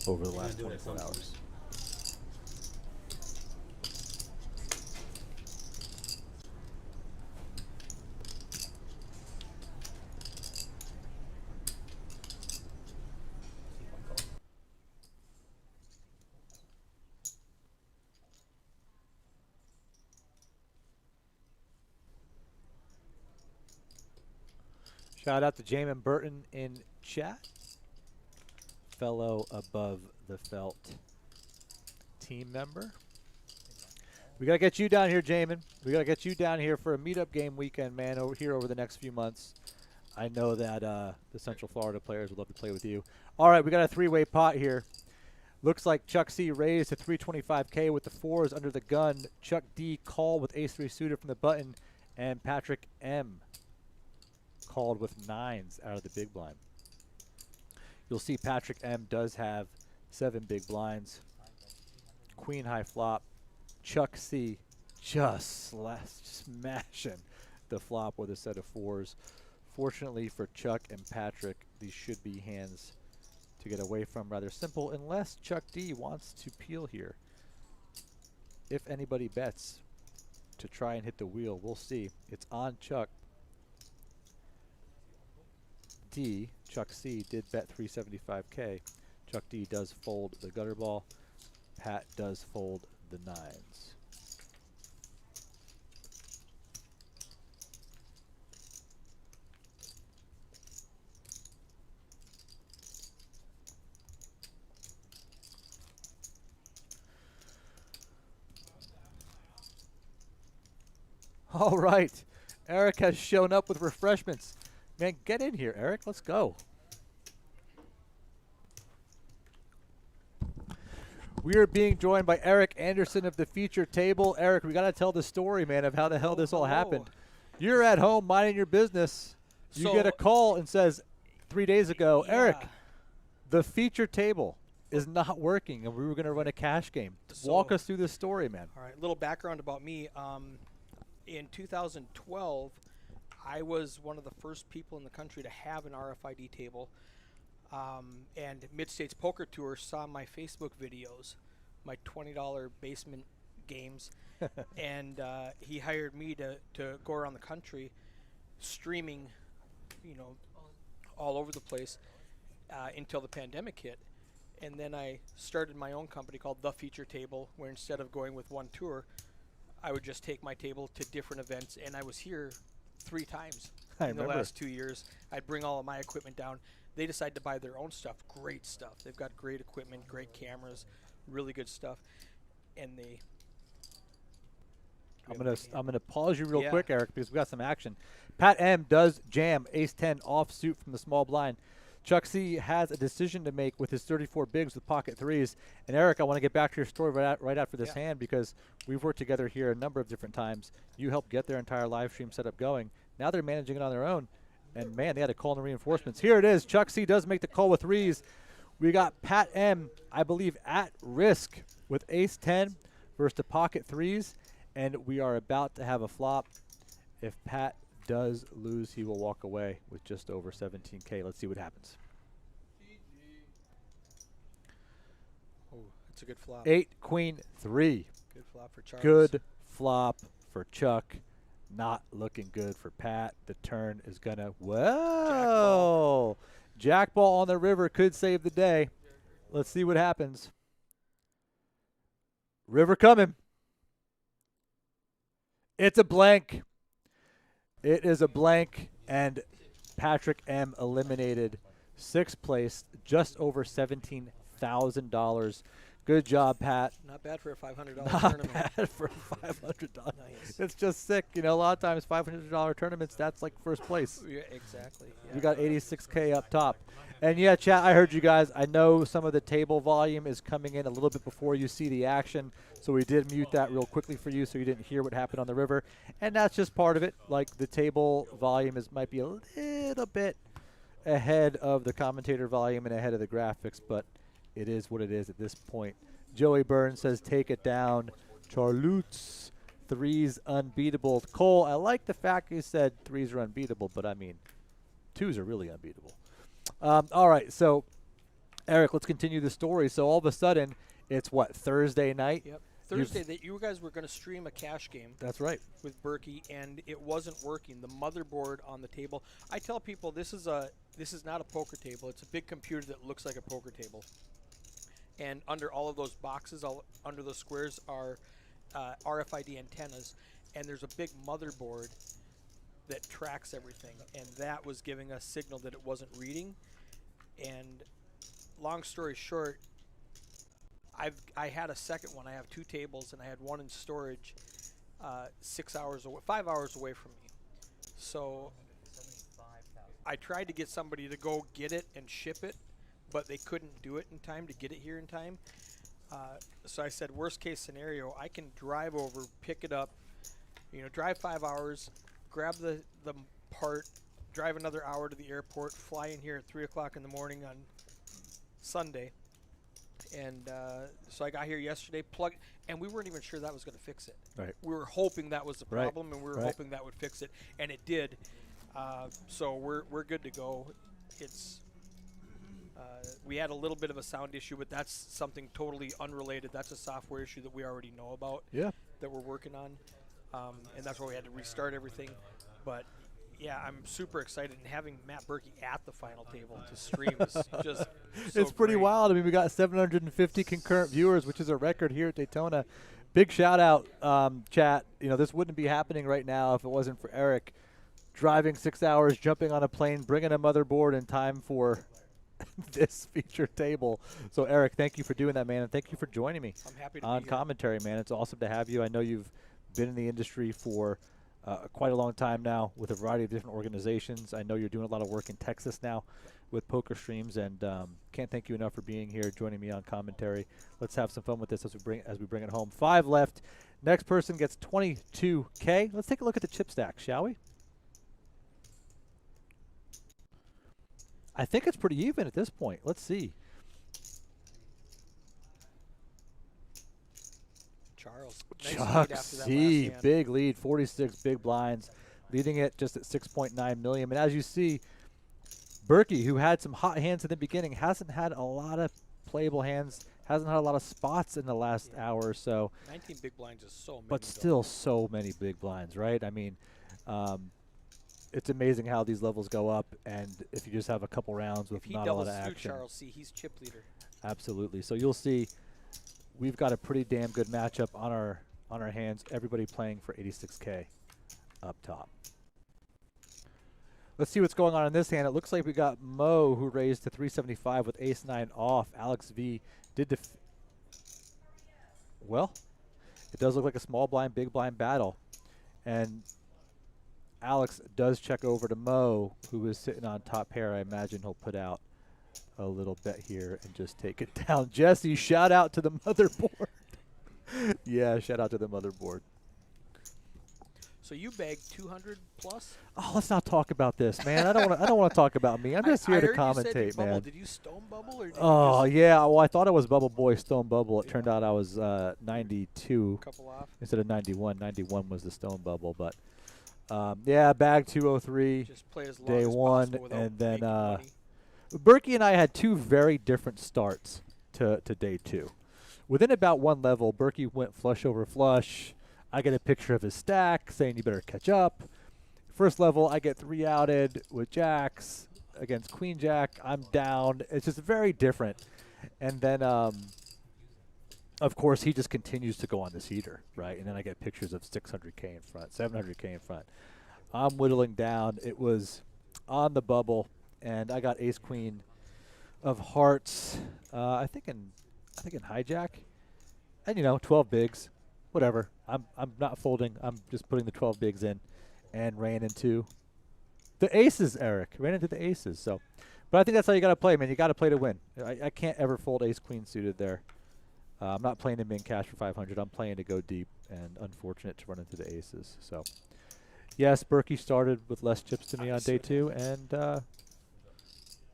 over the last 24 hours. Shout out to Jamin Burton in chat. Fellow Above the Felt team member. We got to get you down here, Jamin. We got to get you down here for a meetup game weekend, man, over here over the next few months. I know that the Central Florida players would love to play with you. All right, we got a three-way pot here. Looks like Chuck C raised to 325K with the fours under the gun. Chuck D called with ace-3 suited from the button. And Patrick M called with nines out of the big blind. You'll see Patrick M does have 7 big blinds. Queen high flop. Chuck C just smashing the flop with a set of fours. Fortunately for Chuck and Patrick, these should be hands to get away from, rather simple, unless Chuck D wants to peel here. If anybody bets to try and hit the wheel, we'll see. It's on Chuck D. Chuck C did bet 375K. Chuck D does fold the gutter ball. Pat does fold the nines. All right. Eric has shown up with refreshments. Man, get in here, Eric. Let's go. We are being joined by Eric Anderson of the Feature Table. Eric, we got to tell the story, man, of how the hell this all happened. You're at home minding your business. You get a call and says 3 days ago, Eric, the Feature Table is not working, and we were going to run a cash game. Walk us through this story, man. All right, a little background about me. In 2012, I was one of the first people in the country to have an RFID table. And Mid-States Poker Tour saw my Facebook videos, my $20 basement games, and he hired me to go around the country streaming, you know, all over the place until the pandemic hit. And then I started my own company called The Feature Table, where instead of going with one tour, I would just take my table to different events, and I was here 3 times in the last 2 years. I'd bring all of my equipment down. They decided to buy their own stuff, great stuff. They've got great equipment, great cameras, really good stuff. And they... I'm gonna pause you real quick, Eric, because we got some action. Pat M does jam ace-10 offsuit from the small blind. Chuck C has a decision to make with his 34 bigs with pocket threes. And Eric, I want to get back to your story right after this hand, because we've worked together here a number of different times. You helped get their entire live stream setup going. Now they're managing it on their own. And, man, they had to call in the reinforcements. Here it is. Chuck C does make the call with threes. We got Pat M, I believe, at risk with ace-10 versus the pocket threes. And we are about to have a flop. If Pat does lose, he will walk away with just over 17K. Let's see what happens. Oh, it's a good flop. 8, queen, 3. Good flop for Charles. Good flop for Chuck. Not looking good for Pat. The turn is going to, whoa. Jack ball on the river could save the day. Let's see what happens. River coming. It's a blank. It is a blank, and Patrick M eliminated 6th place, just over $17,000. Good job, Pat. Not bad for a $500 Not tournament. bad for $500. Nice. It's just sick. You know, a lot of times $500 tournaments, that's like first place. Yeah, exactly. Yeah. You got 86K up top. And yeah, chat, I heard you guys. I know some of the table volume is coming in a little bit before you see the action, so we did mute that real quickly for you so you didn't hear what happened on the river. And that's just part of it. Like the table volume might be a little bit ahead of the commentator volume and ahead of the graphics, but it is what it is at this point. Joey Burns says, take it down. Charlutes, threes unbeatable. Cole, I like the fact you said threes are unbeatable, but I mean, twos are really unbeatable. All right, so Eric, let's continue the story. So all of a sudden, it's what, Thursday night? Yep. Thursday, that you guys were going to stream a cash game. That's right. With Berkey, and it wasn't working. The motherboard on the table. I tell people this is not a poker table. It's a big computer that looks like a poker table. And under all of those boxes, under those squares are RFID antennas, and there's a big motherboard that tracks everything, and that was giving us signal that it wasn't reading. And long story short, I had a second one. I have two tables, and I had one in storage 5 hours away from me. So I tried to get somebody to go get it and ship it, but they couldn't do it in time to get it here in time. So I said, worst case scenario, I can drive over, pick it up, drive 5 hours, grab the part, drive another hour to the airport, fly in here at 3 o'clock in the morning on Sunday. And so I got here yesterday, and we weren't even sure that was going to fix it. Right. We were hoping that was the problem, and we were Right. hoping that would fix it, and it did. So we're good to go. It's we had a little bit of a sound issue, but that's something totally unrelated. That's a software issue that we already know about. Yeah. That we're working on, and that's why we had to restart everything. But yeah, I'm super excited, and having Matt Berkey at the final table to stream is just so It's pretty great. wild. I mean, we got 750 concurrent viewers, which is a record here at Daytona. Big shout out, chat. This wouldn't be happening right now if it wasn't for Eric driving 6 hours, jumping on a plane, bringing a motherboard in time for this featured table. So, Eric, thank you for doing that, man, and thank you for joining me I'm happy to on be here. commentary, man. It's awesome to have you. I know you've been in the industry for quite a long time now with a variety of different organizations. I know you're doing a lot of work in Texas now with poker streams, and can't thank you enough for being here, joining me on commentary. Let's have some fun with this as we bring it home. 5 left. Next person gets 22K. Let's take a look at the chip stack, shall we? I think it's pretty even at this point. Let's see. Charles. Nice Chuck lead after that C, last hand. big lead, 46 big blinds, leading it just at 6.9 million. And as you see, Berkey, who had some hot hands in the beginning, hasn't had a lot of playable hands, hasn't had a lot of spots in the last hour or so. 19 big blinds is so many. But though. still so many big blinds, right? I mean, it's amazing how these levels go up, and if you just have a couple rounds with if he not a lot doubles of through action. Charles C, he's chip leader. Absolutely. So you'll see we've got a pretty damn good matchup on our hands. Everybody playing for 86K up top. Let's see what's going on in this hand. It looks like we got Mo, who raised to 375 with ace-9 off. Alex V did well, it does look like a small blind, big blind battle. And Alex does check over to Mo, who is sitting on top pair. I imagine he'll put out a little bet here and just take it down. Jesse, shout out to the motherboard. Yeah, shout out to the motherboard. So you bagged 200 plus? Oh, let's not talk about this, man. I don't want to talk about me. I'm just here I to heard you said you commentate, bubbled. man. Did you stone bubble or did Oh you just yeah, well I thought I was Bubble Boy Stone Bubble. It turned out I was 92 couple off? instead of 91. 91 was the Stone Bubble, but yeah, bag 203. Just play as long Day as one, possible without and then making money. Berkey and I had two very different starts to day 2. Within about one level, Berkey went flush over flush. I get a picture of his stack saying you better catch up. First level, I get 3-outed with jacks against queen jack. I'm down. It's just very different. And then, of course, he just continues to go on this heater, right? And then I get pictures of 600K in front, 700K in front. I'm whittling down. It was on the bubble, and I got ace queen of hearts. I think I think in hijack. And, you know, 12 bigs. Whatever. I'm not folding. I'm just putting the 12 bigs in and ran into the aces, Eric. Ran into the aces. So, but I think that's how you got to play, man. You got to play to win. I can't ever fold ace queen suited there. I'm not playing to min cash for 500. I'm playing to go deep, and unfortunate to run into the aces. So, yes, Berkey started with less chips to me on day 2, and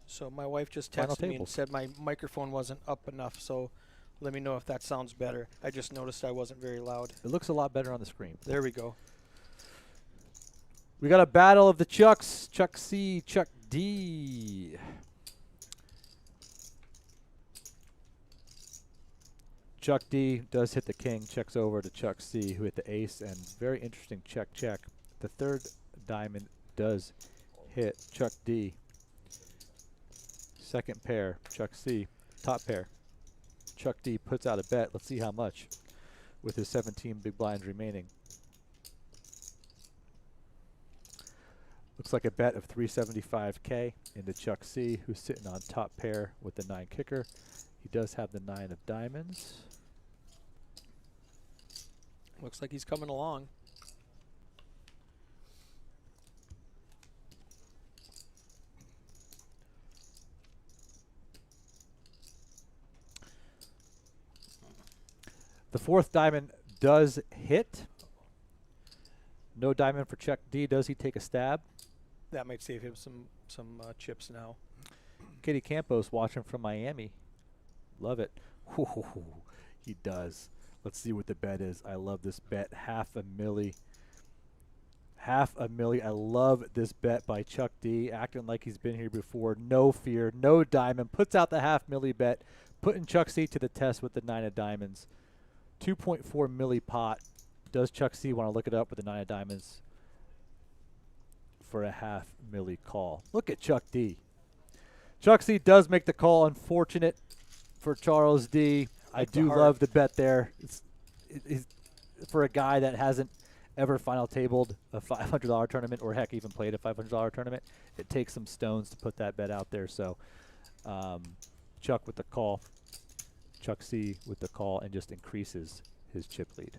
So my wife just Final texted me and tables. said my microphone wasn't up enough. So let me know if that sounds better. I just noticed I wasn't very loud. it looks a lot better on the screen. There we go. We got a battle of the Chucks. Chuck C, Chuck D. Chuck D does hit the king, checks over to Chuck C, who hit the ace, and very interesting check. The third diamond does hit Chuck D. Second pair, Chuck C, top pair. Chuck D puts out a bet. Let's see how much with his 17 big blinds remaining. Looks like a bet of 375K into Chuck C, who's sitting on top pair with the 9 kicker. He does have the 9 of diamonds. Looks like he's coming along. The fourth diamond does hit. No diamond for Chuck D. Does he take a stab? That might save him some chips now. Kitty Campos watching from Miami. Love it. He does. Let's see what the bet is. I love this bet. Half a milli. Half a milli. I love this bet by Chuck D. Acting like he's been here before. No fear. No diamond. Puts out the half milli bet. Putting Chuck C to the test with the 9 of diamonds. 2.4 milli pot. Does Chuck C want to look it up with the 9 of diamonds for a half milli call? Look at Chuck D. Chuck C does make the call. Unfortunate for Charles D. I do love the bet there. It's for a guy that hasn't ever final tabled a $500 tournament, or heck, even played a $500 tournament. It takes some stones to put that bet out there. So Chuck with the call. Chuck C with the call, and just increases his chip lead.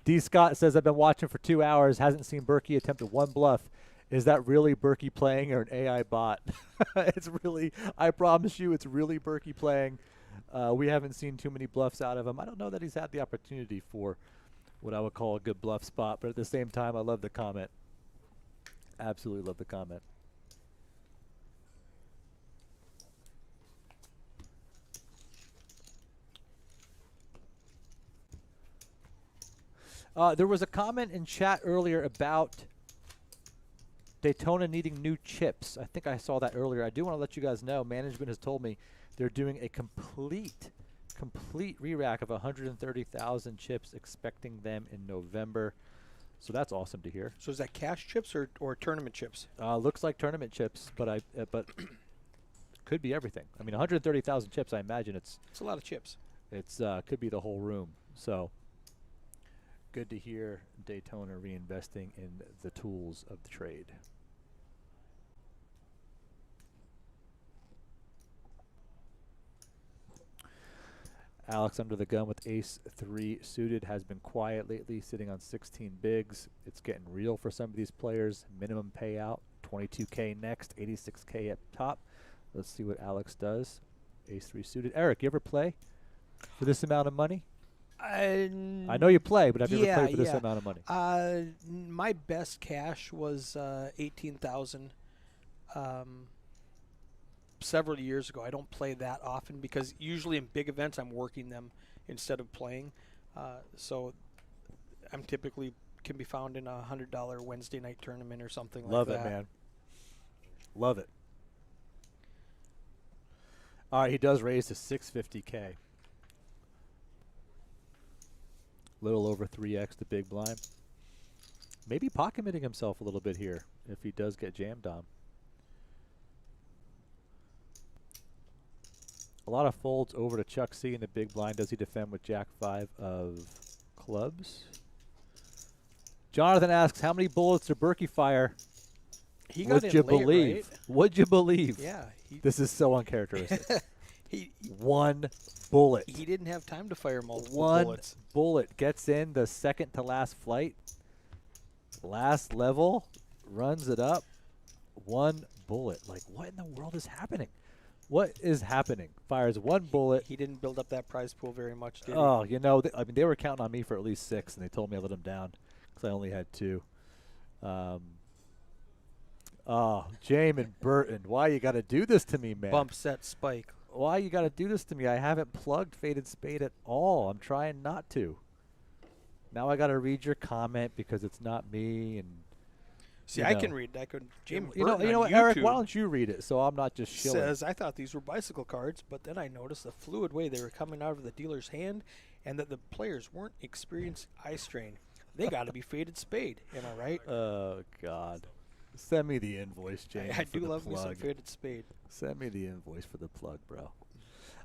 D. Scott says, I've been watching for 2 hours, hasn't seen Berkey attempt one bluff. Is that really Berkey playing or an AI bot? It's really, I promise you, it's really Berkey playing. We haven't seen too many bluffs out of him. I don't know that he's had the opportunity for what I would call a good bluff spot, but at the same time, I love the comment. Absolutely love the comment. There was a comment in chat earlier about Daytona needing new chips. I think I saw that earlier. I do want to let you guys know, management has told me they're doing a complete re-rack of 130,000 chips, expecting them in November. So that's awesome to hear. So is that cash chips or tournament chips? Looks like tournament chips, but but could be everything. I mean, 130,000 chips. I imagine it's a lot of chips. It's could be the whole room. So good to hear Daytona reinvesting in the tools of the trade. Alex under the gun with ace-3 suited, has been quiet lately, sitting on 16 bigs. It's getting real for some of these players. Minimum payout, 22K next, 86K up top. Let's see what Alex does. Ace-3 suited. Eric, you ever play for this amount of money? I know you play, but have you ever played for this amount of money? My best cash was 18,000 several years ago. I don't play that often because usually in big events I'm working them instead of playing. So I'm typically can be found in a $100 Wednesday night tournament or something like that. Love it, man. Love it. All right, he does raise to 650K. Little over 3x the big blind. Maybe pot committing himself a little bit here if he does get jammed on. A lot of folds over to Chuck C in the big blind. Does he defend with Jack 5 of clubs? Jonathan asks, how many bullets did Berkey fire He got Would in you late, believe? right? Would you believe? Yeah. This is so uncharacteristic. He One bullet. he didn't have time to fire multiple One bullets. bullet gets in the second to last flight. Last level, runs it up. One bullet. Like, what in the world is happening? What is happening? Fires one bullet. He didn't build up that prize pool very much, did Oh, you know, I mean, they were counting on me for at least 6, and they told me I let them down because I only had 2. Oh, Jamin Burton, why you got to do this to me, he? man? Bump, set, spike. Why you got to do this to me? I haven't plugged Faded Spade at all. I'm trying not to. Now I got to read your comment because it's not me. And See, you I know. can read. I could. Jim you know, Burton you know on what, Eric? Why YouTube don't you read it so I'm not just shilling? says, I thought these were bicycle cards, but then I noticed the fluid way they were coming out of the dealer's hand and that the players weren't experienced eye strain. They got to be Faded Spade. Am I right? Oh God, send me the invoice, James. I for do the love me some plug. Faded Spade. Send me the invoice for the plug, bro.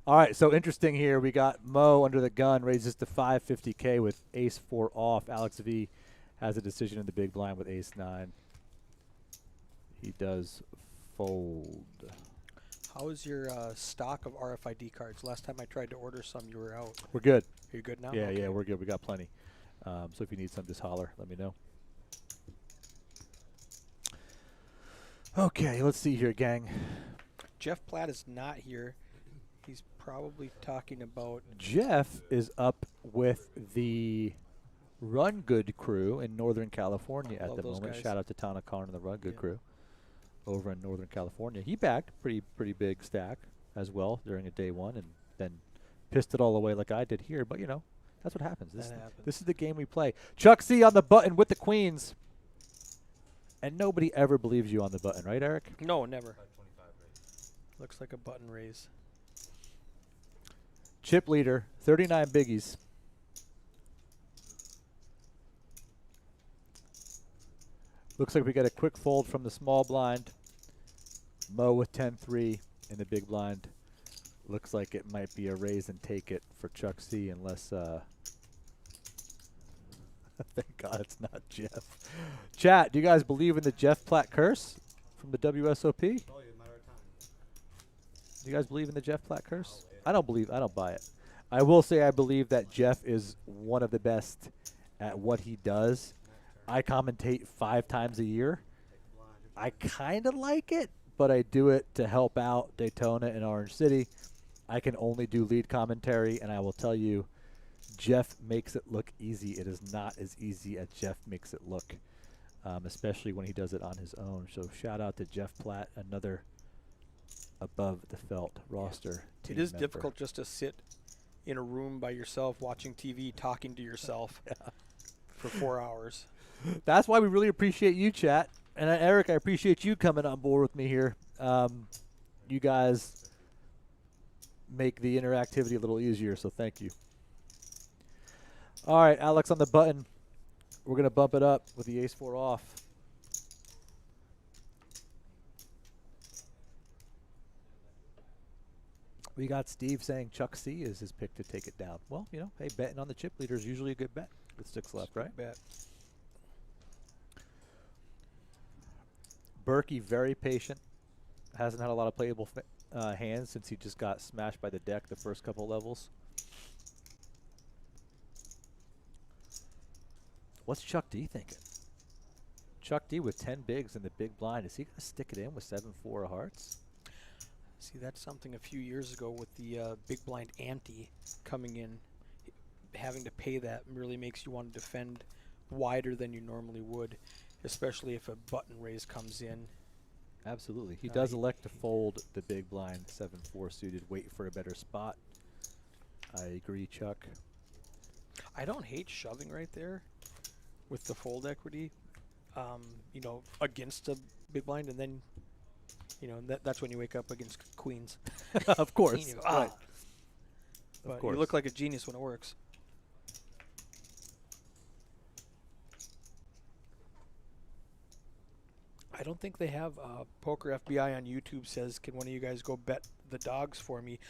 All right, so interesting here. We got Mo under the gun, raises to 550K with ace 4 off. Alex V has a decision in the big blind with ace 9. He does fold. How is your stock of RFID cards? Last time I tried to order some, you were out. We're good. Are you good now? Yeah, Okay. yeah, we're good. We got plenty. So if you need some, just holler. Let me know. Okay, let's see here, gang. Jeff Platt is not here. He's probably talking about. Jeff is up with the Run Good crew in Northern California at Love the those moment. guys. Shout out to Tana Khan and the Run Good Yeah. crew over in Northern California. He backed pretty big stack as well during a day one and then pissed it all away like I did here. But, you know, that's what happens. That happens. This is the game we play. Chuck C on the button with the queens. And nobody ever believes you on the button, right, Eric? No, never. 525 raise. Looks like a button raise. Chip leader, 39 biggies. Looks like we got a quick fold from the small blind. Mo with 10-3 in the big blind. Looks like it might be a raise and take it for Chuck C unless thank God it's not Jeff. Chat, do you guys believe in the Jeff Platt curse from the WSOP? Told you, a matter of time. Do you guys believe in the Jeff Platt curse? I don't buy it. I will say I believe that Jeff is one of the best at what he does. I commentate 5 times a year. I kind of like it, but I do it to help out Daytona and Orange City. I can only do lead commentary, and I will tell you, Jeff makes it look easy. It is not as easy as Jeff makes it look, especially when he does it on his own. So shout out to Jeff Platt, another above the felt roster team It is member. difficult just to sit in a room by yourself watching TV, talking to yourself for 4 hours. That's why we really appreciate you, chat. And Eric, I appreciate you coming on board with me here. You guys make the interactivity a little easier, so thank you. All right, Alex on the button. We're going to bump it up with the ace-4 off. We got Steve saying Chuck C is his pick to take it down. Well, you know, hey, betting on the chip leader is usually a good bet with 6 left, right? Bet. Berkey, very patient. Hasn't had a lot of playable hands since he just got smashed by the deck the first couple levels. What's Chuck D thinking? Chuck D with 10 bigs in the big blind. Is he going to stick it in with 7-4 of hearts? See, that's something a few years ago with the big blind ante coming in. Having to pay that really makes you want to defend wider than you normally would, especially if a button raise comes in. Absolutely. He does elect to fold the big blind 7-4 suited, wait for a better spot. I agree, Chuck. I don't hate shoving right there with the fold equity, you know, against a big blind, and then, you know, that's when you wake up against queens. Of course. You go, Right. But course. you look like a genius when it works. I don't think they have Poker FBI on YouTube says, can one of you guys go bet the dogs for me?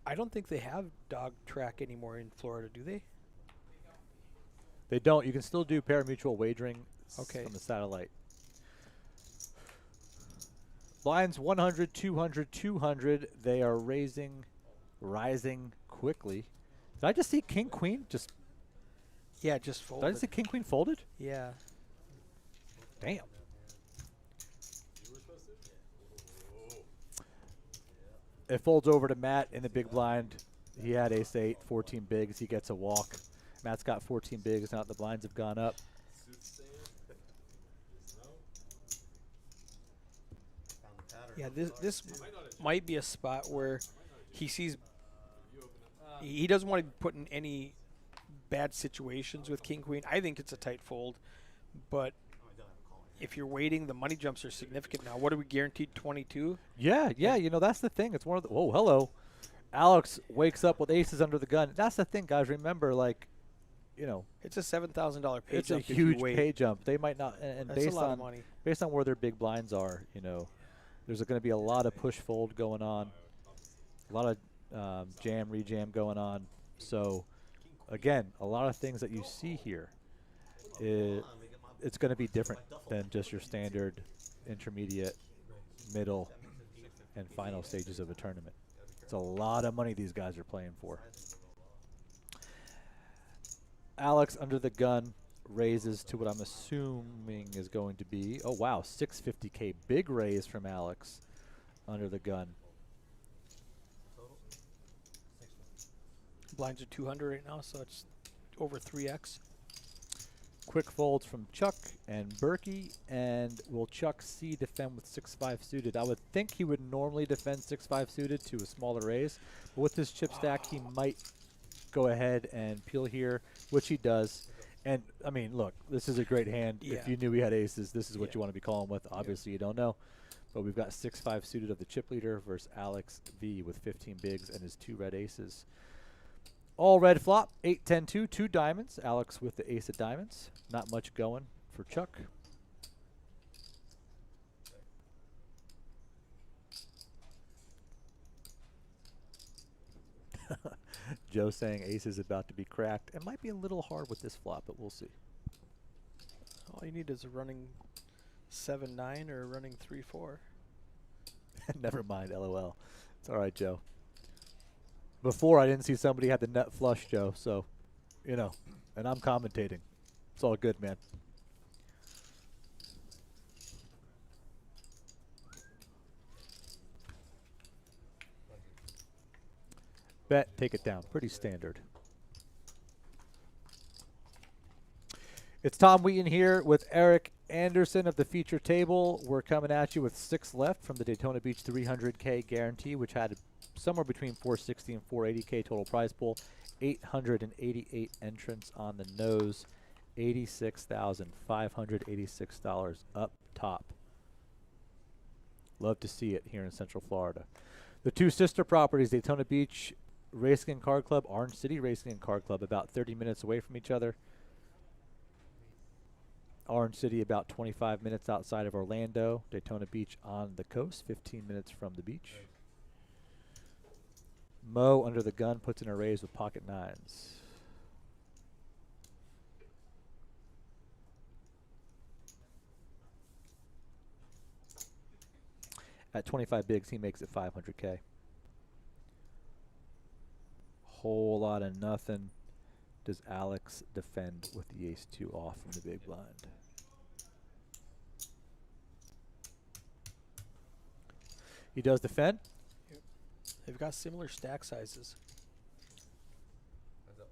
I don't think they have dog track anymore in Florida, do they? They don't. You can still do parimutuel wagering Okay. from the satellite. Blinds 100, 200, 200. They are rising quickly. Did I just see King Queen? Yeah, just Did I folded. just see King Queen folded? Yeah. Damn. You were supposed to? Oh. It folds over to Matt in the big blind. He had ace 8, 14 bigs. He gets a walk. Matt's got 14 bigs. Now the blinds have gone up. Soothsayer? No? Found the pattern. Yeah, this Might not have might be a spot where he sees you open up. he doesn't want to be put in any bad situations with King Queen. I think it's a tight fold, but Oh, I don't have a call. if you're waiting, the money jumps are significant now. What are we guaranteed? 22. Yeah, you know, that's the thing. It's one of the, whoa, hello. Alex wakes up with aces under the gun. That's the thing, guys. Remember, like, you know, It's a $7,000 pay it's jump. a if you huge wait. pay jump. They might not, and That's based a lot on of money. based on where their big blinds are, you know, there's going to be a lot of push fold going on, a lot of jam rejam going on. So, again, a lot of things that you see here, it's going to be different than just your standard intermediate, middle, and final stages of a tournament. It's a lot of money these guys are playing for. Alex under the gun raises to what I'm assuming is going to be, oh wow, 650K big raise from Alex under the gun. Blinds are 200 right now, so it's over 3x. Quick folds from Chuck and Berkey, and will Chuck C defend with 6-5 suited? I would think he would normally defend 6-5 suited to a smaller raise, but with this chip stack, he might go ahead and peel here, which he does. And I mean, look, this is a great hand. Yeah. If you knew he had aces, this is what Yeah. you want to be calling with. Obviously, you don't know, but we've got 6-5 suited of the chip leader versus Alex V with 15 bigs and his 2 red aces. All red flop, 8-10-2, 2 diamonds. Alex with the ace of diamonds. Not much going for Chuck. Joe saying ace is about to be cracked. It might be a little hard with this flop, but we'll see. All you need is a running 7-9 or a running 3-4. Never mind, LOL. It's all right, Joe. Before, I didn't see somebody had the nut flush, Joe, so, you know, and I'm commentating. It's all good, man. Bet, take it down. Pretty standard. It's Tom Wheaton here with Eric Anderson of the feature table. We're coming at you with 6 left from the Daytona Beach 300K guarantee, which had somewhere between 460 and 480K total prize pool. 888 entrants on the nose. $86,586 up top. Love to see it here in Central Florida. The 2 sister properties, Daytona Beach Racing and Card Club, Orange City Racing and Card Club, about 30 minutes away from each other. Orange City about 25 minutes outside of Orlando. Daytona Beach on the coast, 15 minutes from the beach. Mo under the gun puts in a raise with pocket 9s. At 25 bigs, he makes it 500K. Whole lot of nothing. Does Alex defend with the ace-2 off from the big blind? He does defend. They've got similar stack sizes. Heads up.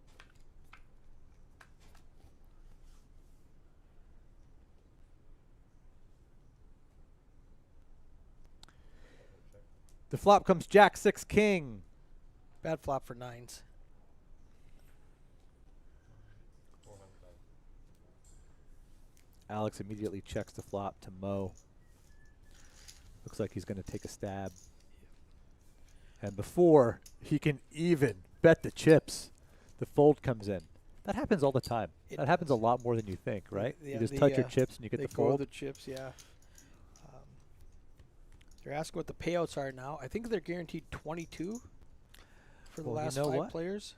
The flop comes Jack 6 King. Bad flop for 9s. 400. Alex immediately checks the flop to Mo. Looks like he's going to take a stab. And before he can even bet the chips, the fold comes in. That happens all the time. It That happens a lot more than you think, right? Yeah, you just the, touch your chips and you get they the go fold. the chips, yeah. They're asking what the payouts are now. I think they're guaranteed 22 for the Well, you last know 5 what? players.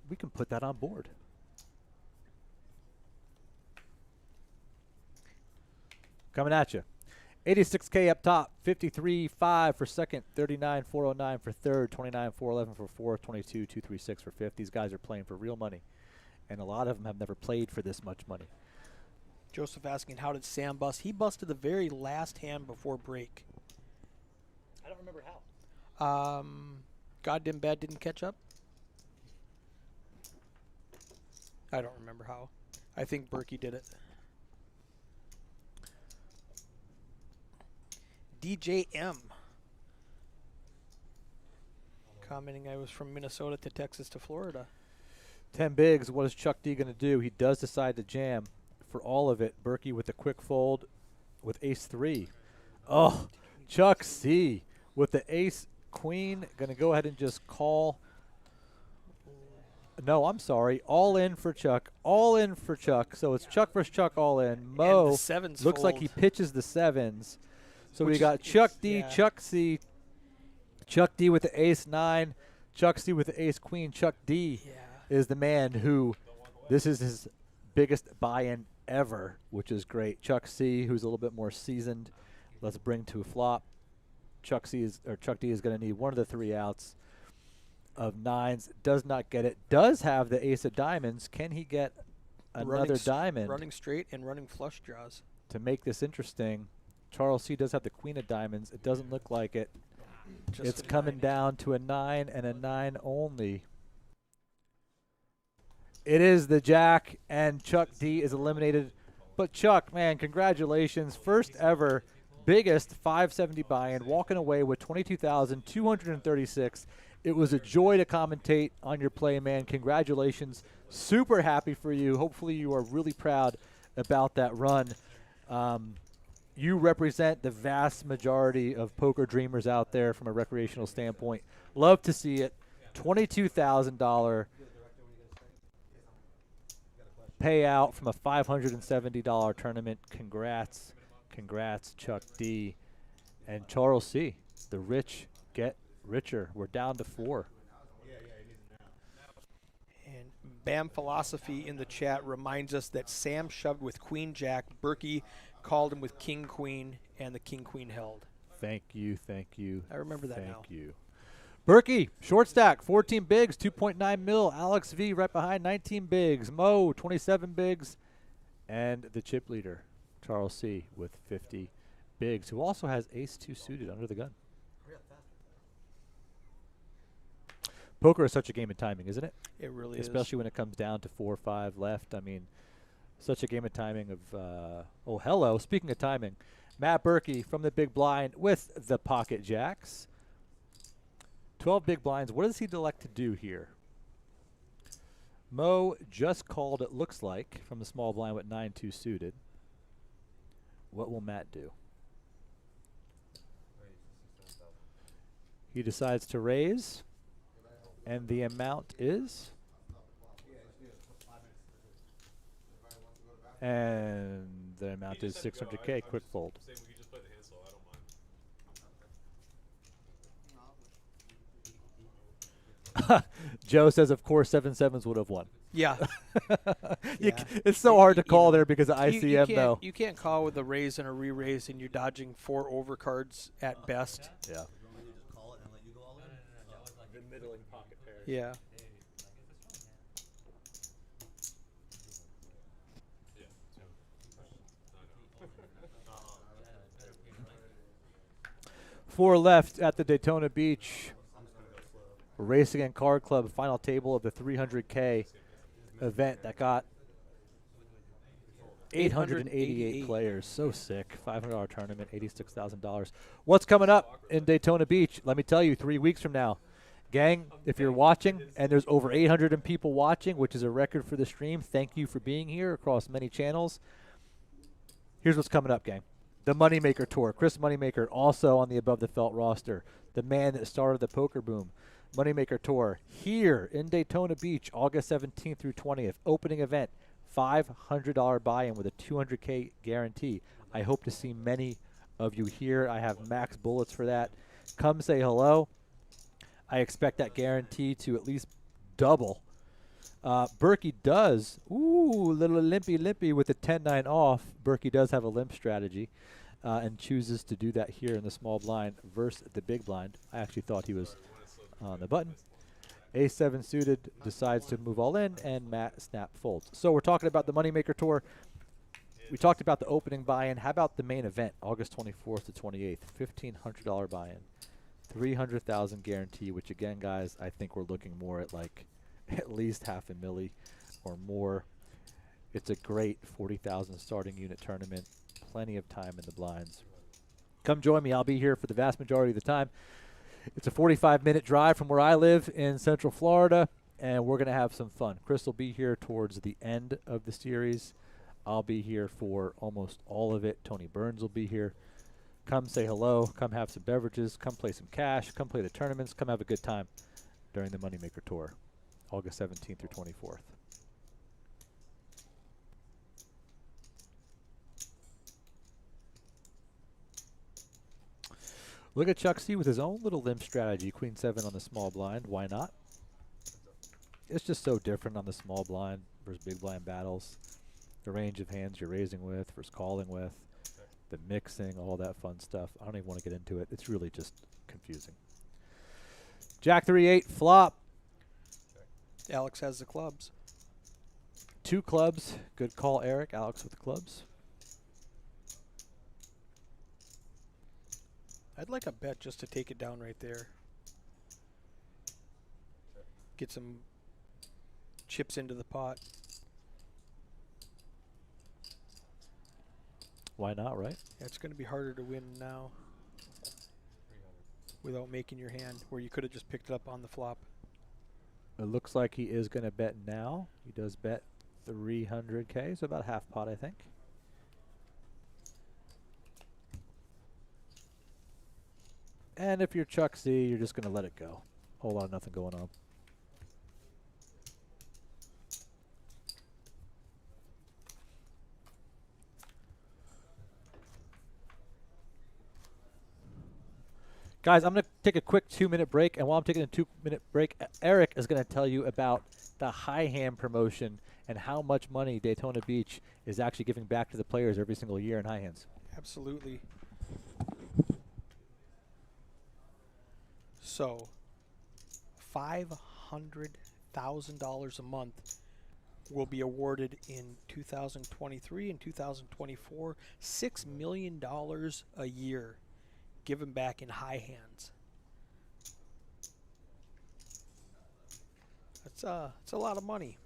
We can put that on board. Coming at you. 86K up top, 53.5 for second, 39.409 for third, 29.411 for fourth, 22.236 for fifth. These guys are playing for real money, and a lot of them have never played for this much money. Joseph asking, how did Sam bust? He busted the very last hand before break. I don't remember how. Goddamn bad didn't catch up. I don't remember how. I think Berkey did it. DJ M. Commenting I was from Minnesota to Texas to Florida. 10 bigs. What is Chuck D going to do? He does decide to jam for all of it. Berkey with the quick fold with ace-3. Oh, Chuck C with the ace-queen. Going to go ahead and just call. No, I'm sorry. All in for Chuck. All in for Chuck. So it's Chuck versus Chuck all in. Mo And the sevens looks like fold. he pitches the sevens. So Which we is- got Chuck it's- D, yeah. Chuck C, Chuck D with the ace-9, Chuck C with the ace-queen. Chuck D Yeah. is the man who, this is his biggest buy-in ever, which is great. Chuck C, who's a little bit more seasoned, let's bring to a flop. Chuck D is going to need one of the 3 outs of 9s. Does not get it. Does have the ace of diamonds. Can he get another diamond Running straight and running flush draws. to make this interesting? Charles C does have the queen of diamonds. It doesn't look like it. Just It's a coming 9. down to a 9 and a 9 only. It is the jack, and Chuck D is eliminated. But Chuck, man, congratulations. First ever, biggest 570 buy-in, walking away with 22,236. It was a joy to commentate on your play, man. Congratulations. Super happy for you. Hopefully you are really proud about that run. You represent the vast majority of poker dreamers out there from a recreational standpoint. Love to see it. $22,000 payout from a $570 tournament. Congrats. Congrats, Chuck D. And Charles C. The rich get richer. We're down to 4. And Bam Philosophy in the chat reminds us that Sam shoved with Queen Jack. Berkey called him with King Queen, and the King Queen held. Thank you, thank you. I remember that now. Thank you. Berkey, short stack, 14 bigs, 2.9 mil. Alex V right behind, 19 bigs. Mo, 27 bigs. And the chip leader, Charles C with 50 bigs, who also has ace-2 suited under the gun. Poker is such a game of timing, isn't it? It really Especially when it comes down to 4 or 5 left. I mean, such a game of timing of, oh, hello. Speaking of timing, Matt Berkey from the big blind with the pocket jacks. 12 big blinds. What does he elect to do here? Mo just called, it looks like, from the small blind with 9-2 suited. What will Matt do? He decides to raise, and the amount is? And the amount is 600K, quick fold. Saying we could just play the hand slow. I don't mind. Joe says, of course, 7-7s would have won. Yeah. It's so hard to You call know, there because of ICM, though. You can't call with a raise and a re-raise, and you're dodging 4 overcards at best. Yeah. The middling pocket pair. Yeah. Four left at the Daytona Beach Racing and Card Club final table of the 300K event that got 888 players. So sick. $500 tournament, $86,000. What's coming up in Daytona Beach? Let me tell you, 3 weeks from now. Gang, if you're watching, and there's over 800 people watching, which is a record for the stream, thank you for being here across many channels. Here's what's coming up, gang. The Moneymaker Tour. Chris Moneymaker also on the Above the Felt roster. The man that started the poker boom. Moneymaker Tour here in Daytona Beach, August 17th through 20th. Opening event, $500 buy-in with a 200K guarantee. I hope to see many of you here. I have max bullets for that. Come say hello. I expect that guarantee to at least double. Berkey does, little limpy with the 10-9 off. Berkey does have a limp strategy. and chooses to do that here in the small blind versus the big blind. I actually thought he was on the button. A7 suited decides to move all in, and Matt snap folds. So we're talking about the Moneymaker Tour. We talked about the opening buy-in. How about the main event, August 24th to 28th? $1,500 buy-in, 300,000 guarantee. Which again, guys, I think we're looking more at like at least half a milli or more. It's a great 40,000 starting unit tournament. Plenty of time in the blinds. Come join me. I'll be here for the vast majority of the time. It's a 45-minute drive from where I live in Central Florida, and we're going to have some fun. Chris will be here towards the end of the series. I'll be here for almost all of it. Tony Burns will be here. Come say hello. Come have some beverages. Come play some cash. Come play the tournaments. Come have a good time during the Moneymaker Tour, August 17th through 24th. Look at Chuck C with his own little limp strategy. Queen 7 on the small blind. Why not? It's just so different on the small blind versus big blind battles. The range of hands you're raising with versus calling with. The mixing, all that fun stuff. I don't even want to get into it. It's really just confusing. Jack 3-8 flop. Alex has the clubs. 2 clubs. Good call, Eric. Alex with the clubs. I'd like a bet just to take it down right there. Get some chips into the pot. Why not, right? Yeah, it's going to be harder to win now without making your hand, where you could have just picked it up on the flop. It looks like he is going to bet now. He does bet 300K, so about half pot, I think. And if you're Chuck C, you're just going to let it go. Whole lot of nothing going on. Guys, I'm going to take a quick 2-minute break, and while I'm taking a 2-minute break, Eric is going to tell you about the high hand promotion and how much money Daytona Beach is actually giving back to the players every single year in high hands. Absolutely. So, $500,000 a month will be awarded in 2023 and 2024. $6 million a year given back in high hands. It's a lot of money.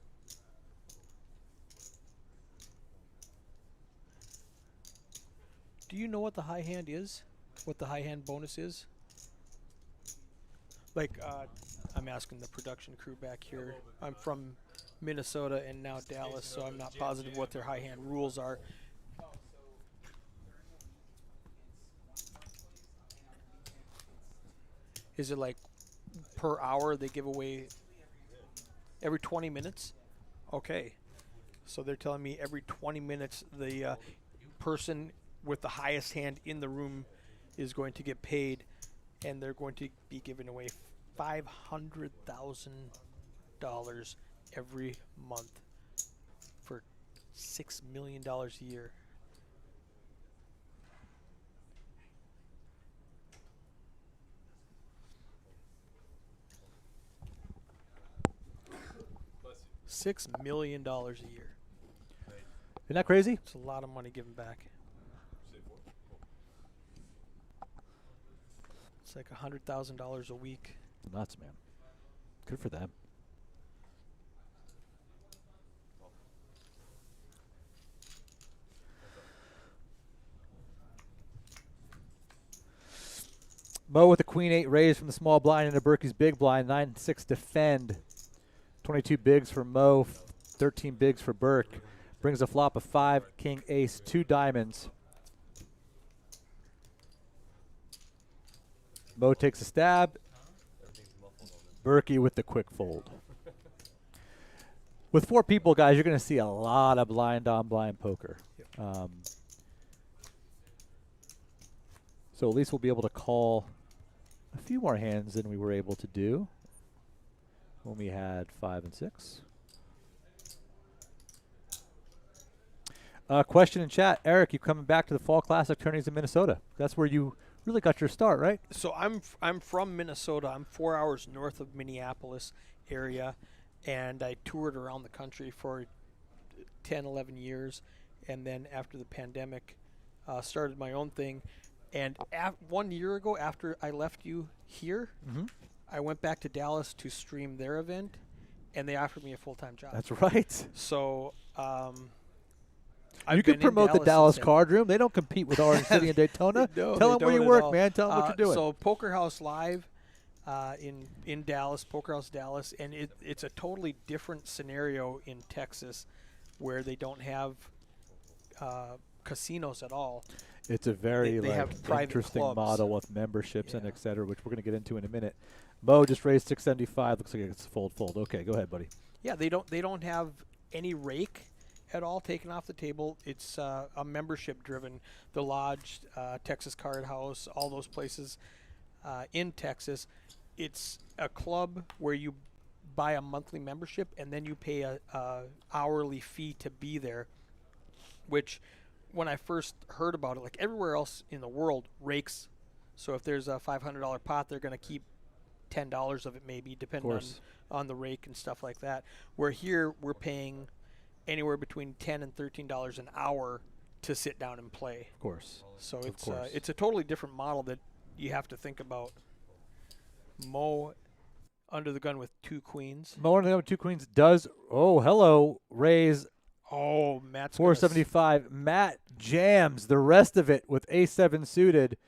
Do you know what the high hand is? What the high hand bonus is? Like, I'm asking the production crew back here. I'm from Minnesota and now Dallas, so I'm not positive what their high hand rules are. Is it like per hour they give away every 20 minutes? Okay. So they're telling me every 20 minutes the person with the highest hand in the room is going to get paid, and they're going to be giving away $500,000 every month for $6 million a year. $6 million a year. Isn't that crazy? It's a lot of money given back. It's like $100,000 a week. Nuts, man. Good for them. Mo with the queen 8 raise from the small blind into Berkey's big blind. 9-6 defend. 22 bigs for Mo. 13 bigs for Burke. Brings a flop of 5, king, ace, 2 diamonds. Mo takes a stab. Berkey with the quick fold. With 4 people, guys, you're going to see a lot of blind on blind poker. So at least we'll be able to call a few more hands than we were able to do when we had 5 and 6. Question in chat. Eric, you coming back to the Fall Classic tourneys in Minnesota? That's where you really got your start, right? So I'm from Minnesota. I'm 4 hours north of Minneapolis area, and I toured around the country for 10, 11 years, and then after the pandemic, started my own thing. And 1 year ago, after I left you here, I went back to Dallas to stream their event, and they offered me a full-time job. That's right. So You can promote the Dallas Card Room. They don't compete with Orange City and Daytona. No, Tell they them where you don't at work, all. man. Tell them what you're doing. So Poker House Live in Dallas, Poker House Dallas, and it's a totally different scenario in Texas where they don't have casinos at all. It's a very They have private interesting clubs. model with memberships and Yeah. et cetera, which we're going to get into in a minute. Mo just raised 675. Looks like it's fold. Okay, go ahead, buddy. Yeah, they don't have any rake at all taken off the table. It's a membership driven. The Lodge, Texas Card House, all those places in Texas. It's a club where you buy a monthly membership and then you pay a hourly fee to be there, which when I first heard about it, like everywhere else in the world, rakes. So if there's a $500 pot, they're going to keep $10 of it maybe, depending on the rake and stuff like that. Where here we're paying anywhere between $10 and $13 an hour to sit down and play. Of course. So it's a totally different model that you have to think about. Mo under the gun with 2 queens. Mo under the gun with 2 queens does. Oh, hello. Raise Oh, Matt's 475. Matt jams the rest of it with A7 suited.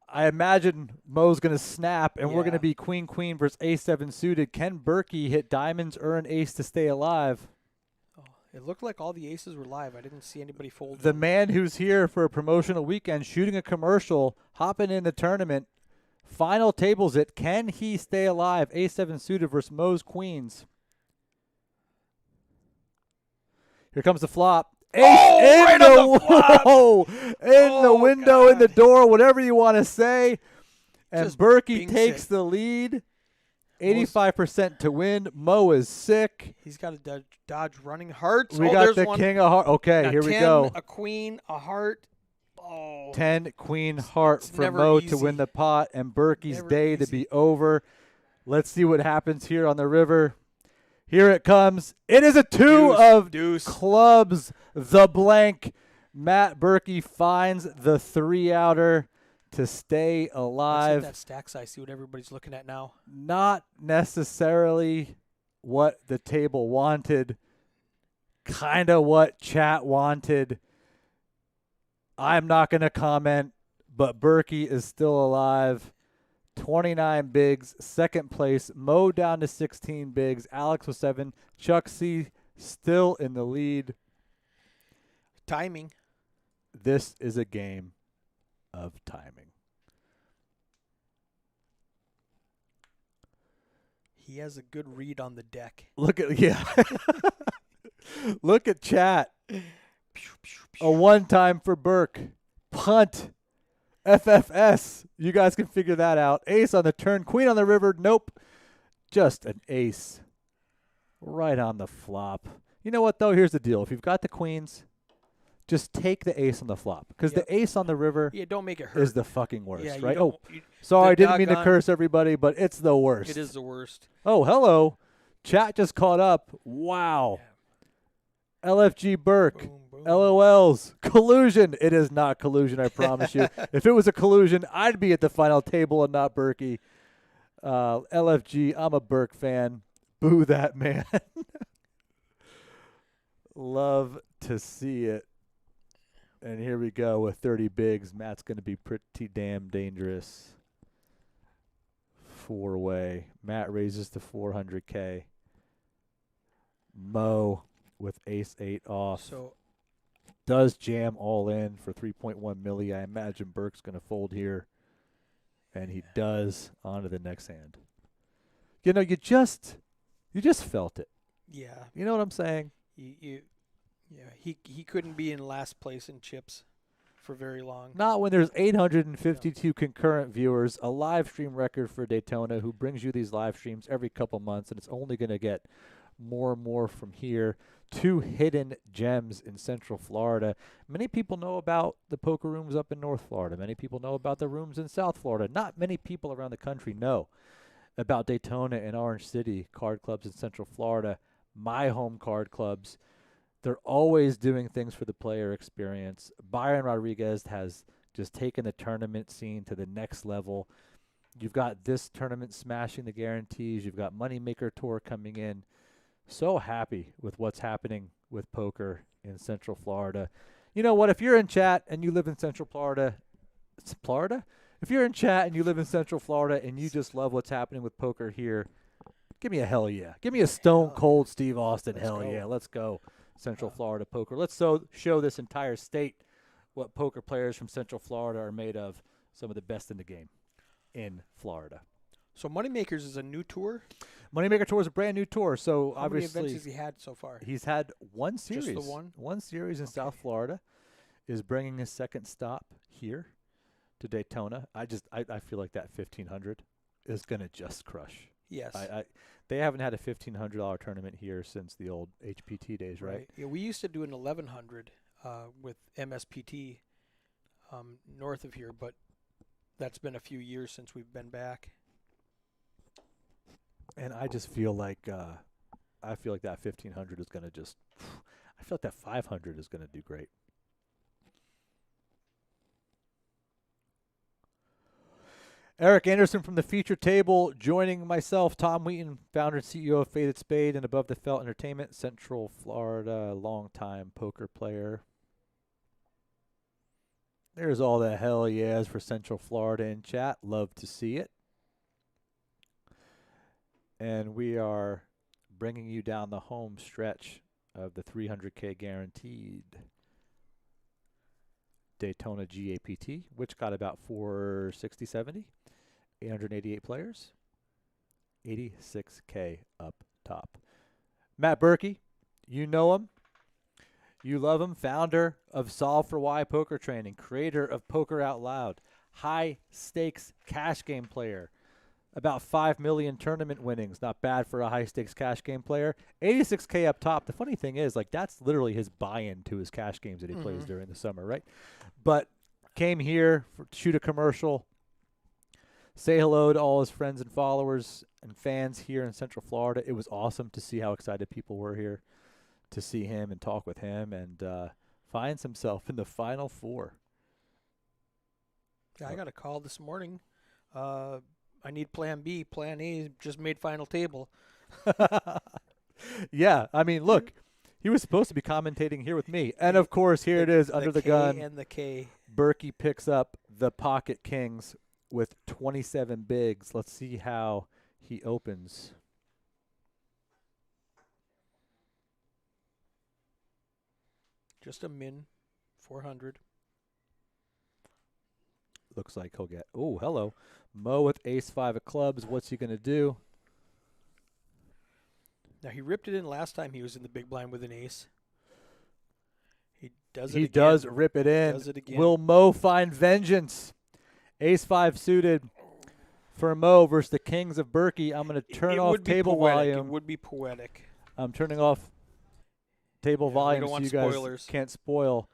I imagine Mo's going to snap, and we're going to be queen versus A7 suited. Can Berkey hit diamonds or an ace to stay alive? Oh, it looked like all the aces were live. I didn't see anybody fold. The man who's here for a promotional weekend, shooting a commercial, hopping in the tournament, final tables it. Can he stay alive? A7 suited versus Mo's queens. Here comes the flop. Ace in the window, in the door, whatever you want to say. And Just Berkey takes the lead. 85% to win. Mo is sick. He's got a dodge running hearts. We got the king of hearts. Okay, here we go. A queen, a heart. Oh. 10 queen heart It's for never Mo to easy. win the pot, and Berkey's Never day to easy. be over. Let's see what happens here on the river. Here it comes. It is a 2 of deuce. clubs. The blank. Matt Berkey finds the 3-outer to stay Let's hit alive. that stack size. See what everybody's looking at now. Not necessarily what the table wanted. Kind of what chat wanted. I'm not going to comment, but Berkey is still alive. 29 bigs, second place. Mo down to 16 bigs. Alex with 7. Chuck C still in the lead. Timing. This is a game of timing. He has a good read on the deck. Look at Look at chat. A one-time for Burke. Punt. FFS. You guys can figure that out. Ace on the turn. Queen on the river. Nope. Just an ace. Right on the flop. You know what, though? Here's the deal. If you've got the queens, just take the ace on the flop. Because the ace on the river Yeah, don't make it hurt. is the fucking worst, Yeah, you right? don't- Oh, you- sorry. the Didn't mean to doggone- curse everybody, but it's the worst. It is the worst. Oh, hello. Chat just caught up. Wow. LFG Burke. Boom, boom. LOLs. Collusion. It is not collusion, I promise you. If it was a collusion, I'd be at the final table and not Berkey. LFG, I'm a Burke fan. Boo that man. Love to see it. And here we go with 30 bigs. Matt's going to be pretty damn dangerous. 4-way. Matt raises to 400K. Mo with ace-8 off. So Does jam all in for 3.1 milli. I imagine Burke's going to fold here. And he does onto the next hand. You know, you just felt it. yeah, You know what I'm saying? he couldn't be in last place in chips for very long. Not when there's 852 concurrent viewers, a live stream record for Daytona, who brings you these live streams every couple months, and it's only going to get more and more from here. two hidden gems in Central Florida. Many people know about the poker rooms up in North Florida. Many people know about the rooms in South Florida. Not many people around the country know about Daytona and Orange City card clubs in Central Florida, my home card clubs. They're always doing things for the player experience. Byron Rodriguez has just taken the tournament scene to the next level. You've got this tournament smashing the guarantees. You've got Moneymaker Tour coming in. So happy with what's happening with poker in Central Florida. You know what? If you're in chat and you live in Central Florida, if you're in chat and you live in Central Florida and you just love what's happening with poker here, give me a hell yeah. Give me a stone cold Steve Austin hell yeah. Let's go, Central Florida poker. Let's show this entire state what poker players from Central Florida are made of. Some of the best in the game in Florida. So Moneymakers is a new tour? Moneymaker Tour is a brand new tour. So How many obviously events has he had so far? he's had one series. Just the one? One series in South Florida. Is bringing his second stop here to Daytona. I feel like that 1,500 is going to just crush. Yes. They haven't had a $1,500 tournament here since the old HPT days, right? Yeah, we used to do an 1,100 with MSPT north of here, but that's been a few years since we've been back. And I just feel like that 1,500 is going to just. I feel like that 500 is going to do great. Eric Anderson from the feature table joining myself, Tom Wheaton, founder and CEO of Faded Spade and Above the Felt Entertainment, Central Florida, longtime poker player. There's all the hell yeahs for Central Florida in chat. Love to see it. And we are bringing you down the home stretch of the 300K guaranteed Daytona GAPT, which got about 460, 70. 888 players, 86K up top. Matt Berkey, you know him. You love him. Founder of Solve for Why Poker Training, creator of Poker Out Loud, high stakes cash game player. About 5 million tournament winnings. Not bad for a high stakes cash game player. 86K up top. The funny thing is, like, that's literally his buy-in to his cash games that he plays during the summer, right? But came here to shoot a commercial. Say hello to all his friends and followers and fans here in Central Florida. It was awesome to see how excited people were here to see him and talk with him, and finds himself in the Final Four. Yeah, I got a call this morning. I need Plan B. Plan A just made final table. Yeah, I mean, look, he was supposed to be commentating here with me. And, of course, here it is under the K gun. and the K. Berkey picks up the Pocket Kings with 27 bigs. Let's see how he opens. Just a min, 400. Looks like he'll get, oh, hello. Mo with ace-5 of clubs. What's he going to do? Now, he ripped it in last time he was in the big blind with an ace. He does it He again. does rip it in. Does it again. Will Mo find vengeance? Ace-5 suited for Mo versus the Kings of Berkey. I'm going to turn off would be table poetic. volume. It would be poetic. I'm turning off table Yeah, we volume don't so want you guys spoilers. can't spoil.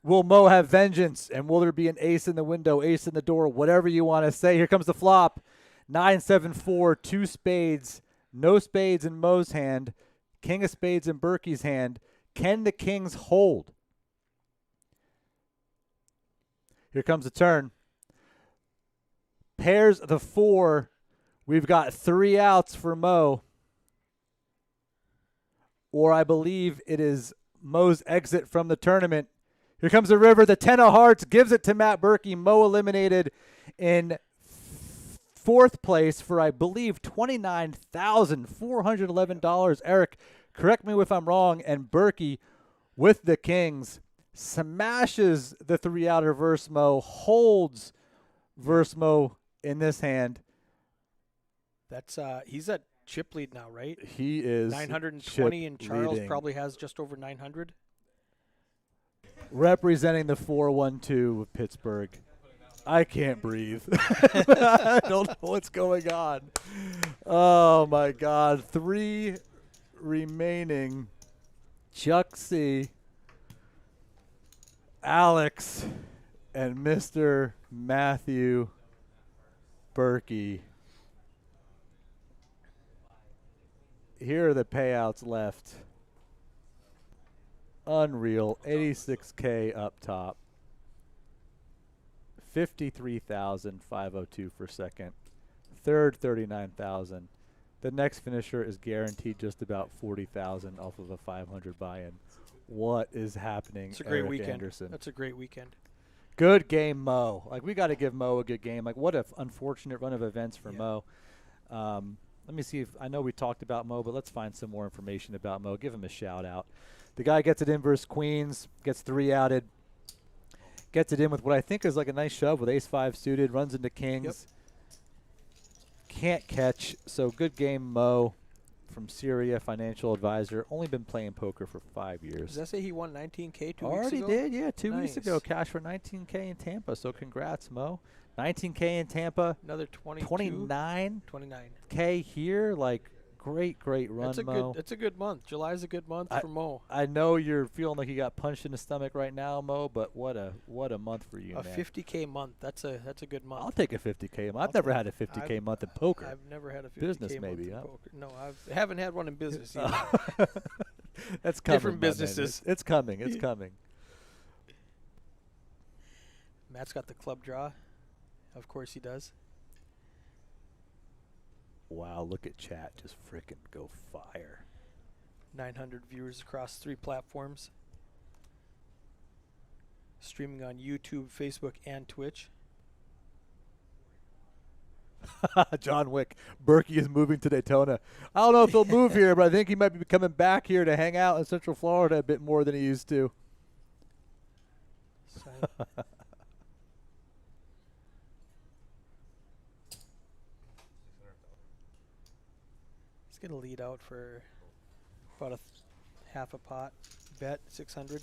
Will Mo have vengeance? And will there be an ace in the window, ace in the door, whatever you want to say? Here comes the flop. 9-7-4, 2 spades. No spades in Mo's hand. King of spades in Berkey's hand. Can the Kings hold? Here comes the turn. Pairs the 4. We've got 3 outs for Mo. Or I believe it is Mo's exit from the tournament. Here comes the river. The 10 of hearts gives it to Matt Berkey. Mo eliminated in 4th place for, I believe, $29,411. Eric, correct me if I'm wrong. And Berkey with the Kings smashes the 3-outer versus Mo, holds versus Mo in this hand. That's he's at chip lead now, right? He is 920, and Charles leading. probably has just over 900. Representing the 4-1-2 of Pittsburgh. I can't breathe. I don't know what's going on. Oh, my God. 3 remaining. Chuck C, Alex, and Mr. Matthew Berkey. Here are the payouts left. Unreal. 86K up top. 53,502 for second. Third, 39,000. The next finisher is guaranteed just about 40,000 off of a 500 buy-in. What is happening? It's a great Eric weekend. Anderson. That's a great weekend. Good game, Mo. Like, we got to give Mo a good game. Like, what an unfortunate run of events for Mo. Let me see if I know we talked about Mo, but let's find some more information about Mo. Give him a shout out. The guy gets it in versus Queens, gets 3-outed, gets it in with what I think is like a nice shove with ace-5 suited, runs into kings. Yep. Can't catch. So good game, Mo, from Syria, financial advisor. Only been playing poker for 5 years. Does that say he won 19K 2 weeks Already ago? did, yeah. 2 weeks ago, Nice. cash for 19K in Tampa. So congrats, Mo. 19K in Tampa. Another 22? 29K 29. here. Like, great run, That's a Mo. good. That's a good month. July's a good month for Mo. I know you're feeling like you got punched in the stomach right now, Mo, but what a month for you, A man. 50K month. That's a good month. I'll take a 50K month. I've never had a 50K month in poker. I've never had a 50K Business month maybe, in huh? poker. No, I haven't had one in business either. That's coming. Different my man. businesses. It's coming. It's coming. Matt's got the club draw. Of course he does. Wow, look at chat. Just frickin' go fire. 900 viewers across 3 platforms. Streaming on YouTube, Facebook, and Twitch. John Wick. Berkey is moving to Daytona. I don't know if he'll move here, but I think he might be coming back here to hang out in Central Florida a bit more than he used to. So he's going to lead out for about a half a pot. Bet 600.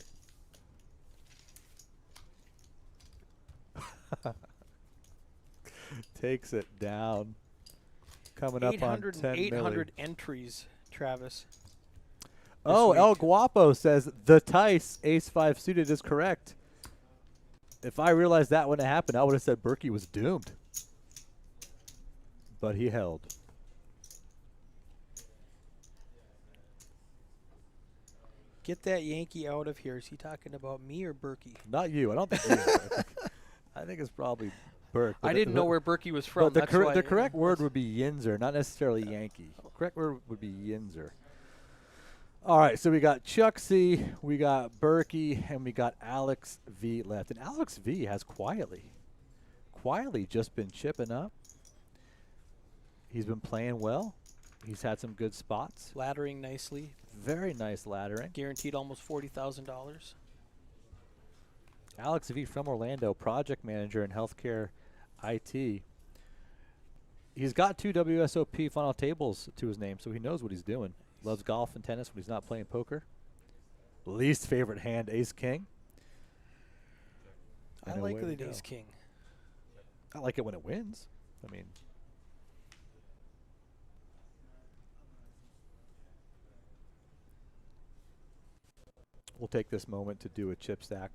Takes it down. Coming up on 800 10 and 800 milli. entries, Travis. Oh, week. El Guapo says the Tice ace-5 suited is correct. If I realized that when it happened, I would have said Berkey was doomed. But he held. Get that Yankee out of here. Is he talking about me or Berkey? Not you. I don't think you are. I think it's probably Burke. I didn't know where Berkey was from. But the, that's why the correct word would be Yinzer, not necessarily Yankee. Correct word would be Yinzer. All right, so we got Chuck C, we got Berkey, and we got Alex V left. And Alex V has quietly just been chipping up. He's been playing well. He's had some good spots. laddering nicely. Very nice laddering. Guaranteed almost $40,000. Alex V from Orlando, project manager in healthcare IT. He's got 2 WSOP final tables to his name, so he knows what he's doing. Loves golf and tennis when he's not playing poker. Least favorite hand, ace-king. I like the ace king. I like it when it wins. I mean, we'll take this moment to do a chip stack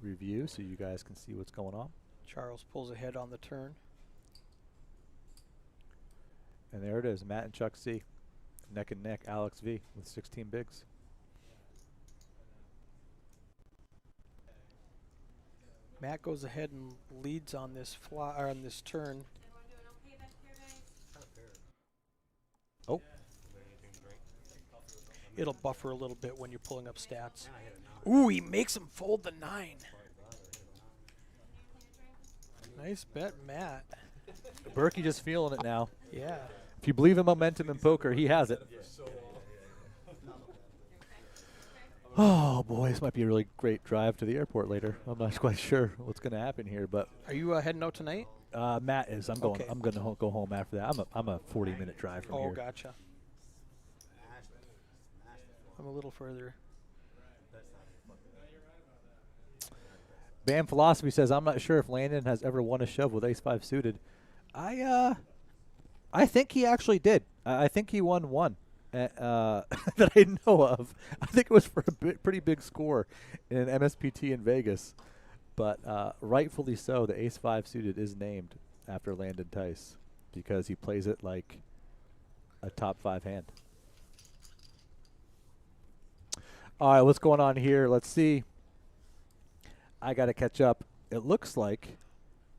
review so you guys can see what's going on. Charles pulls ahead on the turn. And there it is, Matt and Chuck C. Neck and neck, Alex V with 16 bigs. Matt goes ahead and leads on this on this turn. Oh. It'll buffer a little bit when you're pulling up stats. Ooh, he makes him fold the 9. Nice bet, Matt. Berkey just feeling it now. Yeah. If you believe in momentum in poker, he has it. Oh boy, this might be a really great drive to the airport later. I'm not quite sure what's going to happen here, but Are you heading out tonight? Matt is. I'm going. Okay. I'm going to go home after that. I'm a 40-minute drive from Oh, here. gotcha. I'm a little further. Bam Philosophy says, I'm not sure if Landon has ever won a shove with ace-5 suited. I think he actually did. I think he won one. that I know of. I think it was for a pretty big score in an MSPT in Vegas. But rightfully so, the ace-5 suited is named after Landon Tice because he plays it like a top 5 hand. All right, what's going on here? Let's see. I got to catch up. It looks like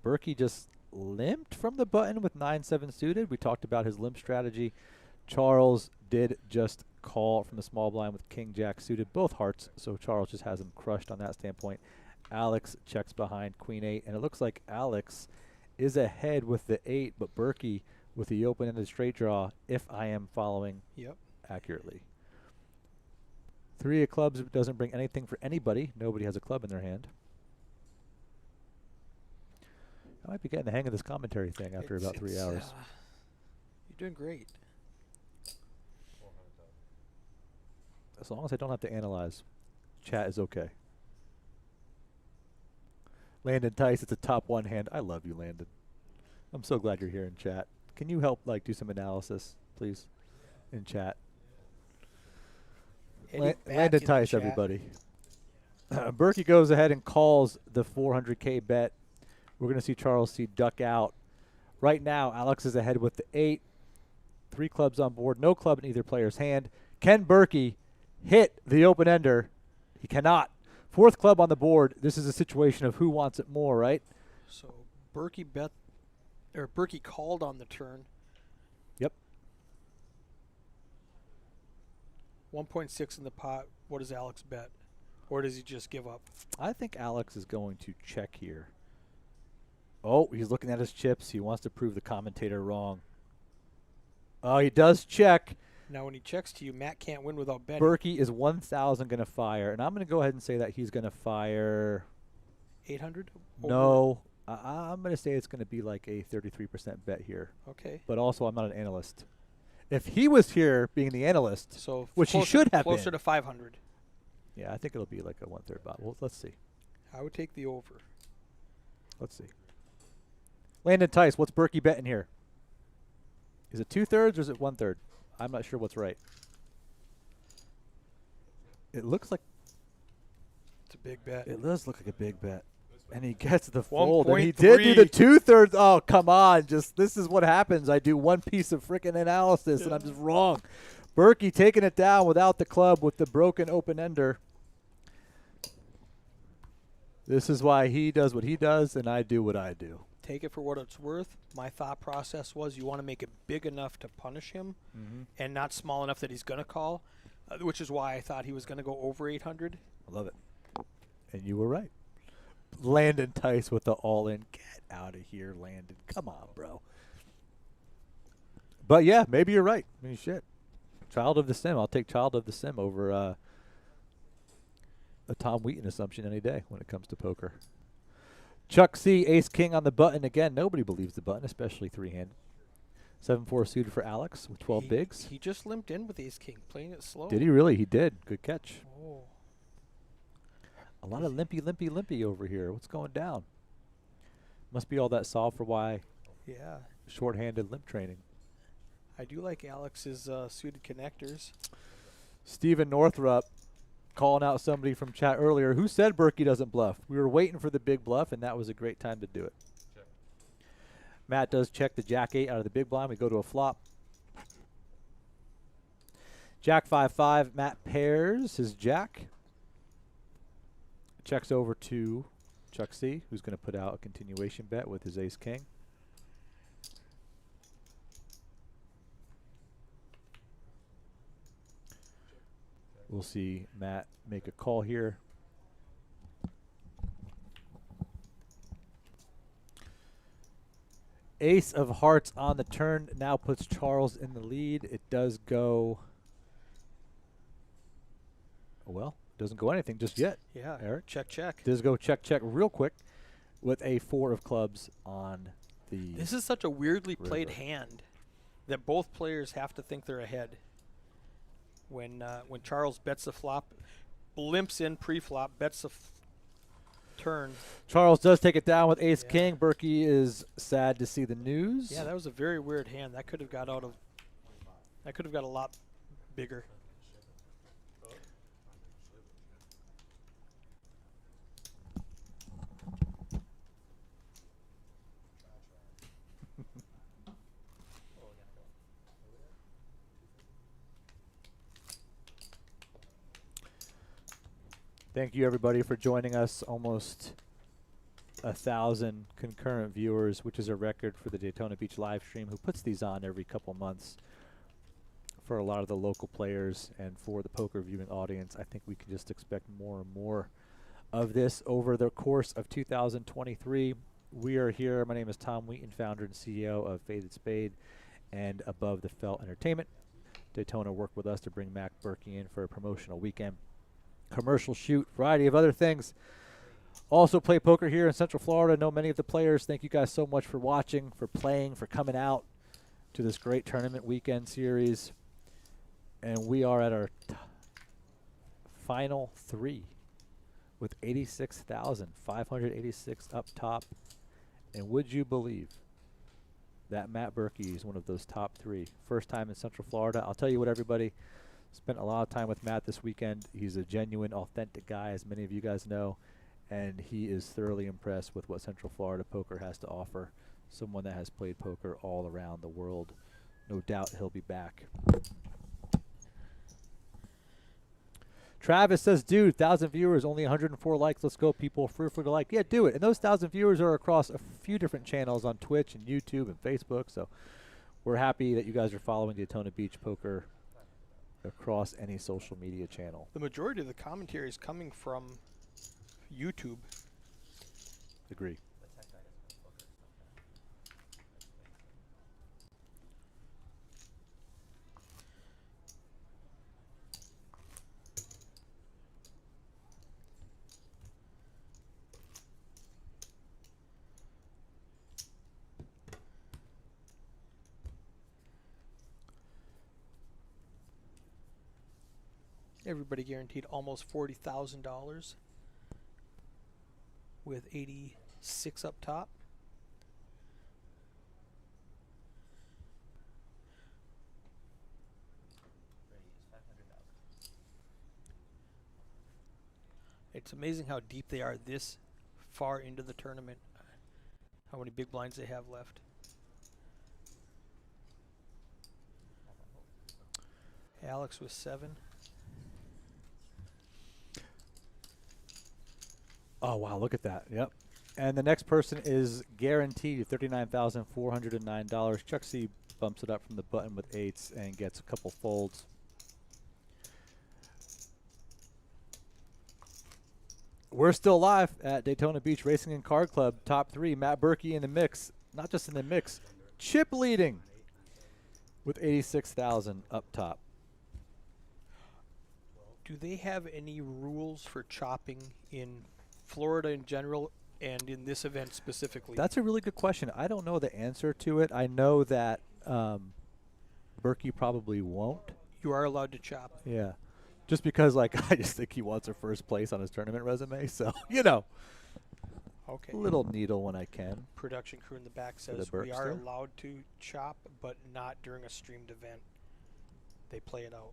Berkey just limped from the button with 9-7 suited. We talked about his limp strategy. Charles did just call from the small blind with king-jack suited, both hearts, so Charles just has him crushed on that standpoint. Alex checks behind queen-8, and it looks like Alex is ahead with the 8, but Berkey with the open-ended straight draw, if I am following accurately. 3 of clubs doesn't bring anything for anybody. Nobody has a club in their hand. I might be getting the hang of this commentary thing after about 3 hours. You're doing great. As long as I don't have to analyze, chat is okay. Landon Tice, it's a top 1 hand. I love you, Landon. I'm so glad you're here in chat. Can you help do some analysis, please, in chat? Landon Tice, everybody. Berkey goes ahead and calls the 400K bet. We're going to see Charles C. duck out. Right now, Alex is ahead with the 8. 3 clubs on board. No club in either player's hand. Can Berkey hit the open ender? He cannot. 4th club on the board. This is a situation of who wants it more, right? So Berkey called on the turn. Yep. 1.6 in the pot. What does Alex bet? Or does he just give up? I think Alex is going to check here. Oh, he's looking at his chips. He wants to prove the commentator wrong. Oh, he does check. Now, when he checks to you, Matt can't win without betting. Berkey is 1,000 going to fire, and I'm going to go ahead and say that he's going to fire 800? No. I'm going to say it's going to be like a 33% bet here. Okay. But also, I'm not an analyst. If he was here being the analyst, so which he should have closer been. to 500. Yeah, I think it'll be like a 1/3 bot. Well, let's see. I would take the over. Let's see. Landon Tice, what's Berkey betting here? Is it 2/3 or is it 1/3? I'm not sure what's right. It looks like it's a big bet. It does look like a big bet. And he gets the fold. And he 1.3. did do the 2/3. Oh, come on. Just this is what happens. I do one piece of freaking analysis and I'm just wrong. Berkey taking it down without the club with the broken open ender. This is why he does what he does and I do what I do. Take it for what it's worth. My thought process was you want to make it big enough to punish him and not small enough that he's going to call, which is why I thought he was going to go over 800. I love it. And you were right. Landon Tice with the all-in. Get out of here, Landon. Come on, bro. But, yeah, maybe you're right. I mean, shit. Child of the Sim. I'll take Child of the Sim over a Tom Wheaton assumption any day when it comes to poker. Chuck C, ace-king on the button. Again, nobody believes the button, especially 3-handed. 7-4 suited for Alex with 12 bigs. He just limped in with ace-king, playing it slow. Did he really? He did. Good catch. Oh. A lot of limpy over here. What's going down? Must be all that solve for why short-handed limp training. I do like Alex's suited connectors. Stephen Northrup calling out somebody from chat earlier. Who said Berkey doesn't bluff? We were waiting for the big bluff, and that was a great time to do it. Check. Matt does check the Jack-8 out of the big blind. We go to a flop. Jack 5-5. Matt pairs his Jack. Checks over to Chuck C, who's going to put out a continuation bet with his ace-king. We'll see Matt make a call here. Ace of hearts on the turn now puts Charles in the lead. It does go, well, doesn't go anything just yet. Yeah, Eric. Check. Does go check real quick with a 4 of clubs on the This is such a weirdly played hand that both players have to think they're ahead. When Charles bets the flop, limps in pre-flop, bets the turn. Charles does take it down with ace-king. Berkey is sad to see the news. Yeah, that was a very weird hand. That could have got out of. That could have got a lot bigger. Thank you, everybody, for joining us. Almost 1,000 concurrent viewers, which is a record for the Daytona Beach live stream, who puts these on every couple months for a lot of the local players and for the poker viewing audience. I think we can just expect more and more of this over the course of 2023. We are here. My name is Tom Wheaton, founder and CEO of Faded Spade and Above the Felt Entertainment. Daytona worked with us to bring Mac Berkey in for a promotional weekend, commercial shoot, variety of other things. Also play poker here in Central Florida. Know many of the players. Thank you guys so much for watching, for playing, for coming out to this great tournament weekend series. And we are at our final three with 86,586 up top. And would you believe that Matt Berkey is one of those top three? First time in Central Florida. I'll tell you what, everybody. Spent a lot of time with Matt this weekend. He's a genuine, authentic guy, as many of you guys know. And he is thoroughly impressed with what Central Florida poker has to offer. Someone that has played poker all around the world. No doubt he'll be back. Travis says, dude, 1,000 viewers, only 104 likes. Let's go, people. Free for the like. Yeah, do it. And those 1,000 viewers are across a few different channels on Twitch and YouTube and Facebook. So we're happy that you guys are following Daytona Beach Poker across any social media channel. The majority of the commentary is coming from YouTube. Agree. Everybody guaranteed almost $40,000 with 86 up top. It's amazing how deep they are this far into the tournament. How many big blinds they have left. Alex with 7. Oh, wow, look at that. Yep. And the next person is guaranteed $39,409. Chuck C bumps it up from the button with 8s and gets a couple folds. We're still live at Daytona Beach Racing and Card Club. Top 3, Matt Berkey in the mix. Not just in the mix, chip leading with 86,000 up top. Do they have any rules for chopping in Florida in general and in this event specifically? That's a really good question. I don't know the answer to it. I know that Berkey probably won't. You are allowed to chop. Yeah. Just because, like, I just think he wants a first place on his tournament resume. So, you know, Okay. a little needle when I can. Production crew in the back the says we are Berkster. allowed to chop, but not during a streamed event. They play it out.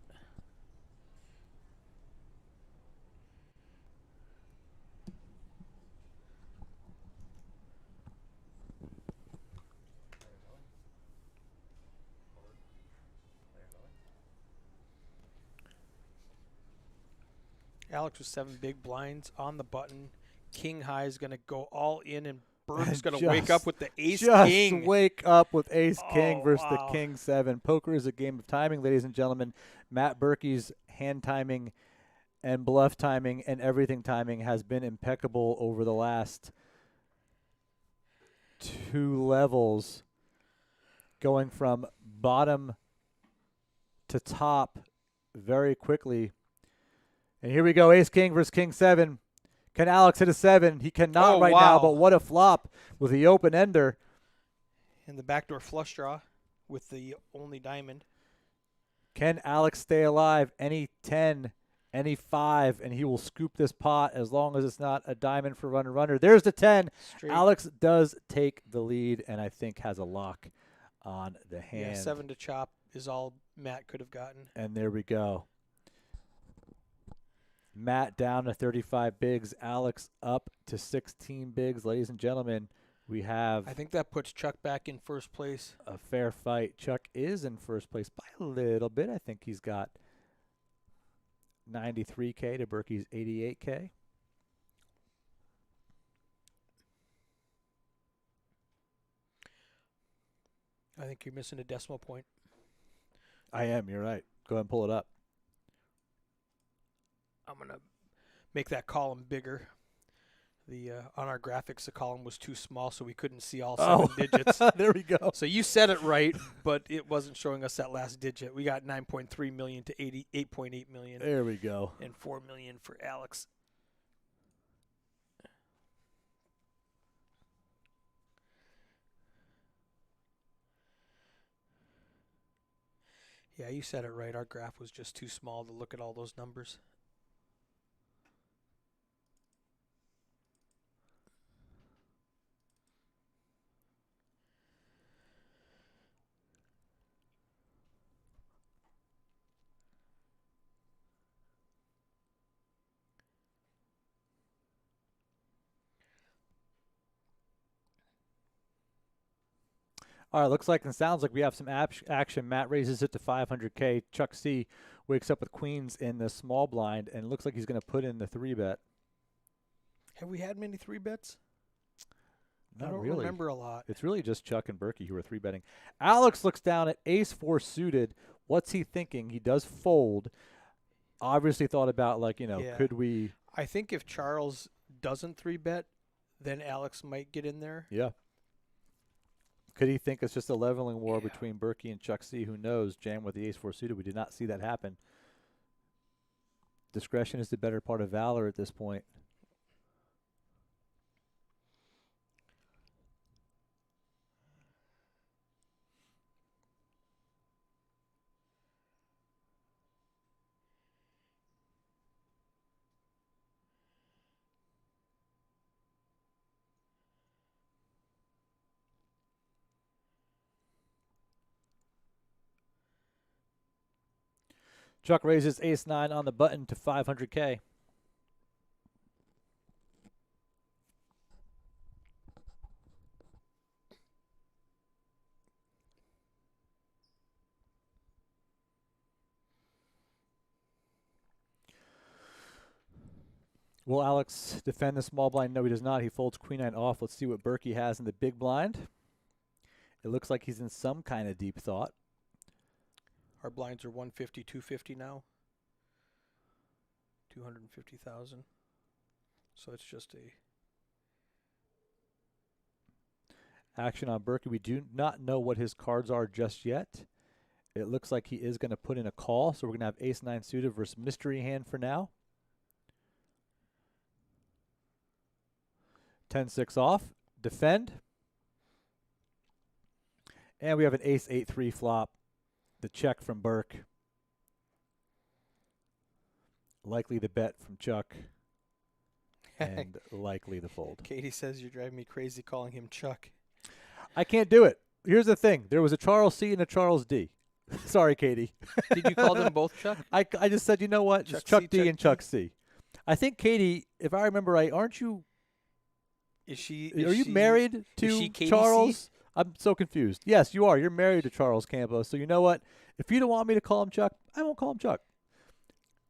Alex with 7 big blinds on the button. King high is going to go all in, and Berg's going to wake up with the ace king. Just wake up with ace king Oh, versus wow. the king 7. Poker is a game of timing, ladies and gentlemen. Matt Berkey's hand timing and bluff timing and everything timing has been impeccable over the last 2 levels, going from bottom to top very quickly. And here we go, ace king versus king 7. Can Alex hit a 7? He cannot Oh, right wow. now, but what a flop with the open ender. And the backdoor flush draw with the only diamond. Can Alex stay alive? Any 10, any 5, and he will scoop this pot as long as it's not a diamond for runner. There's the 10. Straight. Alex does take the lead and I think has a lock on the hand. Yeah, 7 to chop. is all Matt could have gotten. And there we go. Matt down to 35 bigs. Alex up to 16 bigs. Ladies and gentlemen, we have I think that puts Chuck back in first place. a fair fight. Chuck is in first place by a little bit. I think he's got 93K to Berkey's 88K. I think you're missing a decimal point. I am. You're right. Go ahead and pull it up. I'm going to make that column bigger. The on our graphics, the column was too small, so we couldn't see all 7 digits. There we go. So you said it right, but it wasn't showing us that last digit. We got 9.3 million to 88.8 million. There we go. And 4 million for Alex. Yeah, you said it right. Our graph was just too small to look at all those numbers. All right, looks like and sounds like we have some action. Matt raises it to 500K. Chuck C wakes up with queens in the small blind, and it looks like he's going to put in the 3-bet. Have we had many 3-bets? Not I don't really. remember a lot. It's really just Chuck and Berkey who are 3-betting. Alex looks down at ace-4 suited. What's he thinking? He does fold. Obviously thought about, like, Yeah. could we? I think if Charles doesn't 3-bet, then Alex might get in there. Yeah. Could he think it's just a leveling war Yeah. between Berkey and Chuck C? Who knows? Jam with the ace-4 suited. We did not see that happen. Discretion is the better part of valor at this point. Chuck raises ace-9 on the button to 500K. Will Alex defend the small blind? No, he does not. He folds queen-9 off. Let's see what Berkey has in the big blind. It looks like he's in some kind of deep thought. Our blinds are 150, 250 now. 250,000. So it's just a Action on Berkey. We do not know what his cards are just yet. It looks like he is going to put in a call, so we're going to have ace-9 suited versus mystery hand for now. 10-6 off. Defend. And we have an ace-8-3 flop. The check from Burke. Likely the bet from Chuck. And likely the fold. Katie says you're driving me crazy calling him Chuck. I can't do it. Here's the thing. There was a Charles C and a Charles D. Sorry, Katie. Did you call them both Chuck? I just said, you know what? Just Chuck D and Chuck C. I think, Katie, if I remember right, aren't you? Are you married to Charles? C? I'm so confused. Yes, you are. You're married to Charles Campos. So you know what? If you don't want me to call him Chuck, I won't call him Chuck.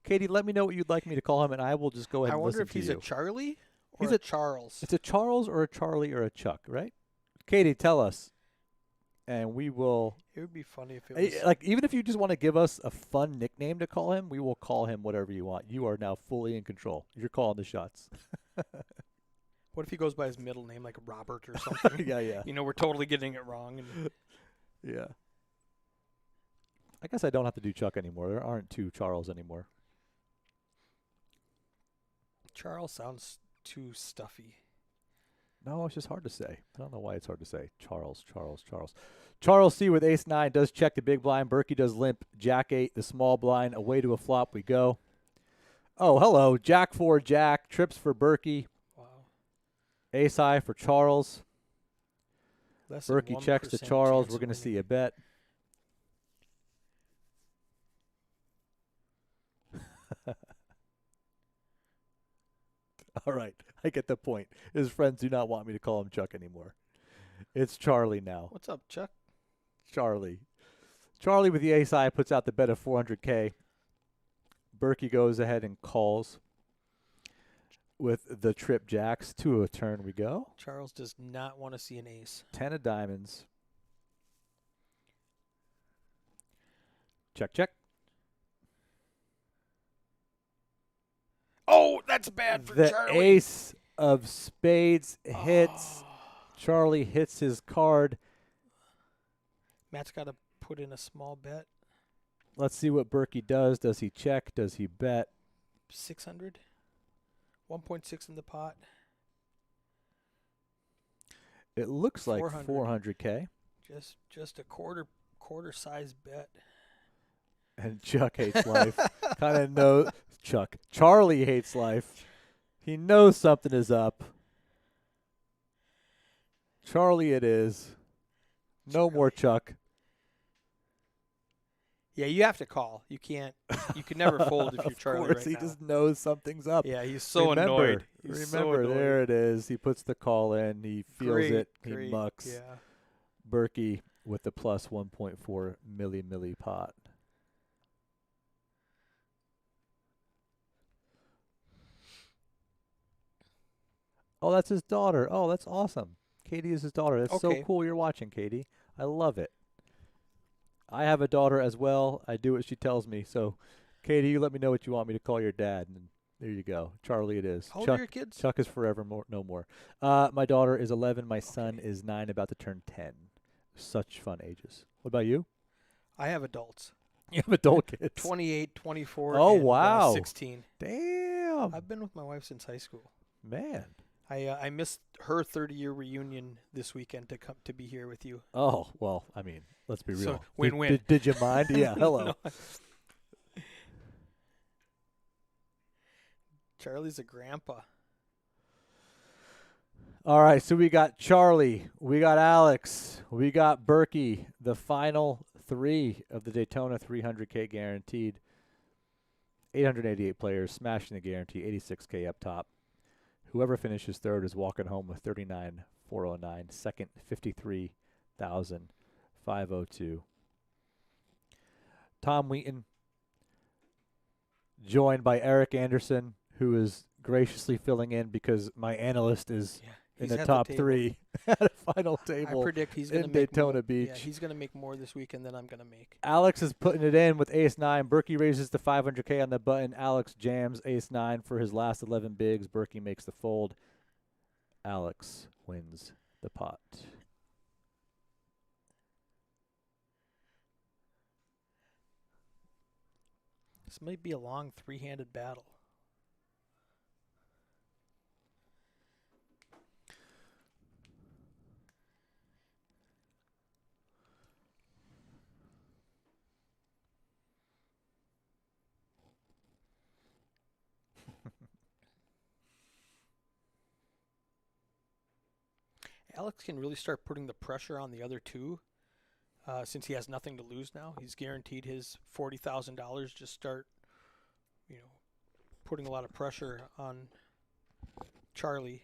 Katie, let me know what you'd like me to call him, and I will just go ahead and listen to you. I wonder if he's a Charlie or He's a Charles. It's a Charles or a Charlie or a Chuck, right? Katie, tell us, and we will. It would be funny if it was like, even if you just want to give us a fun nickname to call him, we will call him whatever you want. You are now fully in control. You're calling the shots. What if he goes by his middle name, like Robert or something? Yeah. You know, we're totally getting it wrong. And yeah. I guess I don't have to do Chuck anymore. There aren't two Charles anymore. Charles sounds too stuffy. No, it's just hard to say. I don't know why it's hard to say. Charles. Charles C with ace-9 does check the big blind. Berkey does limp. Jack-8, the small blind. Away to a flop we go. Oh, hello. Jack-4, Jack. Trips for Berkey. Wow. Ace-high for Charles. Less than Berkey checks to 1% Charles. chance We're of going to winning. see a bet. All right, I get the point. His friends do not want me to call him Chuck anymore. It's Charlie now. What's up, Chuck? Charlie. Charlie with the ace high puts out the bet of 400K. Berkey goes ahead and calls with the trip jacks. To a turn we go. Charles does not want to see an ace. 10 of diamonds. Check, check. Oh, that's bad for The Charlie. ace of spades hits. Charlie hits his card. Matt's got to put in a small bet. Let's see what Berkey does. Does he check? Does he bet? 600. 1.6 in the pot. It looks like 400. 400K. Just a quarter size bet. And Chuck hates life. Kind of knows. Charlie hates life. He knows something is up. Charlie it is. No more Chuck. Yeah, you have to call. You can't. You can never fold if you're Charlie Of course, right he now. just knows something's up. Yeah, he's so annoyed. He's so Remember, annoyed. there it is. He puts the call in. He feels Great, He great, mucks. Yeah. Berkey with the plus 1.4 milli pot. Oh, that's his daughter. Oh, that's awesome. Katie is his daughter. That's so Okay. cool you're watching, Katie. I love it. I have a daughter as well. I do what she tells me. So, Katie, you let me know what you want me to call your dad. And there you go. Charlie it is. How old are your kids? Chuck is forever no more. My daughter is 11. My son is 9, about to turn 10. Such fun ages. What about you? I have adults. You have adult kids. 28, 24, Oh, and, wow. 16. Damn. I've been with my wife since high school. Man. I missed her 30-year reunion this weekend to be here with you. Oh, well, I mean, let's be real. So, win-win. Did you mind? Yeah, hello. No. Charlie's a grandpa. All right, so we got Charlie, we got Alex, we got Berkey, the final 3 of the Daytona 300K guaranteed. 888 players, smashing the guarantee, 86K up top. Whoever finishes third is walking home with 39,409. Second, 53,502. Tom Wheaton, joined by Eric Anderson, who is graciously filling in because my analyst is in He's the at top table. 3 at a final I table predict he's going to in make Daytona more, Beach. Yeah, he's going to make more this weekend than I'm going to make. Alex is putting it in with ace-9. Berkey raises the 500K on the button. Alex jams ace-9 for his last 11 bigs. Berkey makes the fold. Alex wins the pot. This might be a long 3-handed battle. Alex can really start putting the pressure on the other two since he has nothing to lose now. He's guaranteed his $40,000. Just start, putting a lot of pressure on Charlie.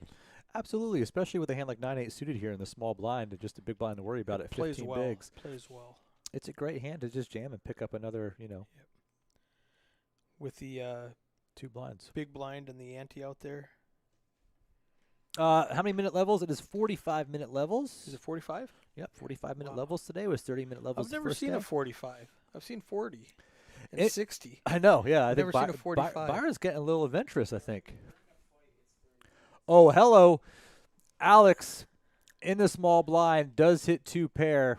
Absolutely, especially with a hand like 9-8 suited here in the small blind and just a big blind to worry about at Plays 15 well. bigs. Plays well. It's a great hand to just jam and pick up another, With the 2 blinds. big blind and the ante out there. How many minute levels? It is 45-minute levels. Is it 45? Yep, 45-minute Wow. levels today. It was 30-minute levels I've the never first seen day. a 45. I've seen 40 and It- 60. I know, yeah. I I've think never seen a 45. Byron's getting a little adventurous, I think. Oh, hello. Alex, in the small blind, does hit 2 pair.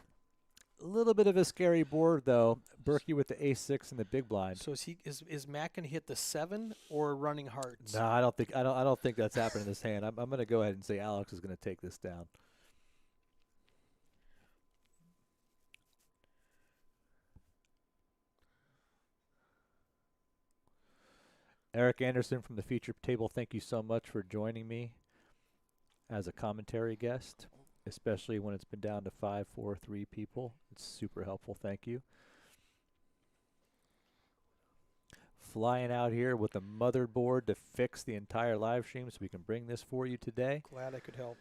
A little bit of a scary board, though. Berkey with the ace-6 in the big blind. So is Matt gonna hit the 7 or running hearts? No, I don't think that's happening in this hand. I'm going to go ahead and say Alex is going to take this down. Eric Anderson from the feature table, thank you so much for joining me as a commentary guest, especially when it's been down to 5, 4, 3 people. It's super helpful. Thank you. flying out here with a motherboard to fix the entire live stream so we can bring this for you today. Glad I could help.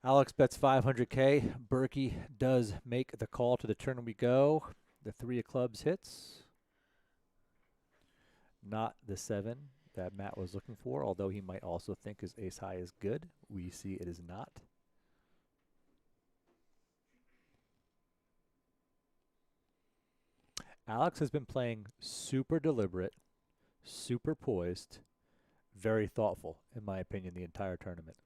Alex bets 500K. Berkey does make the call to the turn we go. The 3 of clubs hits. Not the 7 that Matt was looking for, although he might also think his ace high is good. We see it is not. Alex has been playing super deliberate, super poised, very thoughtful, in my opinion, the entire tournament.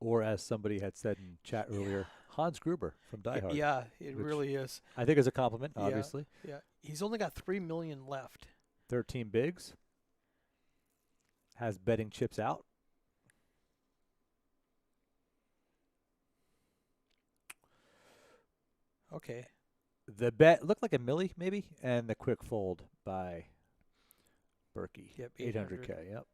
Or as somebody had said in chat earlier, Hans Gruber from Die Hard. Yeah, it which really is. I think is a compliment, obviously. Yeah, he's only got 3 million left. 13 bigs. Has betting chips out. Okay. The bet looked like a milli, maybe, and the quick fold by Berkey. Yep, 800K, yep.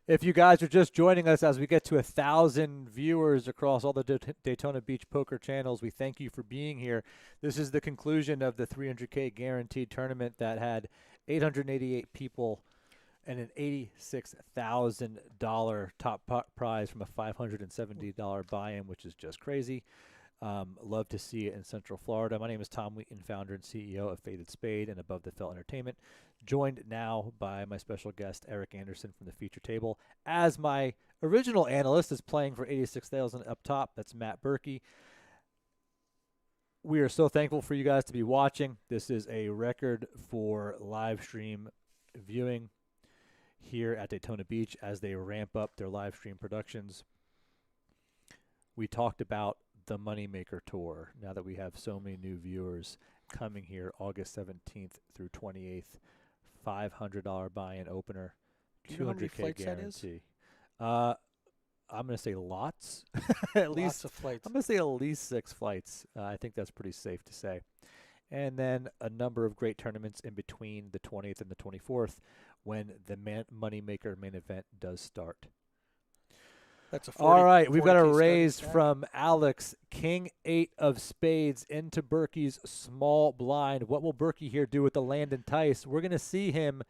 If you guys are just joining us as we get to 1,000 viewers across all the Daytona Beach poker channels, we thank you for being here. This is the conclusion of the 300K guaranteed tournament that had 888 people and an $86,000 top prize from a $570 buy-in, which is just crazy. Love to see it in Central Florida. My name is Tom Wheaton, founder and CEO of Faded Spade and Above the Felt Entertainment. Joined now by my special guest, Eric Anderson from the feature table. As my original analyst is playing for 86,000 up top, that's Matt Berkey. We are so thankful for you guys to be watching. This is a record for live stream viewing here at Daytona Beach as they ramp up their live stream productions. We talked about the Moneymaker Tour, now that we have so many new viewers coming here August 17th through 28th. $500 buy-in opener, Do you know how many 200K flights that is? guarantee. I'm going to say lots. At Lots least of flights. I'm going to say at least 6 flights. I think that's pretty safe to say. And then a number of great tournaments in between the 20th and the 24th when the Moneymaker main event does start. That's a 40, All right, we've got a 40K starting raise stack. from Alex. King 8 of spades into Berkey's small blind. What will Berkey here do with the land entice? We're going to see him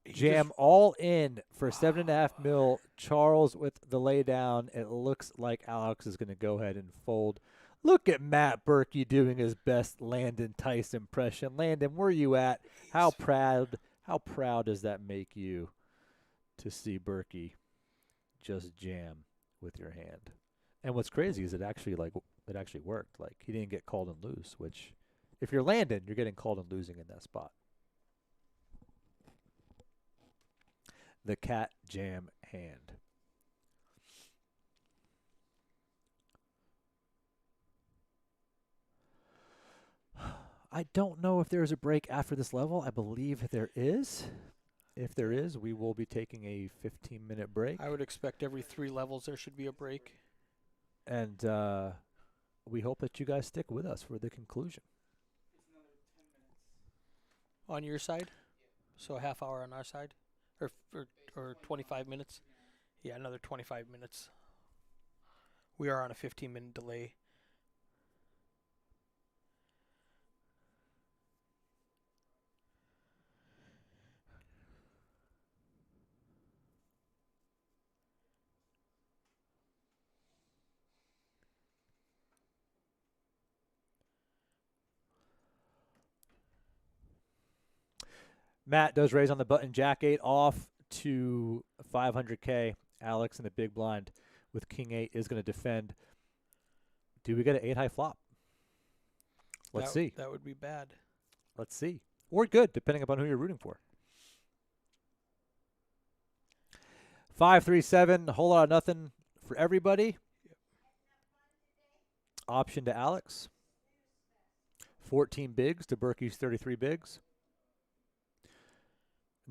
He jam just- all in for 7.5 mil. Charles with the laydown. It looks like Alex is going to go ahead and fold. Look at Matt Berkey doing his best Landon Tice impression. Landon, where are you at? How proud does that make you to see Berkey just jam with your hand? And what's crazy is it actually worked. Like, he didn't get called and lose, which if you're Landon, you're getting called and losing in that spot. The cat jam hand. I don't know if there's a break after this level. I believe there is. If there is, we will be taking a 15-minute break. I would expect every 3 levels there should be a break. And we hope that you guys stick with us for the conclusion. On your side? So a half hour on our side? Or 25 minutes? Yeah, another 25 minutes. We are on a 15-minute delay. Matt does raise on the button. Jack 8 off to 500K. Alex in the big blind with King 8 is going to defend. Do we get an 8 high flop? Let's see. That would be bad. Let's see. Or good, depending upon who you're rooting for. 5-3-7, a whole lot of nothing for everybody. Yep. Option to Alex. 14 bigs to Berkey's 33 bigs.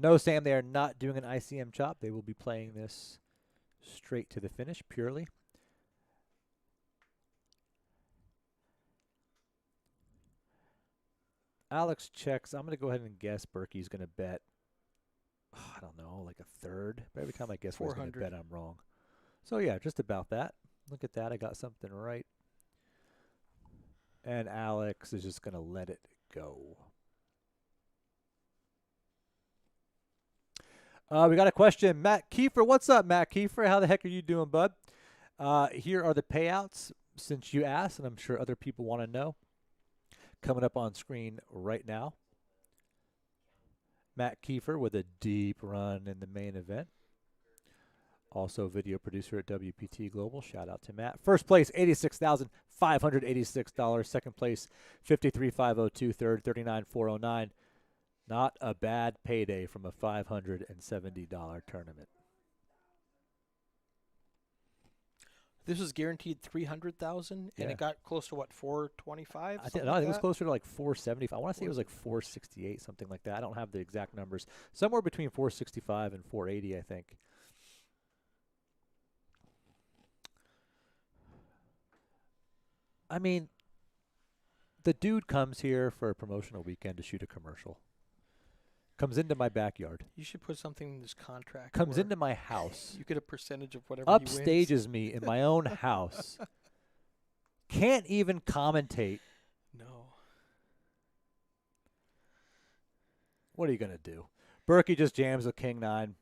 No, Sam, they are not doing an ICM chop. They will be playing this straight to the finish, purely. Alex checks. I'm going to go ahead and guess Berkey's going to bet. I don't know, like a third. But every time I guess where he's going to 400. bet, I'm wrong. So yeah, just about that. Look at that. I got something right. And Alex is just going to let it go. We got a question. Matt Kiefer. What's up, Matt Kiefer? How the heck are you doing, bud? Here are the payouts since you asked, and I'm sure other people want to know. Coming up on screen right now. Matt Kiefer with a deep run in the main event. Also video producer at WPT Global. Shout out to Matt. First place, $86,586. Second place, $53,502. Third, $39,409. Not a bad payday from a $570 tournament. This was guaranteed 300,000, and Yeah. it got close to what, 425? I think it was closer to like 470. I want to say it was like 468, something like that. I don't have the exact numbers. Somewhere between 465 and 480, I think. I mean, the dude comes here for a promotional weekend to shoot a commercial. Comes into my backyard. You should put something in this contract. Comes where into my house. you get a percentage of whatever he wins. Upstages me in my own house. Can't even commentate. No. What are you going to do? Berkey just jams a king 9.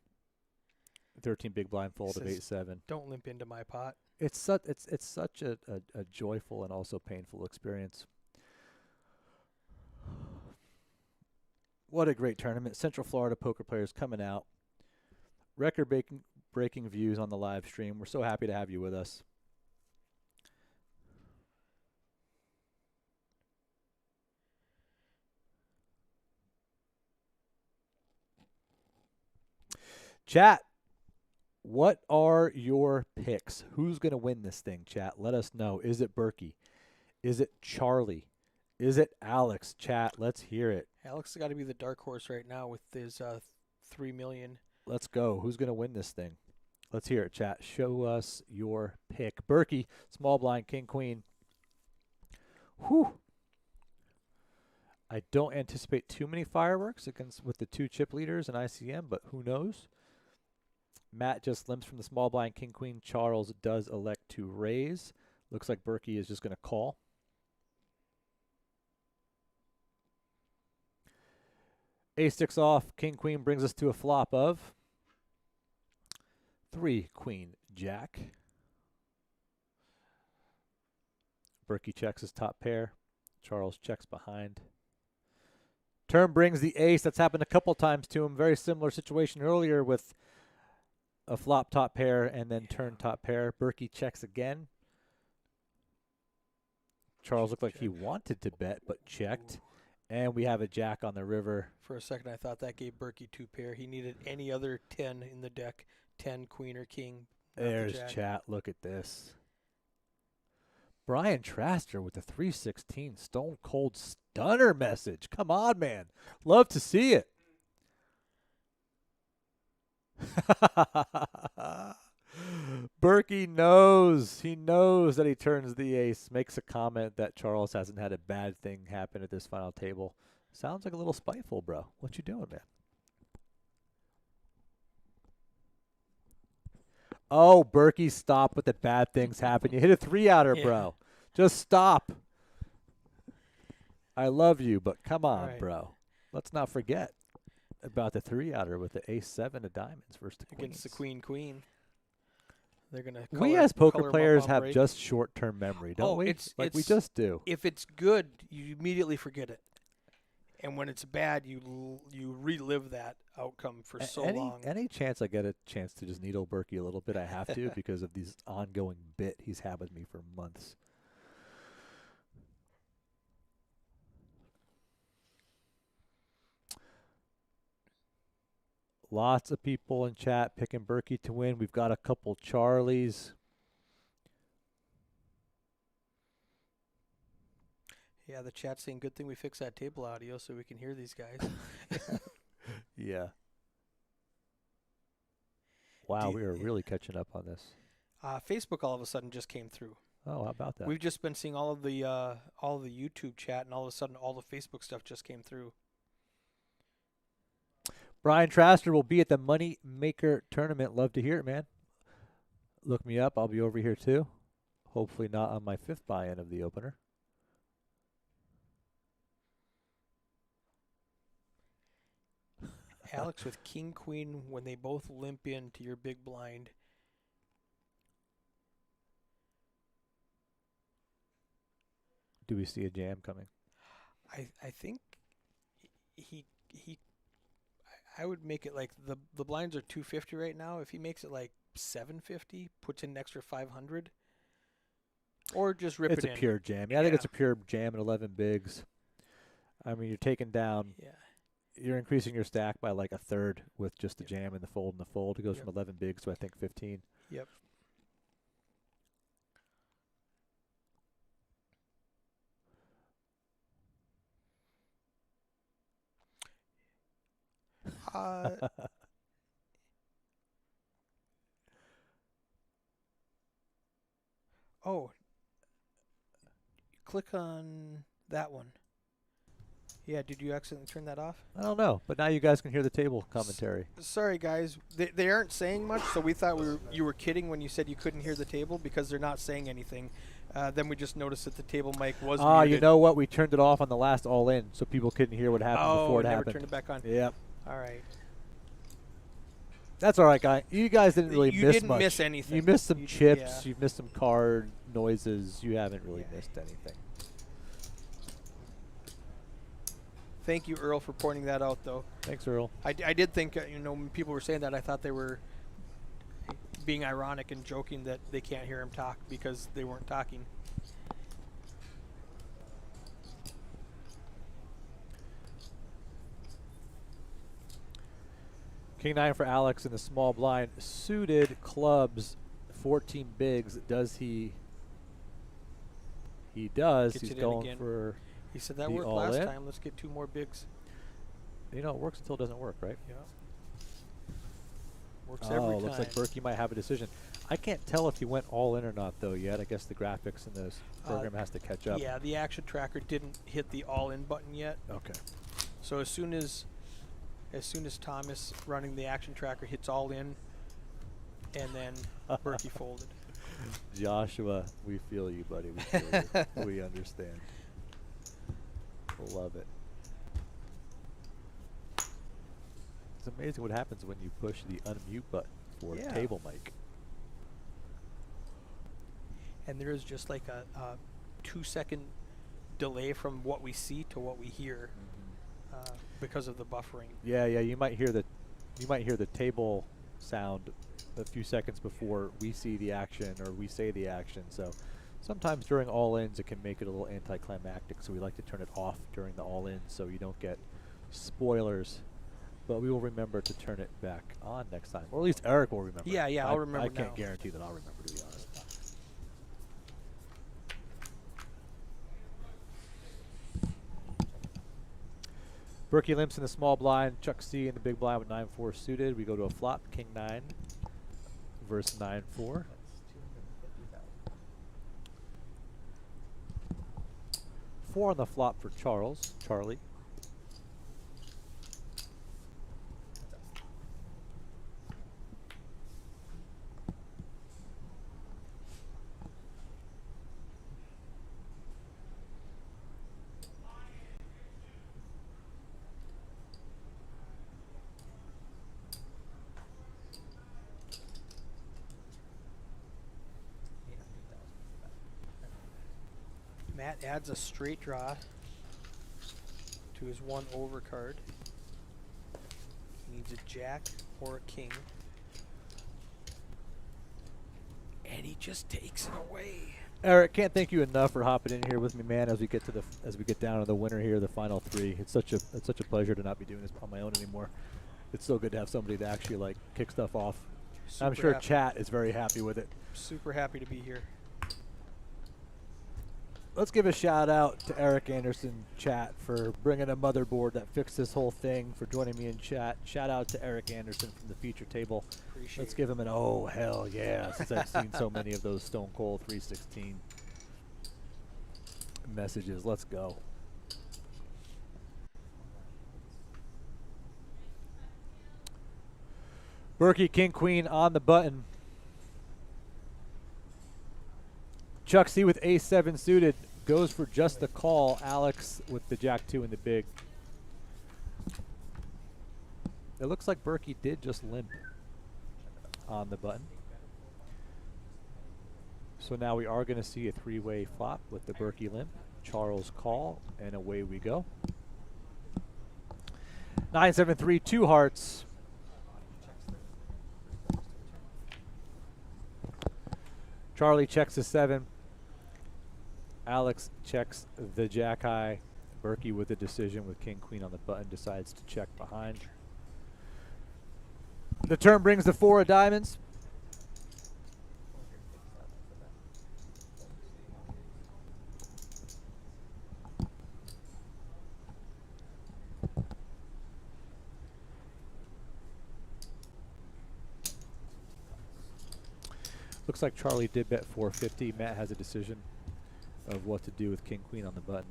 13 big blind fold of Says, 8-7. Don't limp into my pot. It's such a joyful and also painful experience. What a great tournament. Central Florida poker players coming out. Record-breaking views on the live stream. We're so happy to have you with us. Chat, what are your picks? Who's going to win this thing, chat? Let us know. Is it Berkey? Is it Charlie? Is it Alex? Chat, let's hear it. Alex has got to be the dark horse right now with his $3 million. Let's go. Who's going to win this thing? Let's hear it, chat. Show us your pick. Berkey, small blind, king, queen. Whew. I don't anticipate too many fireworks with the 2 chip leaders and ICM, but who knows? Matt just limps from the small blind, king, queen. Charles does elect to raise. Looks like Berkey is just going to call. Ace-6 off, king, queen brings us to a flop of 3, queen, jack. Berkey checks his top pair. Charles checks behind. Turn brings the ace. That's happened a couple times to him. Very similar situation earlier with a flop top pair and then turn top pair. Berkey checks again. Charles looked like he wanted to bet but checked. And we have a jack on the river. For a second, I thought that gave Berkey 2 pair. He needed any other 10 in the deck. 10, queen, or king. There's chat. Look at this. Brian Traster with the 316 Stone Cold Stunner message. Come on, man. Love to see it. Berkey knows. He knows that he turns the ace. Makes a comment that Charles hasn't had a bad thing happen at this final table. Sounds like a little spiteful, bro. What you doing, man? Oh, Berkey, stop with the bad things happen. You hit a 3-outer, bro. Just stop. I love you, but come on, bro. Let's not forget about the 3-outer with the ace-7 of diamonds versus the queens. Against the queen. They're gonna. We as poker players have just short-term memory, don't we? We just do. If it's good, you immediately forget it, and when it's bad, you relive that outcome for so long. Any chance I get a chance to just needle Berkey a little bit, I have to because of these ongoing bit he's had with me for months. Lots of people in chat picking Berkey to win. We've got a couple Charlies. Yeah, the chat's saying good thing we fixed that table audio so we can hear these guys. Yeah. Wow, we are really catching up on this. Facebook all of a sudden just came through. Oh, how about that? We've just been seeing all of the YouTube chat, and all of a sudden all the Facebook stuff just came through. Brian Traster will be at the Money Maker tournament. Love to hear it, man. Look me up. I'll be over here too. Hopefully not on my 5th buy-in of the opener. Alex with king queen when they both limp into your big blind. Do we see a jam coming? I think he I would make it like the blinds are 250 right now. If he makes it like 750, puts in an extra 500, or just rip It's it a in. pure jam. Yeah, I think it's a pure jam at 11 bigs. I mean, you're taking down. Yeah. You're increasing your stack by like a third with just the jam and the fold and the fold. It goes from 11 bigs to I think 15. Yep. Oh, click on that one. Yeah, did you accidentally turn that off? I don't know, but now you guys can hear the table commentary. Sorry, guys. They aren't saying much, so we thought you were kidding when you said you couldn't hear the table because they're not saying anything. Then we just noticed that the table mic was muted. You know what? We turned it off on the last all-in, so people couldn't hear what happened before it never happened. turned it back on. Yep. All right. That's all right, guy. You guys didn't really You miss didn't much. miss anything. You missed some chips. Yeah. You missed some card noises. You haven't really missed anything. Thank you, Earl, for pointing that out, though. Thanks, Earl. I did think, when people were saying that, I thought they were being ironic and joking that they can't hear him talk because they weren't talking. King 9 for Alex in the small blind. Suited clubs, 14 bigs. Does he? He does. Gets He's it in going again. for. He said that the worked all last in? time. Let's get 2 more bigs. You know, it works until it doesn't work, right? Yeah. Works every time. Looks like Berkey might have a decision. I can't tell if he went all in or not, though, yet. I guess the graphics in this program has to catch up. Yeah, the action tracker didn't hit the all-in button yet. Okay. So as soon as Thomas running the action tracker hits all in, and then Berkey folded. Joshua, we feel you, buddy. We feel you. We understand. Love it. It's amazing what happens when you push the unmute button for a table mic. And there is just like a 2-second delay from what we see to what we hear because of the buffering. Yeah, you might hear the table sound a few seconds before we see the action or we say the action. So sometimes during all-ins it can make it a little anticlimactic. So we like to turn it off during the all-ins so you don't get spoilers. But we will remember to turn it back on next time, or at least Eric will remember. Yeah, I'll remember. I can't now. guarantee that I'll remember, to be honest. Berkey limps in the small blind, Chuck C in the big blind with 9-4 suited. We go to a flop, King 9 versus 9-4. Four on the flop for Charlie. Matt adds a straight draw to his 1 over card. He needs a jack or a king. And he just takes it away. Eric, can't thank you enough for hopping in here with me, man. As we get down to the winner here, the final 3. It's such a pleasure to not be doing this on my own anymore. It's so good to have somebody to actually like kick stuff off. I'm sure happy. chat is very happy with it. Super happy to be here. Let's give a shout out to Eric Anderson chat for bringing a motherboard that fixed this whole thing, for joining me in chat. Shout out to Eric Anderson from the feature table. Appreciate Let's it. give him an oh hell yeah, since I've seen so many of those Stone Cold 316 messages. Let's go. Berkey, king, queen on the button. Chuck C with ace-7 suited goes for just the call. Alex with the jack-2 in the big. It looks like Berkey did just limp on the button. So now we are going to see a three-way flop with the Berkey limp. Charles call, and away we go. 9-7-3, 2 hearts. Charlie checks the 7. Alex checks the jack high. Berkey with the decision with king queen on the button decides to check behind. The turn brings the 4 of diamonds. Looks like Charlie did bet 450. Matt has a decision of what to do with king queen on the button.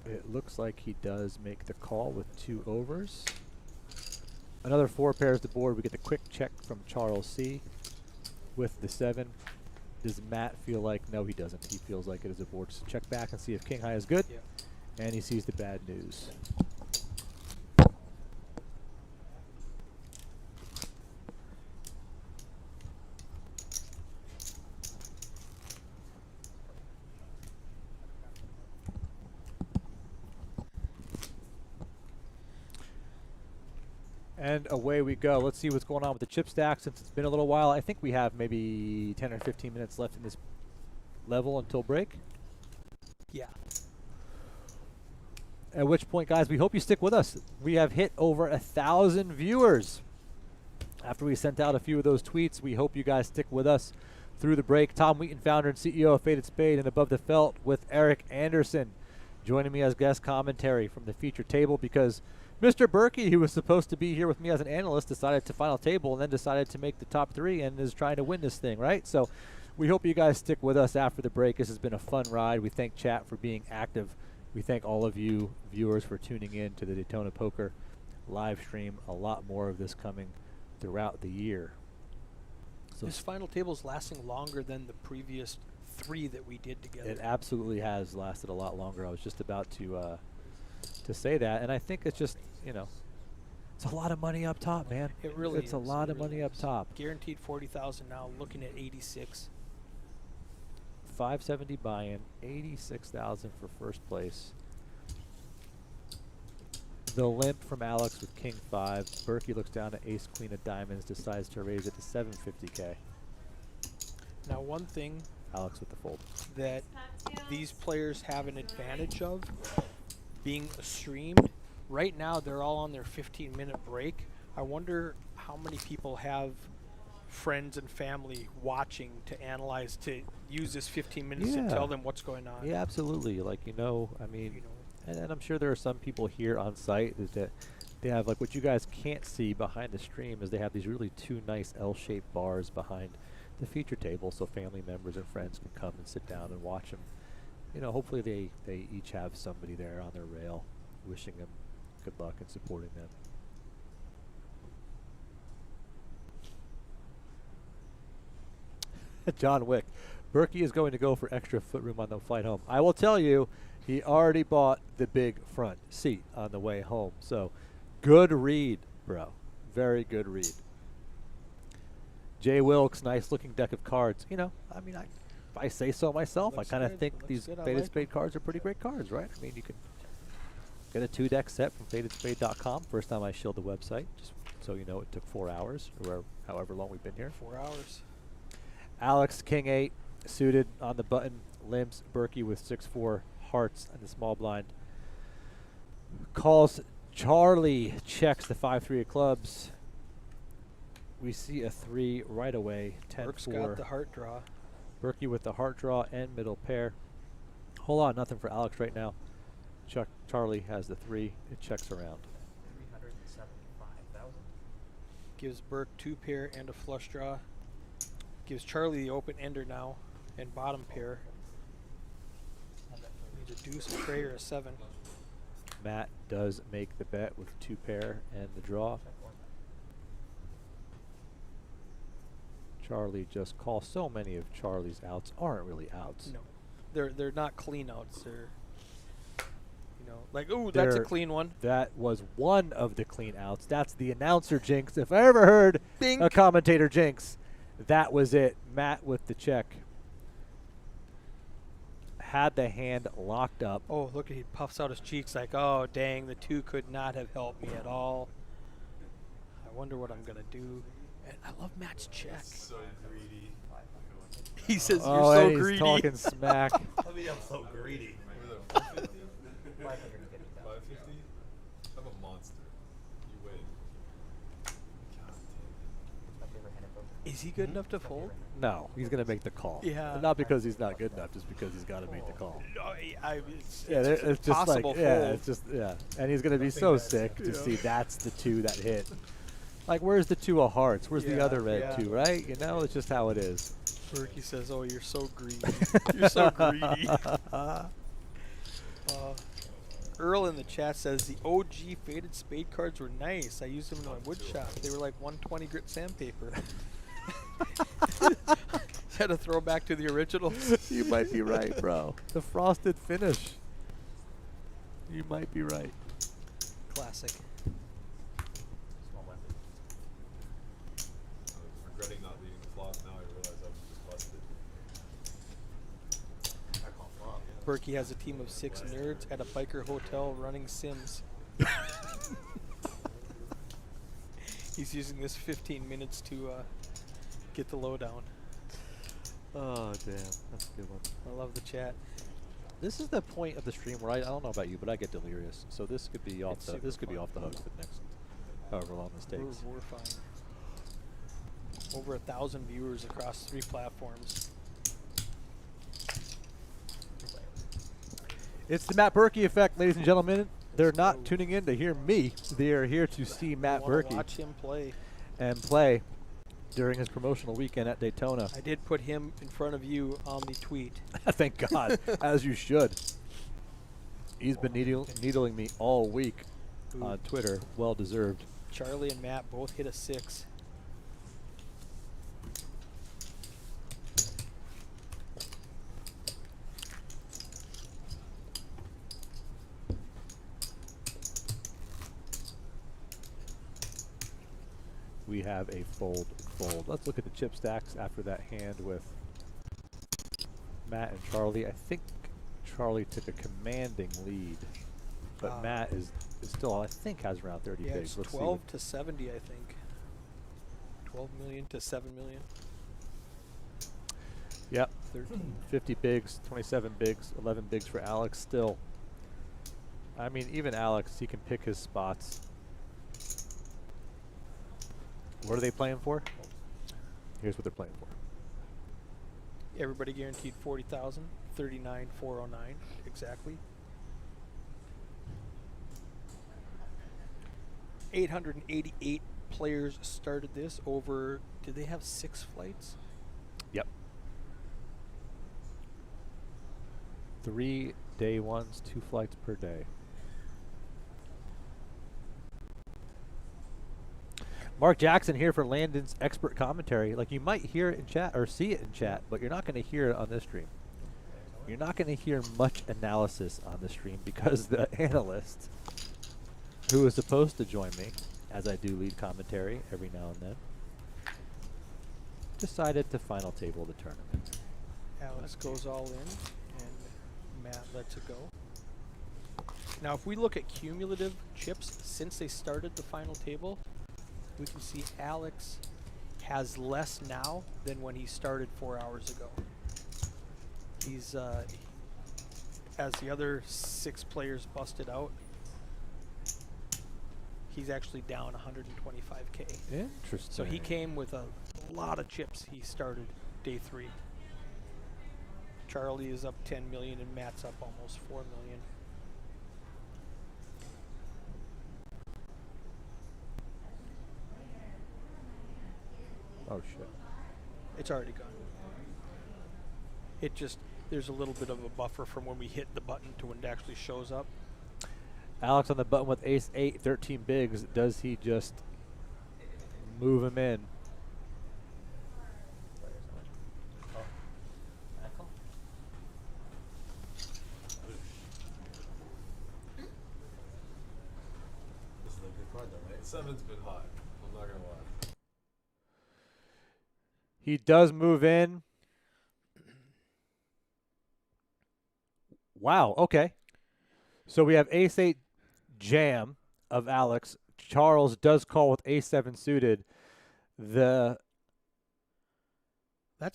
It looks like he does make the call with 2 overs. Another 4 pairs the board. We get the quick check from Charles C with the 7. Does Matt feel like, no he doesn't. He feels like it is a board. So check back and see if king high is good. Yeah. And he sees the bad news. And away we go. Let's see what's going on with the chip stack since it's been a little while. I think we have maybe 10 or 15 minutes left in this level until break. Yeah. At which point, guys, we hope you stick with us. We have hit over 1,000 viewers. After we sent out a few of those tweets, we hope you guys stick with us through the break. Tom Wheaton, founder and CEO of Faded Spade, and Above the Felt with Eric Anderson, joining me as guest commentary from the feature table because Mr. Berkey, who was supposed to be here with me as an analyst, decided to final table and then decided to make the top 3 and is trying to win this thing, right? So we hope you guys stick with us after the break. This has been a fun ride. We thank chat for being active. We thank all of you viewers for tuning in to the Daytona Poker live stream. A lot more of this coming throughout the year. So This final table is lasting longer than the previous 3 that we did together. it absolutely has lasted a lot longer. I was just about to say that, and I think it's just, you know, it's a lot of money up top, man. It really it's is. a lot It of really money up is. top. Guaranteed 40,000 now, looking at 86. 570 buy-in, 86,000 for first place. The limp from Alex with king 5. Berkey looks down at ace queen of diamonds, decides to raise it to 750K. Now, one thing Alex with the fold. that these players have an advantage of being streamed. Right now, they're all on their 15-minute break. I wonder how many people have friends and family watching to analyze, to use this 15 minutes to tell them what's going on. Yeah, absolutely. Like, you know, I mean, You know, and I'm sure there are some people here on site that they have, like, what you guys can't see behind the stream is they have these really 2 nice L-shaped bars behind the feature table so family members and friends can come and sit down and watch them. You know, hopefully they each have somebody there on their rail wishing them good luck and supporting them. John Wick. Berkey is going to go for extra footroom on the flight home. I will tell you, he already bought the big front seat on the way home. So, good read, bro. Very good read. Jay Wilkes, nice looking deck of cards. You know, I mean, if I say so myself, Looks I kind of good. think Looks these good. I Faded like Spade cards are pretty great cards, right? I mean, you can get a 2-deck set from fadedspade.com. First time I shilled the website, just so you know, it took 4 hours, or however long we've been here. 4 hours. Alex, king 8, suited on the button. Limps, Berkey with 6-4 hearts and the small blind. Calls Charlie, checks the 5-3 of clubs. We see a 3 right away, 10-4. Burke's got the heart draw. Berkey with the heart draw and middle pair. Whole lot, nothing for Alex right now. Charlie has the 3. It checks around. 375,000. Gives Burke 2 pair and a flush draw. Gives Charlie the open ender now and bottom pair. The deuce, a tray, or a 7. Matt does make the bet with 2 pair and the draw. Charlie just calls. So many of Charlie's outs aren't really outs. No, they're not clean outs. They're, you know, like, ooh, that's a They're- clean one. That was one of the clean outs. That's the announcer jinx. If I ever heard Bink. a commentator jinx, that was it. Matt with the check. Had the hand locked up. Oh, look at he puffs out his cheeks like, oh, dang, the 2 could not have helped me at all. I wonder what I'm gonna do. And I love Matt's check. So greedy. He says, you're Oh, so and he's greedy. talking smack. I mean, I'm so greedy. What was that, 450? 550,000. 550? I'm a monster. You win. God My favorite hand in poker. Is he good enough to fold? No, he's going to make the call. Yeah. Not because he's not good enough, just because he's got to make the call. No, it's Yeah, there- it's just like, possible yeah, fold. it's just, yeah. And he's going to be so sick to see that's the 2 that hit. Like, where's the 2 of hearts? Where's the Yeah, other red yeah. 2, right? You know, it's just how it is. Berkey says, oh, you're so greedy. You're so greedy. Earl in the chat says, the OG faded spade cards were nice. I used them in my wood shop. They were like 120 grit sandpaper. Is that a throwback to the originals? You might be right, bro. The frosted finish. You might be right. Classic. Small blind. I was regretting not leading the flop. Now I realize I was just busted. I call flop. Berkey has a team of 6 nerds at a biker hotel running Sims. He's using this 15 minutes to get the lowdown. Oh, damn. That's a good one. I love the chat. This is the point of the stream where I don't know about you, but I get delirious. So this could be off It's the super this could be fun. off the hook for the next however long this takes. We're fine. Over 1,000 viewers across 3 platforms. It's the Matt Berkey effect, ladies and gentlemen. They're not go. tuning in to hear me. They are here to see Matt Wanna Berkey watch him play. and play during his promotional weekend at Daytona. I did put him in front of you on the tweet. Thank God, as you should. He's been needling me all week Ooh. on Twitter. Well deserved. Charlie and Matt both hit a 6. We have a fold. Let's look at the chip stacks after that hand with Matt and Charlie. I think Charlie took a commanding lead, but Matt is still, I think, has around 30 Yeah, bigs. it's Let's 12 see. to 70, I think. 12 million to 7 million. Yep, 13. 50 bigs, 27 bigs, 11 bigs for Alex still. I mean, even Alex, he can pick his spots. What are they playing for? Here's what they're playing for. Everybody guaranteed 40,000. 39,409 exactly. 888 players started this over. Did they have 6 flights? Yep. 3 day ones, 2 flights per day. Mark Jackson here for Landon's expert commentary. Like, you might hear it in chat or see it in chat, but you're not going to hear it on this stream. You're not going to hear much analysis on the stream because the analyst who is supposed to join me, as I do lead commentary every now and then, decided to final table the tournament. Alex goes all in, and Matt lets it go. Now, if we look at cumulative chips since they started the final table, we can see Alex has less now than when he started 4 hours ago. He's, as the other 6 players busted out, he's actually down 125K. Interesting. So he came with a lot of chips. He started day 3. Charlie is up 10 million and Matt's up almost 4 million. Oh shit. It's already gone. It just, there's a little bit of a buffer from when we hit the button to when it actually shows up. Alex on the button with ace 8, 13 bigs. Does he just move him in? Oh. I call? This is a good card though, right? Seven's been hot. I'm not gonna lie. He does move in. Wow, okay. So we have ace 8 jam of Alex. Charles does call with ace 7 suited. That's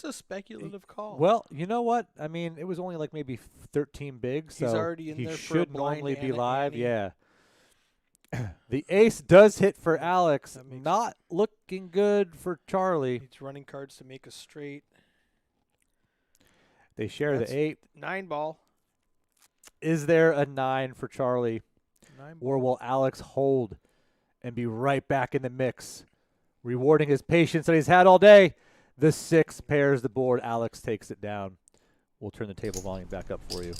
a speculative call. Well, you know what? I mean, it was only like maybe 13 bigs, He's so already in he there for a should blind normally be and a live. ante. Yeah. The ace does hit for Alex. That makes Not looking good for Charlie. He's running cards to make a straight. They share That's the 8. 9 ball. Is there a 9 for Charlie? 9 Or ball. will Alex hold and be right back in the mix, rewarding his patience that he's had all day? The 6 pairs the board. Alex takes it down. We'll turn the table volume back up for you.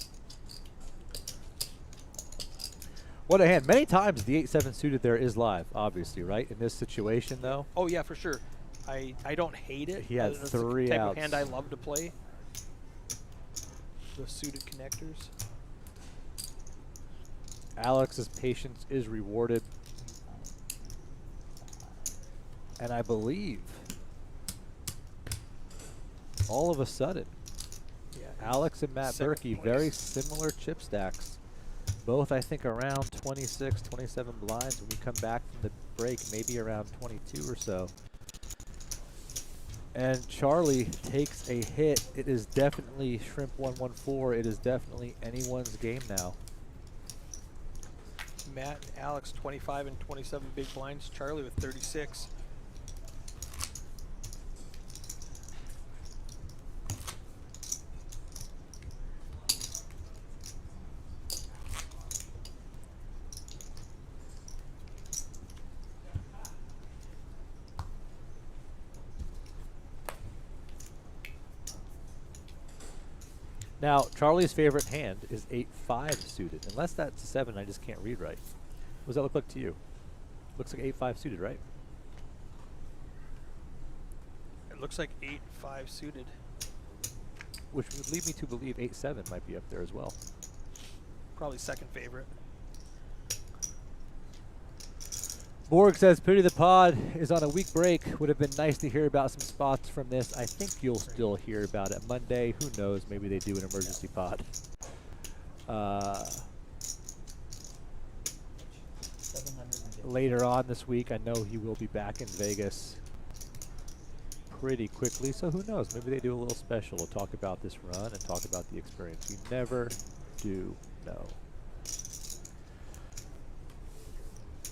What a hand. Many times the 8-7 suited there is live, obviously, right? In this situation, though. Oh, yeah, for sure. I don't hate it. He had That's 3 the type outs. of hand I love to play. The suited connectors. Alex's patience is rewarded. And I believe all of a sudden, Yeah. Alex and Matt Second Berkey, place. very similar chip stacks. Both, I think, around 26, 27 blinds when we come back from the break, maybe around 22 or so. And Charlie takes a hit. It is definitely Shrimp 114. It is definitely anyone's game now. Matt and Alex 25 and 27 big blinds. Charlie with 36. Now, Charlie's favorite hand is 8-5 suited. Unless that's a 7, I just can't read right. What does that look like to you? Looks like 8-5 suited, right? It looks like 8-5 suited. Which would lead me to believe 8-7 might be up there as well. Probably second favorite. Borg says, pity the pod is on a week break. Would have been nice to hear about some spots from this. I think you'll still hear about it Monday. Who knows? Maybe they do an emergency pod. 750. Later on this week, I know he will be back in Vegas pretty quickly. So who knows? Maybe they do a little special to talk about this run and talk about the experience. You never do know.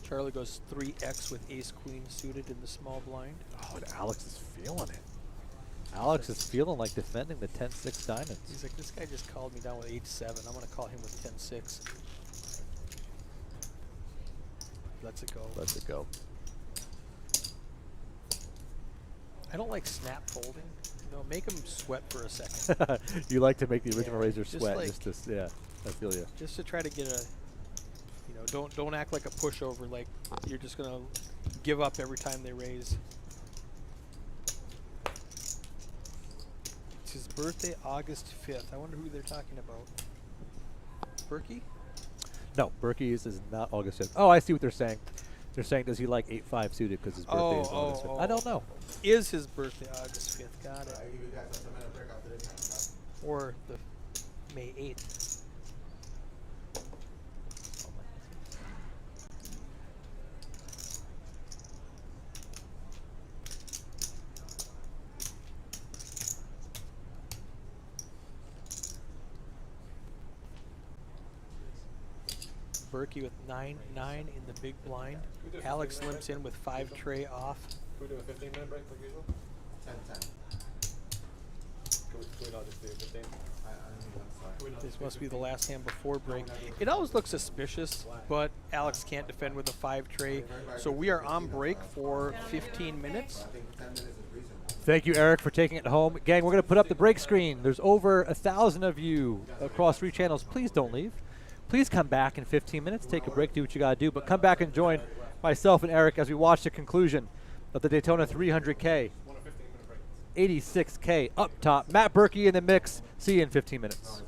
Charlie goes 3x with ace-queen suited in the small blind. Oh, and Alex is feeling it. Alex is feeling like defending the 10-6 diamonds. He's like, this guy just called me down with 8-7. I'm going to call him with 10-6. Lets it go. Let's it go. I don't like snap folding. You know, make him sweat for a second. You like to make the original Yeah, razor just sweat. like- Just to, yeah, I feel you. Just to try to get a, you know, don't act like a pushover, like you're just going to give up every time they raise. It's his birthday, August 5th. I wonder who they're talking about. Berkey? No, Berkey's is not August 5th. Oh, I see what they're saying. They're saying, does he like 8-5 suited because his birthday is August 5th? I don't know. Is his birthday August 5th? Got it. I give you guys a 10-minute break after this. Or the May 8th. Berkey with 9-9 in the big blind. Alex limps in with 5 tray off. Can we do a 15-minute break like usual? 10-10. Can we not just do 15? This must be the last hand before break. It always looks suspicious, but Alex can't defend with a 5 tray. So we are on break for 15 minutes. I think 10 minutes is reasonable. Thank you, Eric, for taking it home. Gang, we're going to put up the break screen. There's over 1,000 of you across 3 channels. Please don't leave. Please come back in 15 minutes. Take a break, do what you got to do. But come back and join myself and Eric as we watch the conclusion of the Daytona 300K. 86K up top. Matt Berkey in the mix. See you in 15 minutes.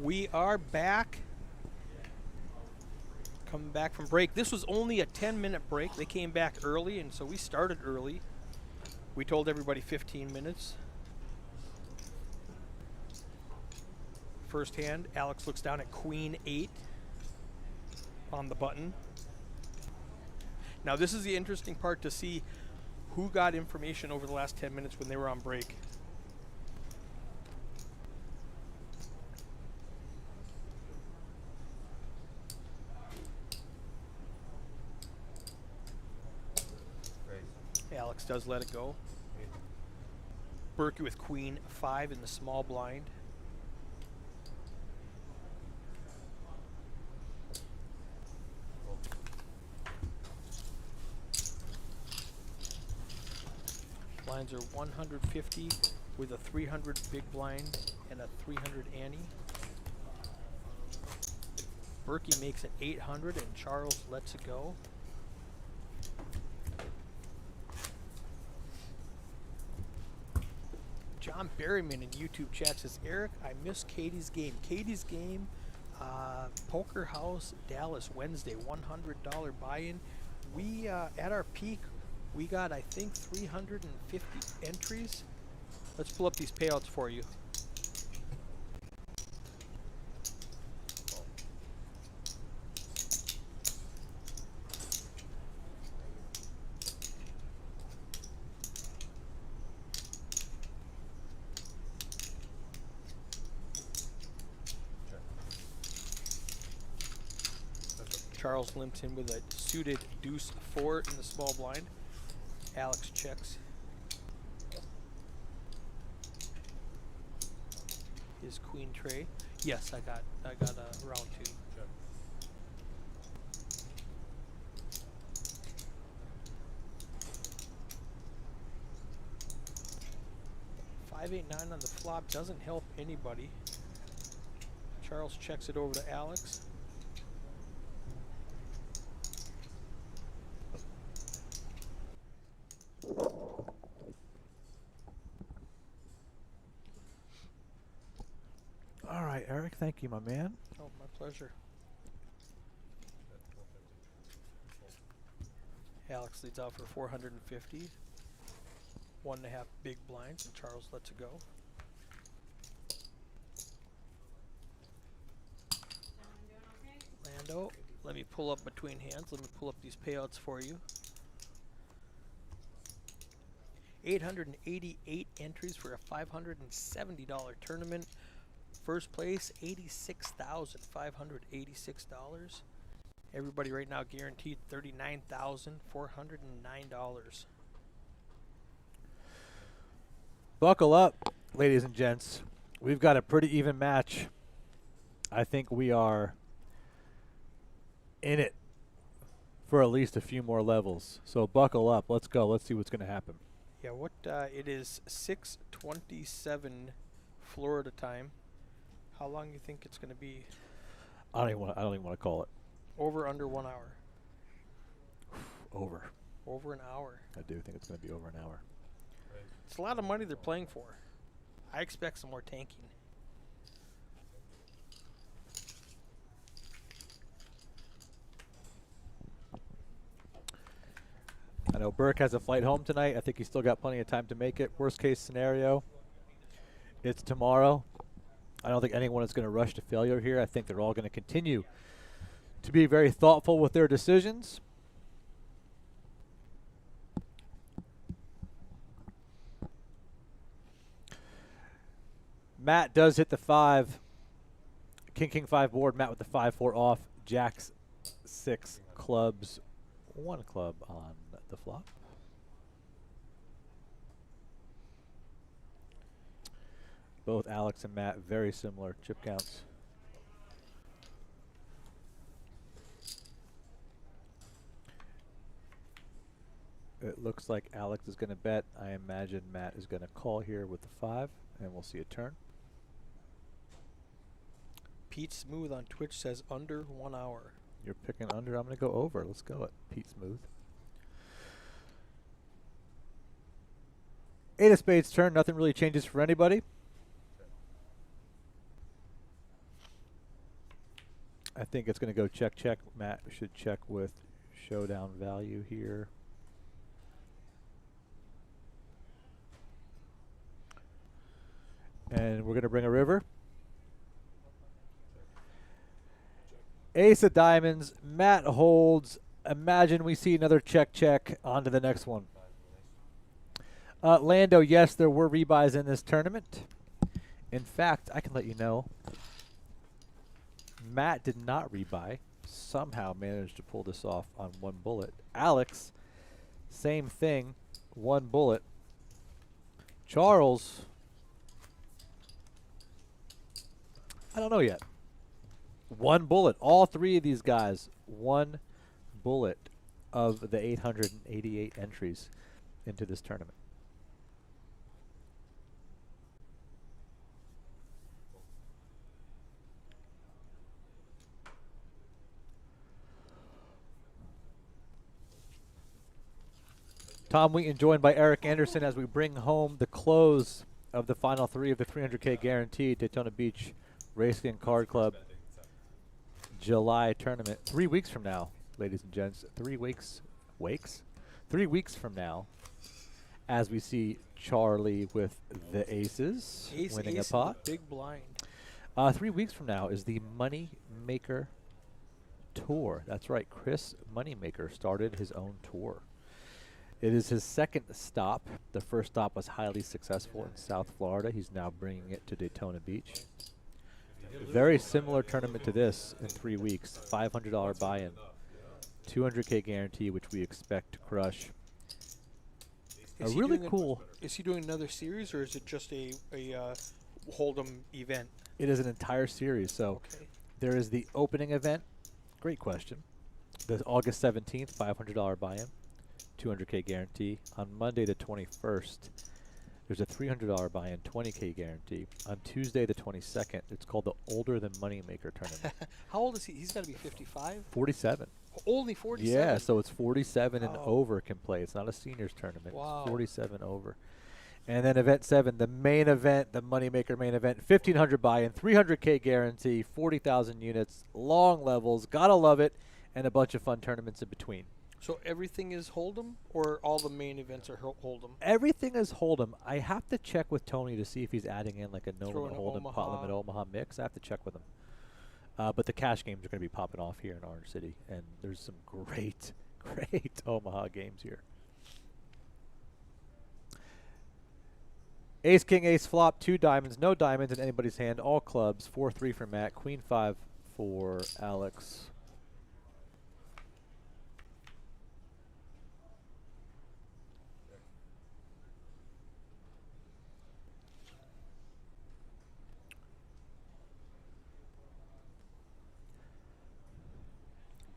We are back. Coming back from break. This was only a 10-minute break. They came back early, and so we started early. We told everybody 15 minutes. First hand, Alex looks down at Queen 8 on the button. Now this is the interesting part to see who got information over the last 10 minutes when they were on break. Alex does let it go. Berkey with Queen 5 in the small blind. Blinds are 150 with a 300 big blind and a 300 ante. Berkey makes it 800 and Charles lets it go. John Berryman in YouTube chat says, Eric, I miss Katie's game. Katie's game, Poker House, Dallas, Wednesday, $100 buy-in. We, at our peak, we got, I think, 350 entries. Let's pull up these payouts for you. Charles limps in with a suited deuce 4 in the small blind. Alex checks. His queen tray. Yes, I got a round 2. 5-8-9 on the flop doesn't help anybody. Charles checks it over to Alex. All right, Eric, thank you, my man. Oh, my pleasure. Alex leads out for 450. 1.5 big blinds, and Charles lets it go. Lando, let me pull up between hands. Let me pull up these payouts for you. 888 entries for a $570 tournament. First place, $86,586. Everybody right now guaranteed $39,409. Buckle up, ladies and gents. We've got a pretty even match. I think we are in it for at least a few more levels. So buckle up. Let's go. Let's see what's going to happen. Yeah, it is 6:27 Florida time. How long do you think it's going to be? I don't even want to call it. Over, under 1 hour? Over. Over an hour. I do think it's going to be over an hour. It's a lot of money they're playing for. I expect some more tanking. I know Burke has a flight home tonight. I think he's still got plenty of time to make it. Worst case scenario, it's tomorrow. I don't think anyone is going to rush to failure here. I think they're all going to continue to be very thoughtful with their decisions. Matt does hit the 5. King 5 board. Matt with the 5-4 off. Jacks 6 clubs. 1 club on the flop. Both Alex and Matt very similar chip counts. It looks like Alex is going to bet. I imagine Matt is going to call here with the 5, and we'll see a turn. Pete Smooth on Twitch says under 1 hour. You're picking under. I'm going to go over. Let's go, Pete Smooth. 8 of spades turn. Nothing really changes for anybody. I think it's going to go check, check. Matt should check with showdown value here. And we're going to bring a river. Ace of diamonds. Matt holds. Imagine we see another check, check. On to the next one. Lando, yes, there were rebuys in this tournament. In fact, I can let you know, Matt did not rebuy. Somehow managed to pull this off on one bullet. Alex, same thing, one bullet. Charles, I don't know yet. One bullet. All three of these guys, one bullet of the 888 entries into this tournament. Tom Wheaton joined by Eric Anderson as we bring home the close of the final three of the 300K guaranteed Daytona Beach Racing and Card Club July tournament. 3 weeks from now, ladies and gents. 3 weeks. 3 weeks from now, as we see Charlie with the aces winning a pot. Big blind. 3 weeks from now is the Money Maker Tour. That's right. Chris Moneymaker started his own tour. It is his second stop. The first stop was highly successful in South Florida. He's now bringing it to Daytona Beach. Very similar tournament to this in 3 weeks. $500 buy-in. 200K guarantee, which we expect to crush. Is A he really doing cool. Is he doing another series, or is it just a Hold'em event? It is an entire series. So Okay. there is the opening event. Great question. The August 17th, $500 buy-in. 200K guarantee. On Monday the 21st, there's a $300 buy-in, 20K guarantee. On Tuesday the 22nd, it's called the Older Than Moneymaker tournament. How old is he? He's got to be 55. 47. Only 47. Yeah, so it's 47 and Wow. over can play. It's not a seniors tournament. Wow. It's 47 over. And then event 7, the main event, the Moneymaker main event, 1,500 buy-in, 300K guarantee, 40,000 units, long levels, gotta love it, and a bunch of fun tournaments in between. So everything is Hold'em, or all the main events are Hold'em? Everything is Hold'em. I have to check with Tony to see if he's adding in like a no Throw limit in Hold'em, pot Omaha. limit Omaha mix. I have to check with him. But the cash games are going to be popping off here in Orange City, and there's some great, great Omaha games here. Ace, king, ace, flop, 2 diamonds, no diamonds in anybody's hand, all clubs, 4-3 for Matt, queen 5 for Alex.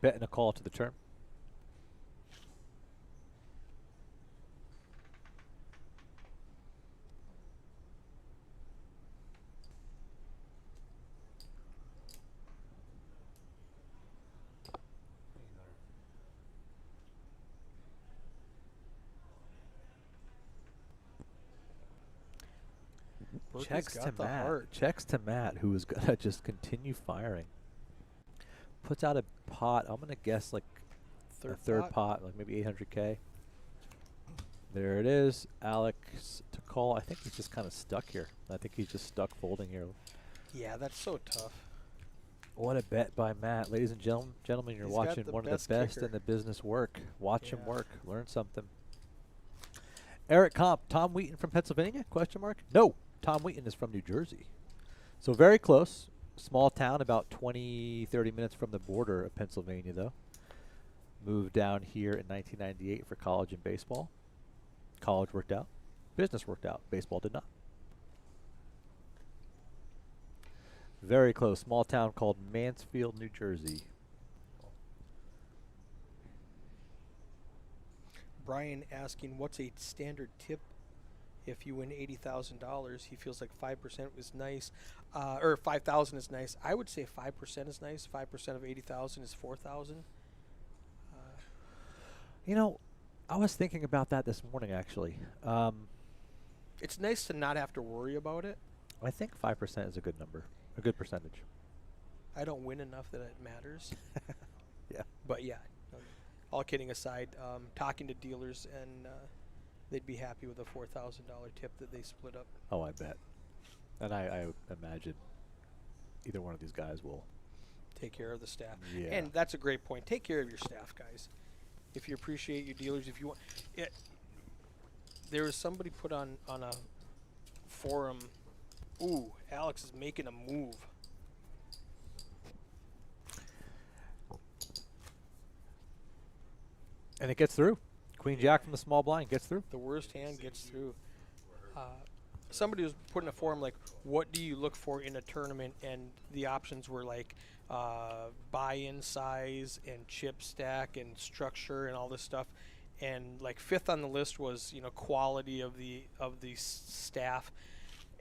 Bet and a call to the turn. Berkeley's Checks to got the Matt. heart. Checks to Matt, who is going to just continue firing. Puts out a pot. I'm going to guess like a third pot, like maybe 800K. There it is. Alex to call. I think he's just kind of stuck here. I think he's just stuck folding here. Yeah, that's so tough. What a bet by Matt. Ladies and gentlemen, you're He's got watching the one of the best best kicker. in the business work. Watch him Yeah. work. Learn something. Eric Comp, Tom Wheaton from Pennsylvania? Question mark? No, Tom Wheaton is from New Jersey. So very close. Small town, about 20, 30 minutes from the border of Pennsylvania, though. Moved down here in 1998 for college and baseball. College worked out. Business worked out. Baseball did not. Very close. Small town called Mansfield, New Jersey. Brian asking, what's a standard tip if you win $80,000? He feels like 5% was nice, or 5,000 is nice. I would say 5% is nice. 5% of 80,000 is 4,000. You know, I was thinking about that this morning, actually. It's nice to not have to worry about it. I think 5% is a good number, a good percentage. I don't win enough that it matters. Yeah. But yeah, all kidding aside, talking to dealers and they'd be happy with a $4,000 tip that they split up. Oh, I bet. And I imagine either one of these guys will. Take care of the staff. Yeah. And that's a great point. Take care of your staff, guys. If you appreciate your dealers, if you want it, there was somebody put on a forum, ooh, Alex is making a move. And it gets through. Queen Jack from the small blind gets through. The worst hand gets through. Somebody was putting a forum like, what do you look for in a tournament? And the options were like buy-in size and chip stack and structure and all this stuff. And like fifth on the list was, you know, quality of the staff.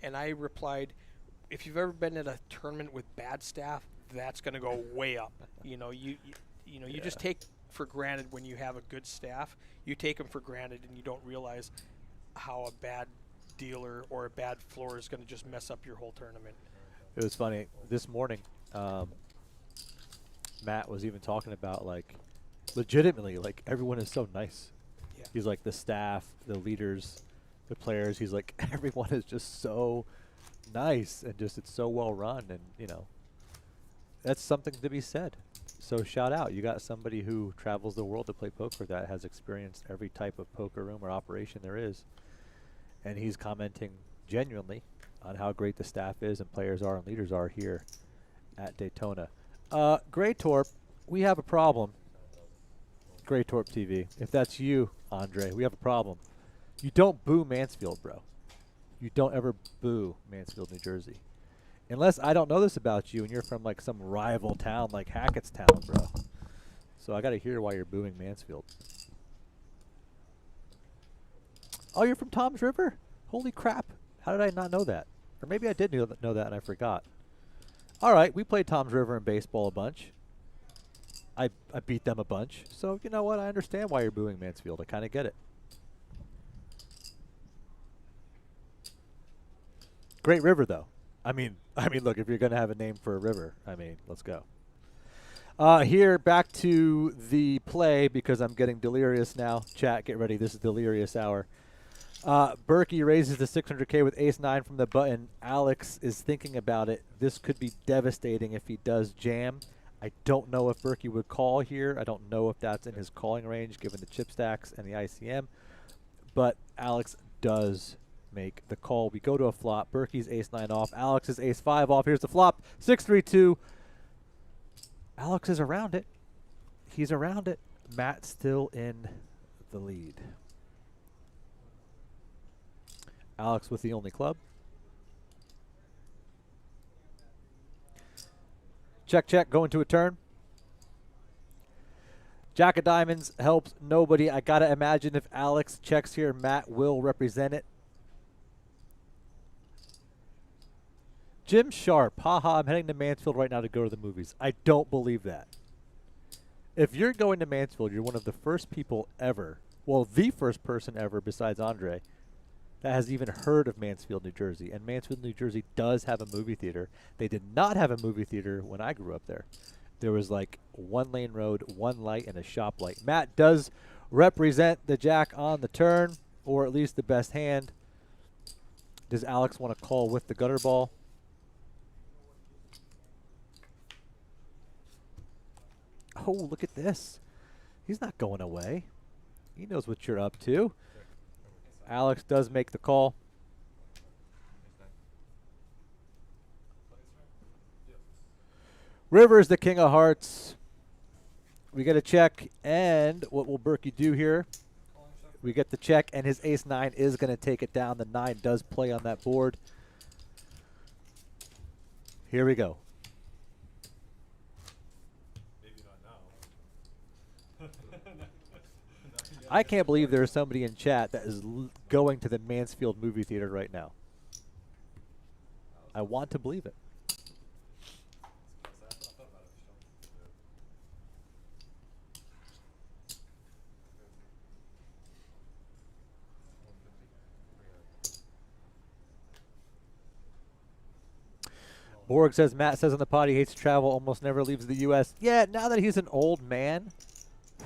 And I replied, if you've ever been at a tournament with bad staff, that's going to go way up. You know, you just take for granted when you have a good staff. You take them for granted and you don't realize how a bad dealer or a bad floor is going to just mess up your whole tournament. It was funny. This morning, Matt was even talking about, like, legitimately, like, everyone is so nice. Yeah. He's like, the staff, the leaders, the players, he's like, everyone is just so nice and just it's so well run. And, you know, that's something to be said. So shout out. You got somebody who travels the world to play poker that has experienced every type of poker room or operation there is. And he's commenting genuinely on how great the staff is and players are and leaders are here at Daytona. Grey Torp, we have a problem. Grey Torp TV. If that's you, Andre, we have a problem. You don't boo Mansfield, bro. You don't ever boo Mansfield, New Jersey. Unless I don't know this about you and you're from like some rival town like Hackettstown, bro. So I got to hear why you're booing Mansfield. Oh, you're from Tom's River? Holy crap. How did I not know that? Or maybe I did know that and I forgot. All right, we played Tom's River in baseball a bunch. I beat them a bunch. So, you know what? I understand why you're booing Mansfield. I kind of get it. Great river, though. I mean, look, if you're going to have a name for a river, I mean, let's go. Here, back to the play because I'm getting delirious now. Chat, get ready. This is delirious hour. Berkey raises the 600K with ace-9 from the button. Alex is thinking about it. This could be devastating if he does jam. I don't know if Berkey would call here. I don't know if that's in his calling range given the chip stacks and the ICM. But Alex does make the call. We go to a flop. Berkey's ace-9 off. Alex's ace-5 off. Here's the flop. 6-3-2. Alex is around it. He's around it. Matt still in the lead. Alex with the only club. Check, check, going to a turn. Jack of diamonds helps nobody. I got to imagine if Alex checks here, Matt will represent it. Jim Sharp, haha, I'm heading to Mansfield right now to go to the movies. I don't believe that. If you're going to Mansfield, you're one of the first people ever, well, the first person ever besides Andre, that has even heard of Mansfield, New Jersey. And Mansfield, New Jersey does have a movie theater. They did not have a movie theater when I grew up there. There was like one lane road, one light, and a shop light. Matt does represent the jack on the turn, or at least the best hand. Does Alex want to call with the gutter ball? Oh, look at this. He's not going away. He knows what you're up to. Alex does make the call. River's the king of hearts. We get a check, and what will Berkey do here? We get the check, and his ace-9 is going to take it down. The 9 does play on that board. Here we go. I can't believe there's somebody in chat that is going to the Mansfield movie theater right now. I want to believe it. Borg says, Matt says on the pod he hates to travel, almost never leaves the U.S. Yeah, now that he's an old man,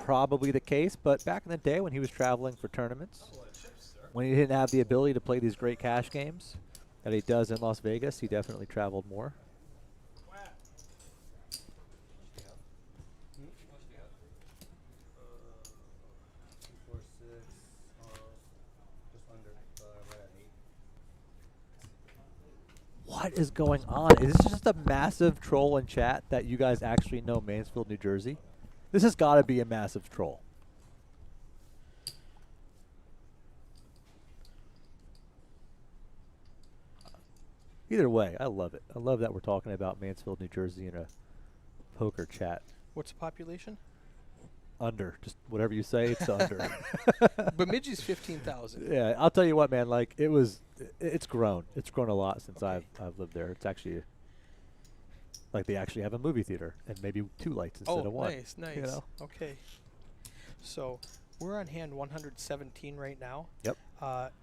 probably the case. But back in the day when he was traveling for tournaments, when he didn't have the ability to play these great cash games that he does in Las Vegas, he definitely traveled more. What is going on? Is this just a massive troll in chat that you guys actually know Mansfield, New Jersey? This has got to be a massive troll. Either way, I love it. I love that we're talking about Mansfield, New Jersey in a poker chat. What's the population? Under. Just whatever you say, it's under. Bemidji's 15,000. Yeah, I'll tell you what, man. Like it's grown. It's grown a lot since I've lived there. It's actually like they actually have a movie theater and maybe 2 lights instead of 1. Nice. You know? Okay. So we're on hand 117 right now. Yep.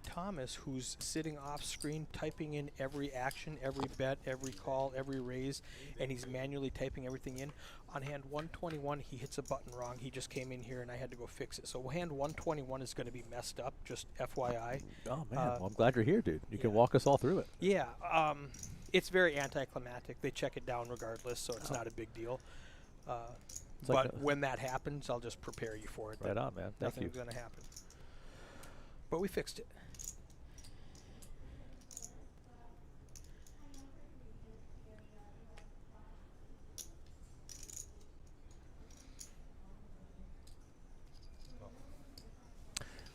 Thomas, who's sitting off screen, typing in every action, every bet, every call, every raise, and he's manually typing everything in. On hand 121, he hits a button wrong. He just came in here, and I had to go fix it. So hand 121 is going to be messed up, just FYI. Oh, man. Well, I'm glad you're here, dude. You can walk us all through it. Yeah. It's very anticlimactic. They check it down regardless, so it's not a big deal. It's like But when that happens, I'll just prepare you for it. Right on, man. Thank you. Nothing's going to happen. But we fixed it.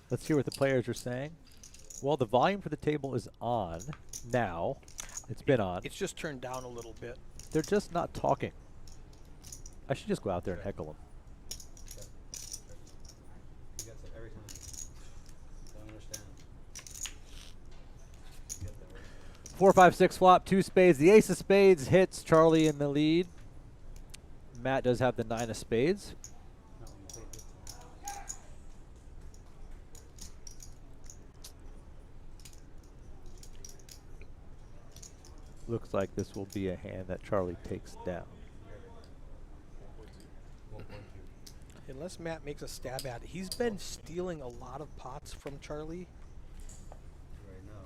Let's hear what the players are saying. Well, the volume for the table is on now. It's been on. It's just turned down a little bit. They're just not talking. I should just go out there and heckle them. He gets it every time. Don't understand. You get that right. 4, 5, 6 flop, 2 spades. The ace of spades hits Charlie in the lead. Matt does have the 9 of spades. No, you play 15. Looks like this will be a hand that Charlie takes down. 1.2. Unless Matt makes a stab at it. He's been stealing a lot of pots from Charlie. Right now,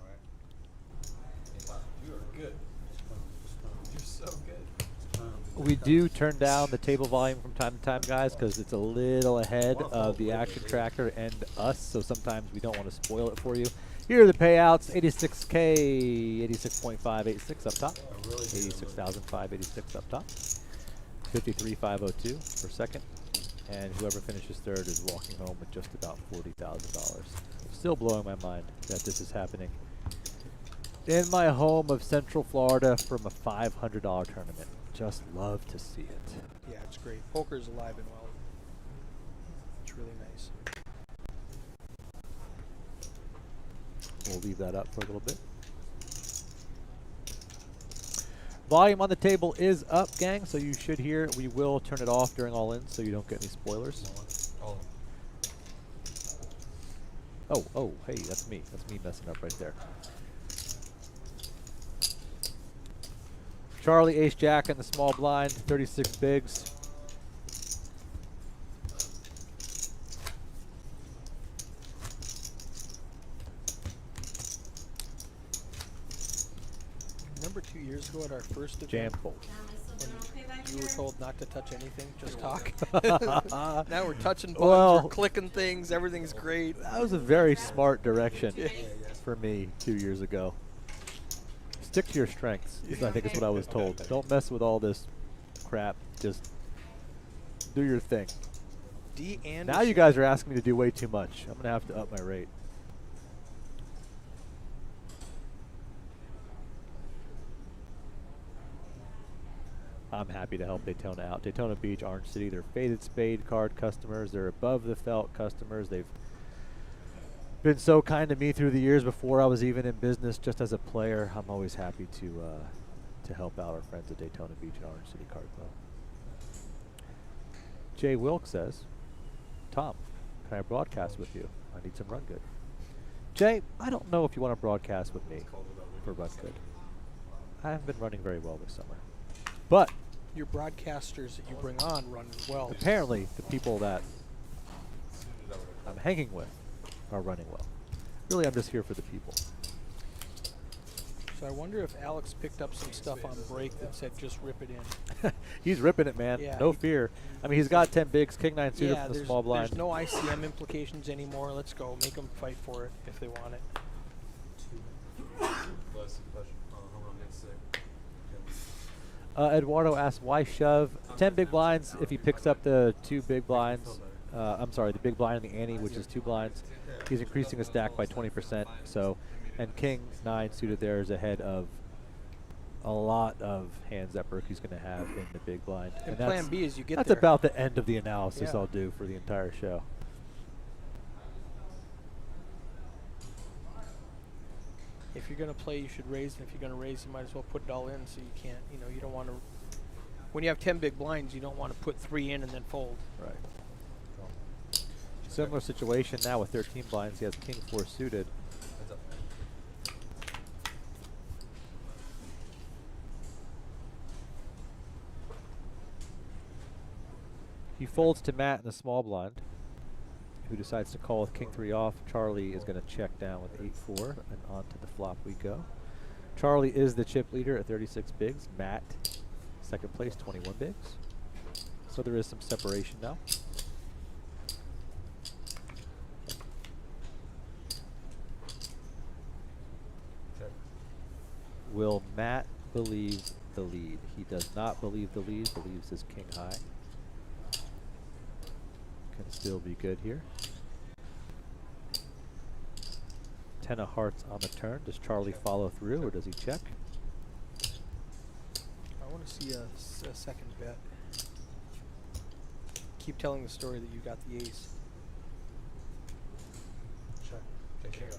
right? You are good. You're so good. We do turn down the table volume from time to time, guys, because it's a little ahead of the action tracker and us, so sometimes we don't want to spoil it for you. Here are the payouts: 86K, 86.586 up top, 86,586 up top, 53,502 for second, and whoever finishes third is walking home with just about $40,000. Still blowing my mind that this is happening in my home of Central Florida from a $500 tournament. Just love to see it. Yeah, it's great. Poker's alive and well. It's really nice. We'll leave that up for a little bit. Volume on the table is up, gang, so you should hear it. We will turn it off during all-in so you don't get any spoilers. Oh, hey, that's me. That's me messing up right there. Charlie, ace jack in the small blind, 36 bigs. Remember 2 years ago at our first event, Jam fold. you were told not to touch anything, just talk. Now we're touching buttons, Well, we're clicking things, everything's great. That was a very smart direction for me 2 years ago. Stick to your strengths, I think is what I was told. Don't mess with all this crap. Just do your thing. D. Anderson. Now you guys are asking me to do way too much. I'm going to have to up my rate. I'm happy to help Daytona out. Daytona Beach, Orange City, they're Faded Spade card customers. They're above the felt customers. They've been so kind to me through the years before I was even in business. Just as a player, I'm always happy to help out our friends at Daytona Beach and Orange City Card Club. Jay Wilk says, Tom, can I broadcast with you? I need some Run Good. Jay, I don't know if you want to broadcast with me for Run Good. I haven't been running very well this summer. But Your broadcasters that you bring on run well. apparently the people that I'm hanging with are running well. Really, I'm just here for the people. So I wonder if Alex picked up some stuff on break that said just rip it in. He's ripping it, man. Yeah, No he- fear. I mean, he's got 10 bigs, king 9 suited Yeah, from the there's, small blind. there's no ICM implications anymore. Let's go. Make them fight for it if they want it. Last question. Home run gets sick. Eduardo asks, why shove 10 big blinds if he picks up the 2 big blinds? I'm sorry, the big blind and the ante, which is 2 blinds. He's increasing his stack by 20%. So, and king 9 suited there is ahead of a lot of hands that Berkey's going to have in the big blind. And that's, plan B is you get that's there. about the end of the analysis Yeah. I'll do for the entire show. If you're going to play, you should raise. And if you're going to raise, you might as well put it all in so you can't, you don't want to. When you have 10 big blinds, you don't want to put 3 in and then fold. Right. Similar situation now with 13 blinds. He has king 4 suited. Heads up. He folds to Matt in the small blind, who decides to call with king 3 off. Charlie is going to check down with 8-4, and on to the flop we go. Charlie is the chip leader at 36 bigs. Matt, second place, 21 bigs. So there is some separation now. Check. Will Matt believe the lead? He does not believe the lead, believes his king high. Can still be good here. 10 of hearts on the turn. Does Charlie follow through or does he check? I want to see a second bet. Keep telling the story that you got the ace. Check. Take care.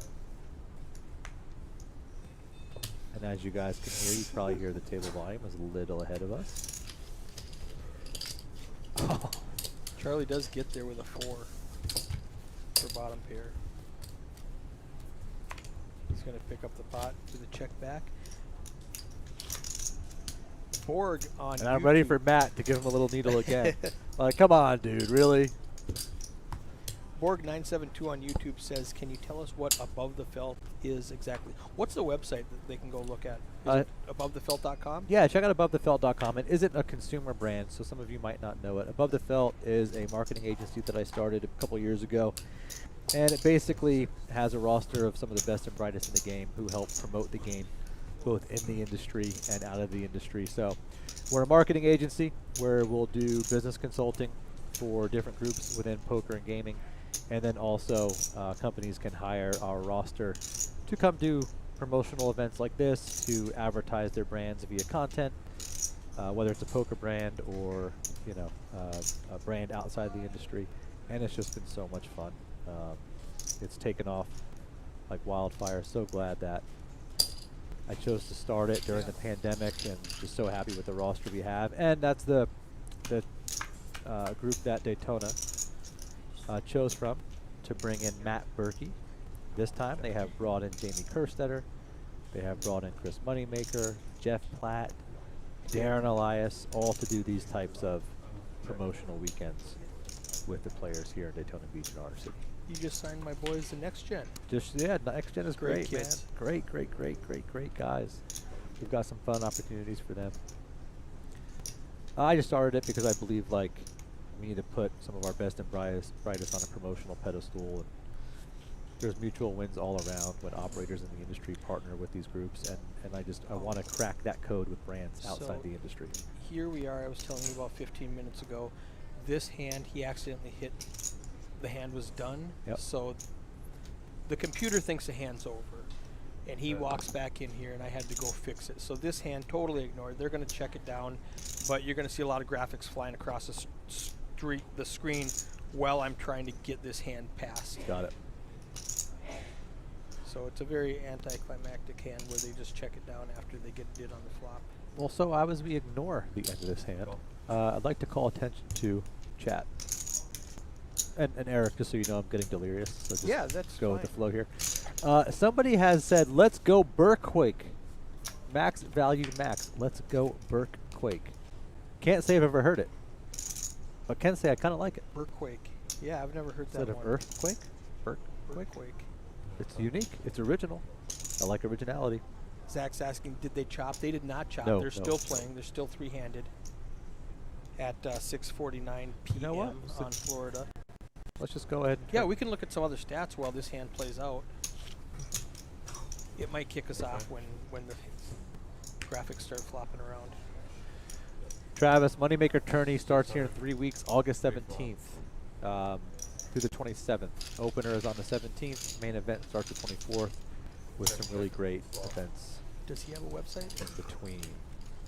And as you guys can hear, you probably hear the table volume is a little ahead of us. Oh. Charlie does get there with a 4 for bottom pair. He's going to pick up the pot with a check back. Borg on And I'm ready YouTube. for Matt to give him a little needle again. Like, come on, dude, really? Borg972 on YouTube says, can you tell us what Above the Felt is exactly? What's the website that they can go look at? Is it abovethefelt.com? Yeah, check out AboveTheFelt.com. It isn't a consumer brand, so some of you might not know it. Above the Felt is a marketing agency that I started a couple years ago, and it basically has a roster of some of the best and brightest in the game who help promote the game, both in the industry and out of the industry. So we're a marketing agency where we'll do business consulting for different groups within poker and gaming, and then also companies can hire our roster to come do promotional events like this to advertise their brands via content, whether it's a poker brand or a brand outside the industry, and it's just been so much fun. It's taken off like wildfire. So glad that I chose to start it during the pandemic, and just so happy with the roster we have. And that's the group that Daytona chose from to bring in Matt Berkey. This time they have brought in Jamie Kerstetter, they have brought in Chris Moneymaker, Jeff Platt, Darren Elias, all to do these types of promotional weekends with the players here in Daytona Beach and Otter City. You just signed my boys the Next Gen. Just, yeah, Next Gen is Great great, man. kids. Great guys. We've got some fun opportunities for them. I just started it because I believe like we need to put some of our best and brightest on a promotional pedestal. And there's mutual wins all around when operators in the industry partner with these groups, and I want to crack that code with brands outside So the industry. Here we are. I was telling you about 15 minutes ago. This hand, he accidentally hit. The hand was done. Yep. So the computer thinks the hand's over. And he walks back in here, and I had to go fix it. So this hand totally ignored. They're going to check it down, but you're going to see a lot of graphics flying across the screen while I'm trying to get this hand passed. Got it. So it's a very anticlimactic hand where they just check it down after they get it on the flop. Well, so as we ignore the end of this hand, I'd like to call attention to chat. And Eric, just so you know, I'm getting delirious. So just Yeah, that's go with the fine. flow here. Somebody has said, "Let's go Burquake." Max Value Max. Let's go Burke Quake. Can't say I've ever heard it, but can say I kind of like it. Burquake. Yeah, I've never heard Instead that of one. Earthquake, Burke. Burquake. It's unique. It's original. I like originality. Zach's asking, did they chop? They did not chop. No, They're no. still playing. They're still three-handed at 6:49 p.m. You know what? on Florida. Let's just go ahead. And Yeah, we can look at some other stats while this hand plays out. It might kick us off when the graphics start flopping around. Travis, Moneymaker Tourney starts here in 3 weeks, August 17th through the 27th. Opener is on the 17th. Main event starts the 24th with some really great events Does he have a website? in between.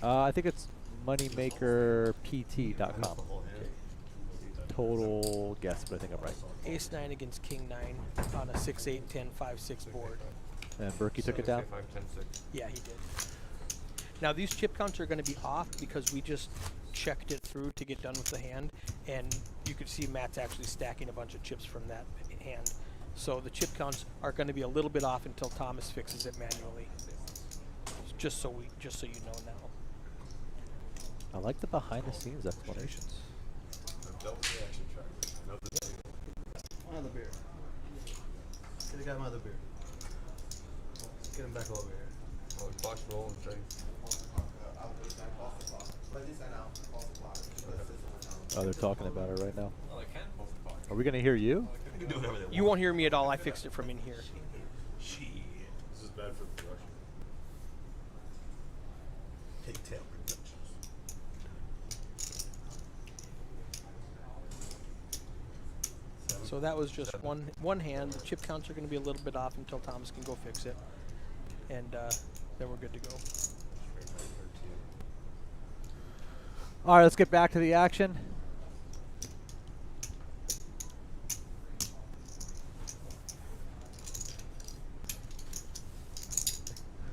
I think it's moneymakerpt.com. Total guess, but I think I'm right. Ace-9 against King-9 on a 6-8, 10, 5-6 board. And Berkey took it down. 5, 10, 6. Yeah, he did. Now these chip counts are going to be off because we just checked it through to get done with the hand, and you could see Matt's actually stacking a bunch of chips from that hand. So the chip counts are going to be a little bit off until Thomas fixes it manually. Just so you know now. I like the behind-the-scenes explanations. Another beer. Get the guy another beer. Get him back over here. Oh, box roll and trade. Oh, they're talking about it right now. Oh, they can post the box. Are we going to hear you? They can do whatever they want. You won't hear me at all. I fixed it from in here. Shit. This is bad for the production. Pigtail Productions. So that was just one hand. The chip counts are going to be a little bit off until Thomas can go fix it, and then we're good to go. All right, let's get back to the action.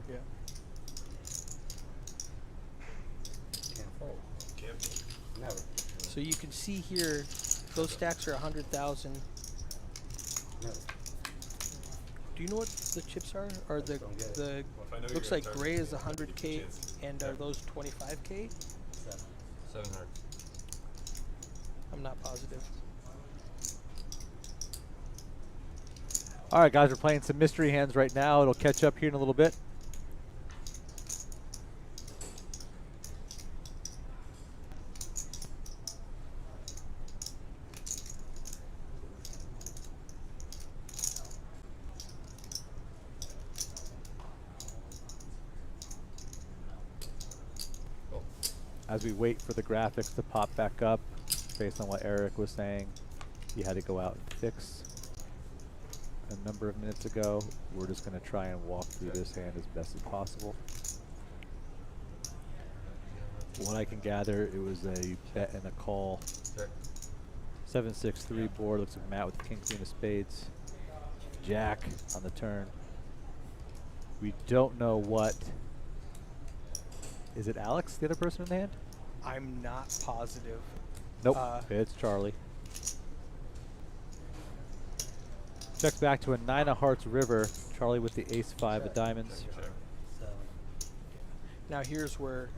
Yeah. Can't fold. Never. So you can see here, those stacks are 100,000. Never. Do you know what the chips are? Or the Don't get it. the Well, if I know looks you're like gonna gray is start, 100K, chance. and are those 25K? 7 hearts. I'm not positive. All right, guys, we're playing some mystery hands right now. It'll catch up here in a little bit. As we wait for the graphics to pop back up, based on what Eric was saying, he had to go out and fix a number of minutes ago. We're just going to try and walk through this hand as best as possible. What I can gather, it was a bet and a call. Check. 7-6-3 board. Looks like Matt with the king, queen of spades. Jack on the turn. We don't know what. Is it Alex, the other person in the hand? I'm not positive. Nope, it's Charlie. Checks back to a 9 of hearts river. Charlie with the ace-5 of diamonds. Check. 7. Now here's where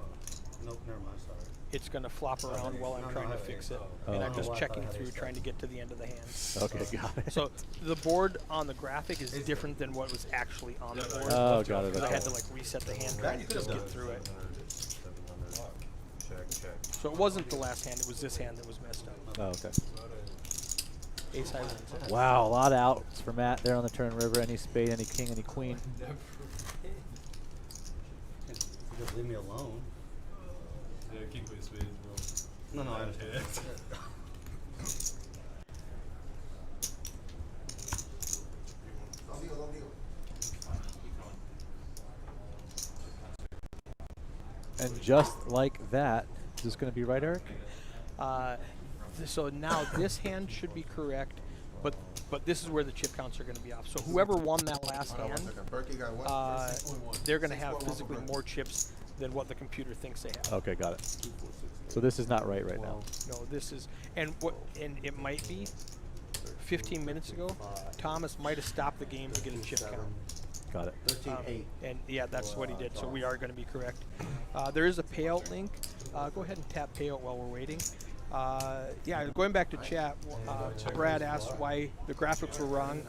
Nope, never mind, sorry. it's going to flop around while I'm No, trying no, to I- fix it. Oh. And I'm Oh, just I thought checking I had through, ace trying to seven. get to the end of the hand. Okay, got it. So the board on the graphic is different than what was actually on the board. Oh, got it. Because I Okay. had to like reset the hand trying to just get through it. 700. Check, check. So it wasn't the last hand, it was this hand that was messed up. Oh, okay. Ace high wins. Wow, a lot of outs for Matt there on the turn river. Any spade, any king, any queen. Just leave me alone. Yeah, king queen spades, bro. No, I understand. And just like that, is this going to be right, Eric? So now this hand should be correct, but this is where the chip counts are going to be off. So whoever won that last hand, they're going to have physically more chips than what the computer thinks they have. Okay, got it. So this is not right now. No, this is, and it might be 15 minutes ago, Thomas might have stopped the game to get a chip count. Got it. 13-8. And yeah, that's what he did. So we are going to be correct. There is a payout link. Go ahead and tap payout while we're waiting. Yeah, going back to chat, Brad asked why the graphics were wrong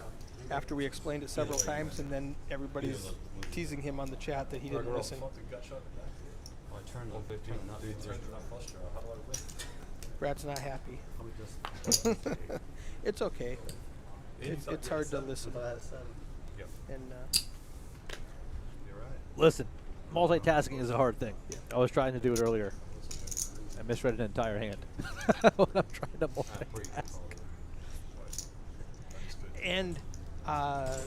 after we explained it several times, and then everybody's teasing him on the chat that he didn't listen. I turned 115, not 15. Brad's not happy. It's okay. It's hard to listen. And Listen, multitasking is a hard thing. I was trying to do it earlier. I misread an entire hand when I'm trying to multitask. and you know,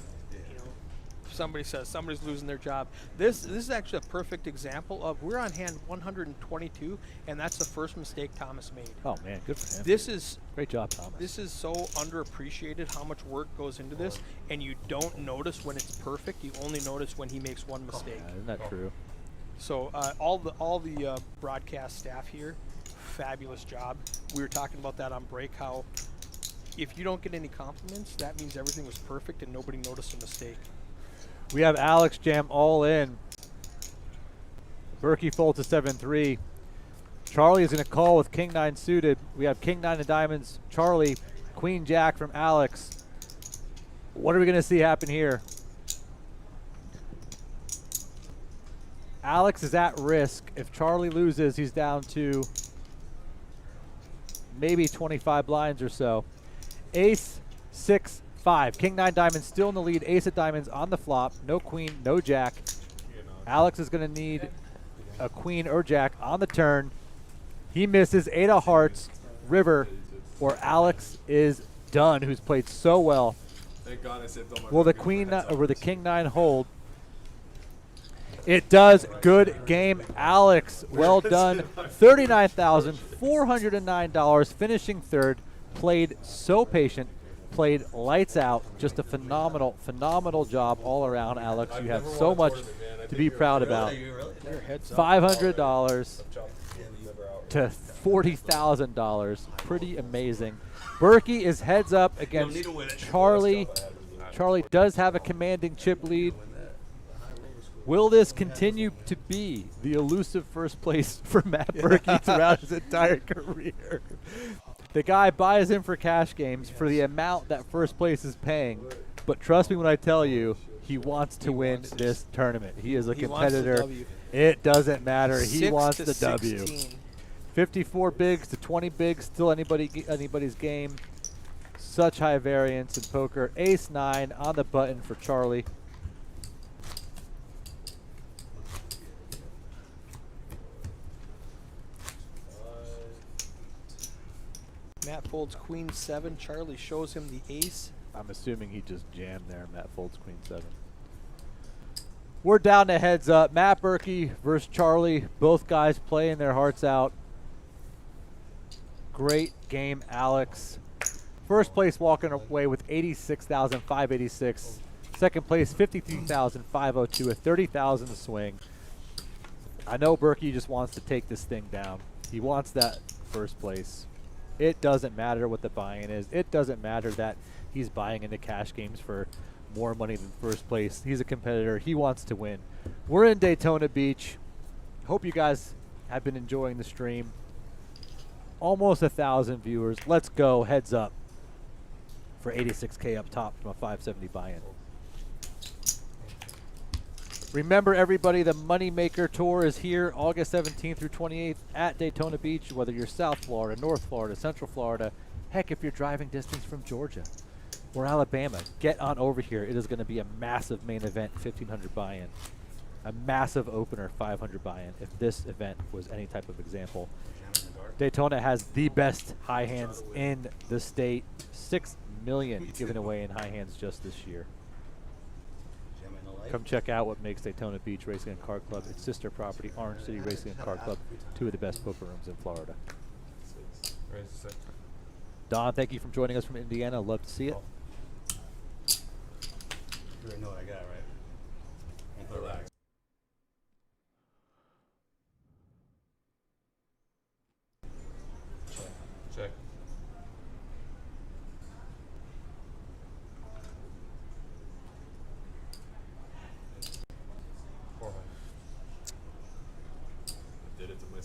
somebody says somebody's losing their job. This is actually a perfect example of we're on hand 122, and that's the first mistake Thomas made. Oh man, good for him. This is Great job, Thomas. This is so underappreciated how much work goes into this, and you don't notice when it's perfect. You only notice when he makes one mistake. Yeah, isn't that true? So all the broadcast staff here, fabulous job. We were talking about that on break. How if you don't get any compliments, that means everything was perfect and nobody noticed a mistake. We have Alex jam all in. Berkey folds to 7-3. Charlie is going to call with King 9 suited. We have King 9 of diamonds, Charlie, Queen Jack from Alex. What are we going to see happen here? Alex is at risk. If Charlie loses, he's down to maybe 25 blinds or so. Ace, 6, 5. King 9 diamonds still in the lead. Ace of diamonds on the flop. No queen, no jack. Alex is going to need a queen or jack on the turn. He misses. 8 of hearts, river, or Alex is done, who's played so well. Thank God I said don't. Will the queen or the king 9 hold? It does. Good game, Alex. Well done. $39,409, finishing third. Played so patient. Played lights out. Just a phenomenal job all around, Alex. You have so much to be proud about. $500 to $40,000. Pretty amazing. Berkey is heads up against Charlie. Charlie does have a commanding chip lead. Will this continue to be the elusive first place for Matt Berkey throughout his entire career? The guy buys in for cash games for the amount that first place is paying. But trust me when I tell you, he wants to win this tournament. He is a competitor. It doesn't matter. He wants the W. 54 bigs to 20 bigs, still anybody's game. Such high variance in poker. Ace 9 on the button for Charlie. Matt folds queen 7. Charlie shows him the ace. I'm assuming he just jammed there. Matt folds queen 7. We're down to heads up. Matt Berkey versus Charlie. Both guys playing their hearts out. Great game, Alex. First place walking away with 86,586. Second place, 53,502. A 30,000 swing. I know Berkey just wants to take this thing down. He wants that first place. It doesn't matter what the buy-in is. It doesn't matter that he's buying into cash games for more money than first place. He's a competitor. He wants to win. We're in Daytona Beach. Hope you guys have been enjoying the stream. Almost 1,000 viewers. Let's go. Heads up for 86K up top from a 570 buy-in. Remember, everybody, the Moneymaker Tour is here August 17th through 28th at Daytona Beach, whether you're South Florida, North Florida, Central Florida. Heck, if you're driving distance from Georgia or Alabama, get on over here. It is going to be a massive main event, 1,500 buy-in. A massive opener, 500 buy-in, if this event was any type of example. Daytona has the best high hands in the state. $6 million given away in high hands just this year. Come check out what makes Daytona Beach Racing and Card Club its sister property, Orange City Racing and Card Club, 2 of the best poker rooms in Florida. Don, thank you for joining us from Indiana. Love to see it. You already know what I got, right? Relax. Check.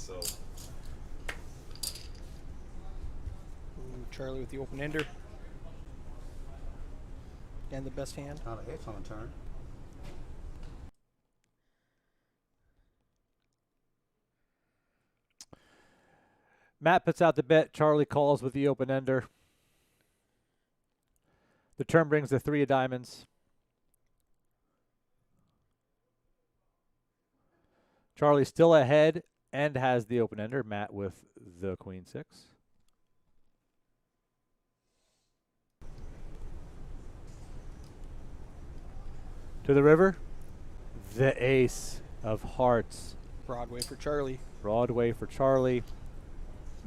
So Ooh, Charlie with the open ender. And the best hand. Not a hit on the turn. Matt puts out the bet. Charlie calls with the open ender. The turn brings the 3 of diamonds. Charlie still ahead and has the open ender. Matt with the queen 6. To the river. The ace of hearts. Broadway for Charlie. Broadway for Charlie.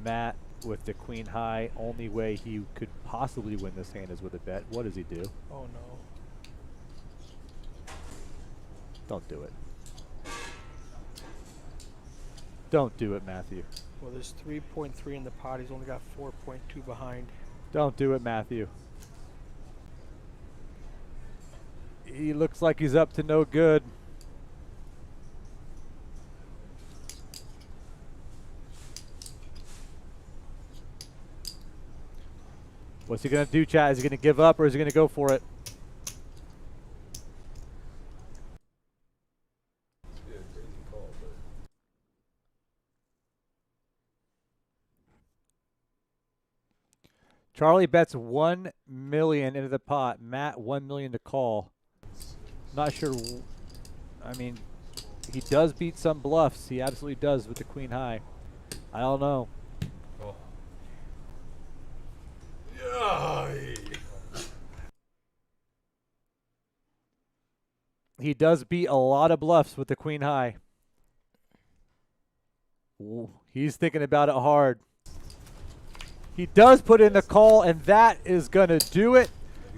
Matt with the queen high. Only way he could possibly win this hand is with a bet. What does he do? Oh no. Don't do it. Don't do it, Matthew. Well, there's 3.3 in the pot. He's only got 4.2 behind. Don't do it, Matthew. He looks like he's up to no good. What's he going to do, Chad? Is he going to give up or is he going to go for it? yeah, crazy call, but Charlie bets 1 million into the pot. Matt 1 million to call. Not sure. I mean, he does beat some bluffs. He absolutely does with the queen high. I don't know. oh. Yeah. He does beat a lot of bluffs with the queen high. Ooh, he's thinking about it hard. He does put in the call, and that is going to do it.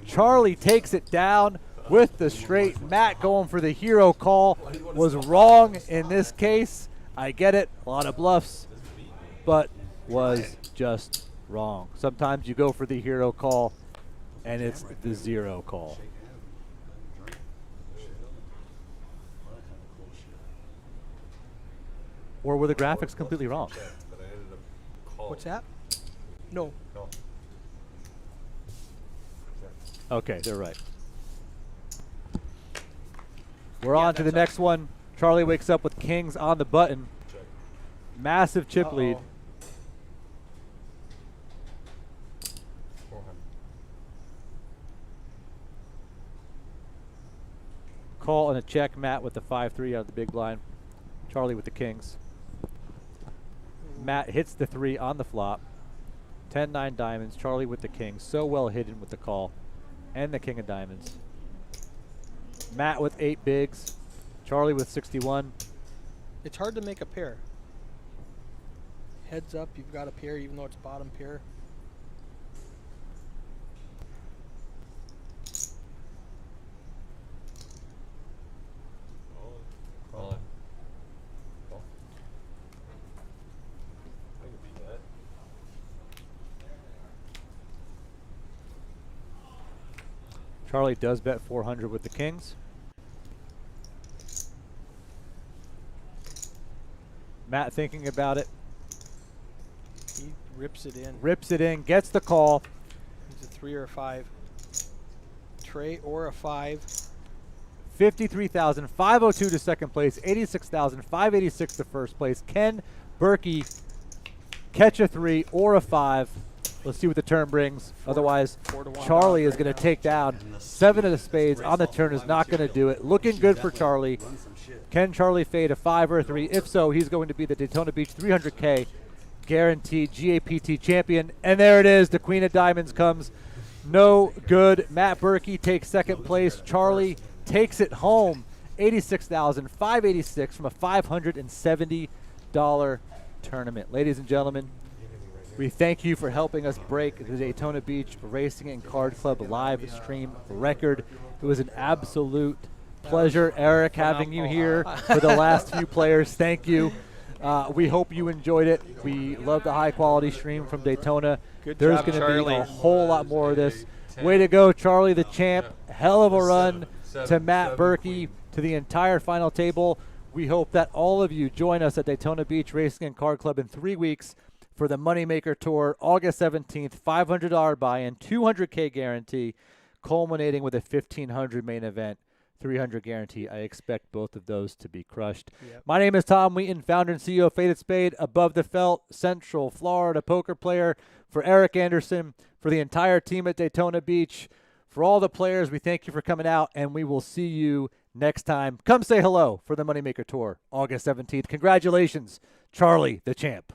Charlie takes it down with the straight. Matt going for the hero call was wrong in this case. I get it, a lot of bluffs, but was just wrong. Sometimes you go for the hero call, and it's the 0 call. Or were the graphics completely wrong? But I ended up calling. What's that? No. No. Okay, they're right. We're on to the next one. Charlie wakes up with kings on the button. Check. Massive chip lead. 400. Call and a check. Matt with the 5-3 out of the big blind. Charlie with the kings. Matt hits the 3 on the flop. 10-9 diamonds. Charlie with the king. So well hidden with the call. And the king of diamonds. Matt with 8 bigs. Charlie with 61. It's hard to make a pair. Heads up, you've got a pair even though it's bottom pair. Call. Call. I can beat that. Charlie does bet 400 with the kings. Matt thinking about it. He rips it in. Rips it in. Gets the call. He's a 3 or a 5. Trey or a 5. 53,502 to second place. 86,586 to first place. Can Berkey catch a 3 or a 5? Let's see what the turn brings. Otherwise, 4 to 1 Charlie odds is right going to now. take down 7 of the spades on the turn. Is not going to do it. Looking good for Charlie. Can Charlie fade a 5 or a 3? If so, he's going to be the Daytona Beach 300K guaranteed GAPT champion. And there it is. The Queen of Diamonds comes. No good. Matt Berkey takes second place. Charlie takes it home. $86,586 from a $570 tournament. Ladies and gentlemen, we thank you for helping us break the Daytona Beach Racing and Card Club live stream record. It was an absolute pleasure, Eric, having you here for the last few players. Thank you. We hope you enjoyed it. We love the high quality stream from Daytona. Good There's job, going to be Charlie. a whole lot more of this. Way to go, Charlie the champ. Hell of a run to Matt Berkey, to the entire final table. We hope that all of you join us at Daytona Beach Racing and Card Club in 3 weeks for the Moneymaker Tour, August 17th, $500 buy-in, $200K guarantee, culminating with a $1,500 main event, $300 guarantee. I expect both of those to be crushed. Yep. My name is Tom Wheaton, founder and CEO of Faded Spade, above the felt, Central Florida poker player. For Eric Anderson, for the entire team at Daytona Beach, for all the players, we thank you for coming out, and we will see you next time. Come say hello for the Moneymaker Tour, August 17th. Congratulations, Charlie the Champ.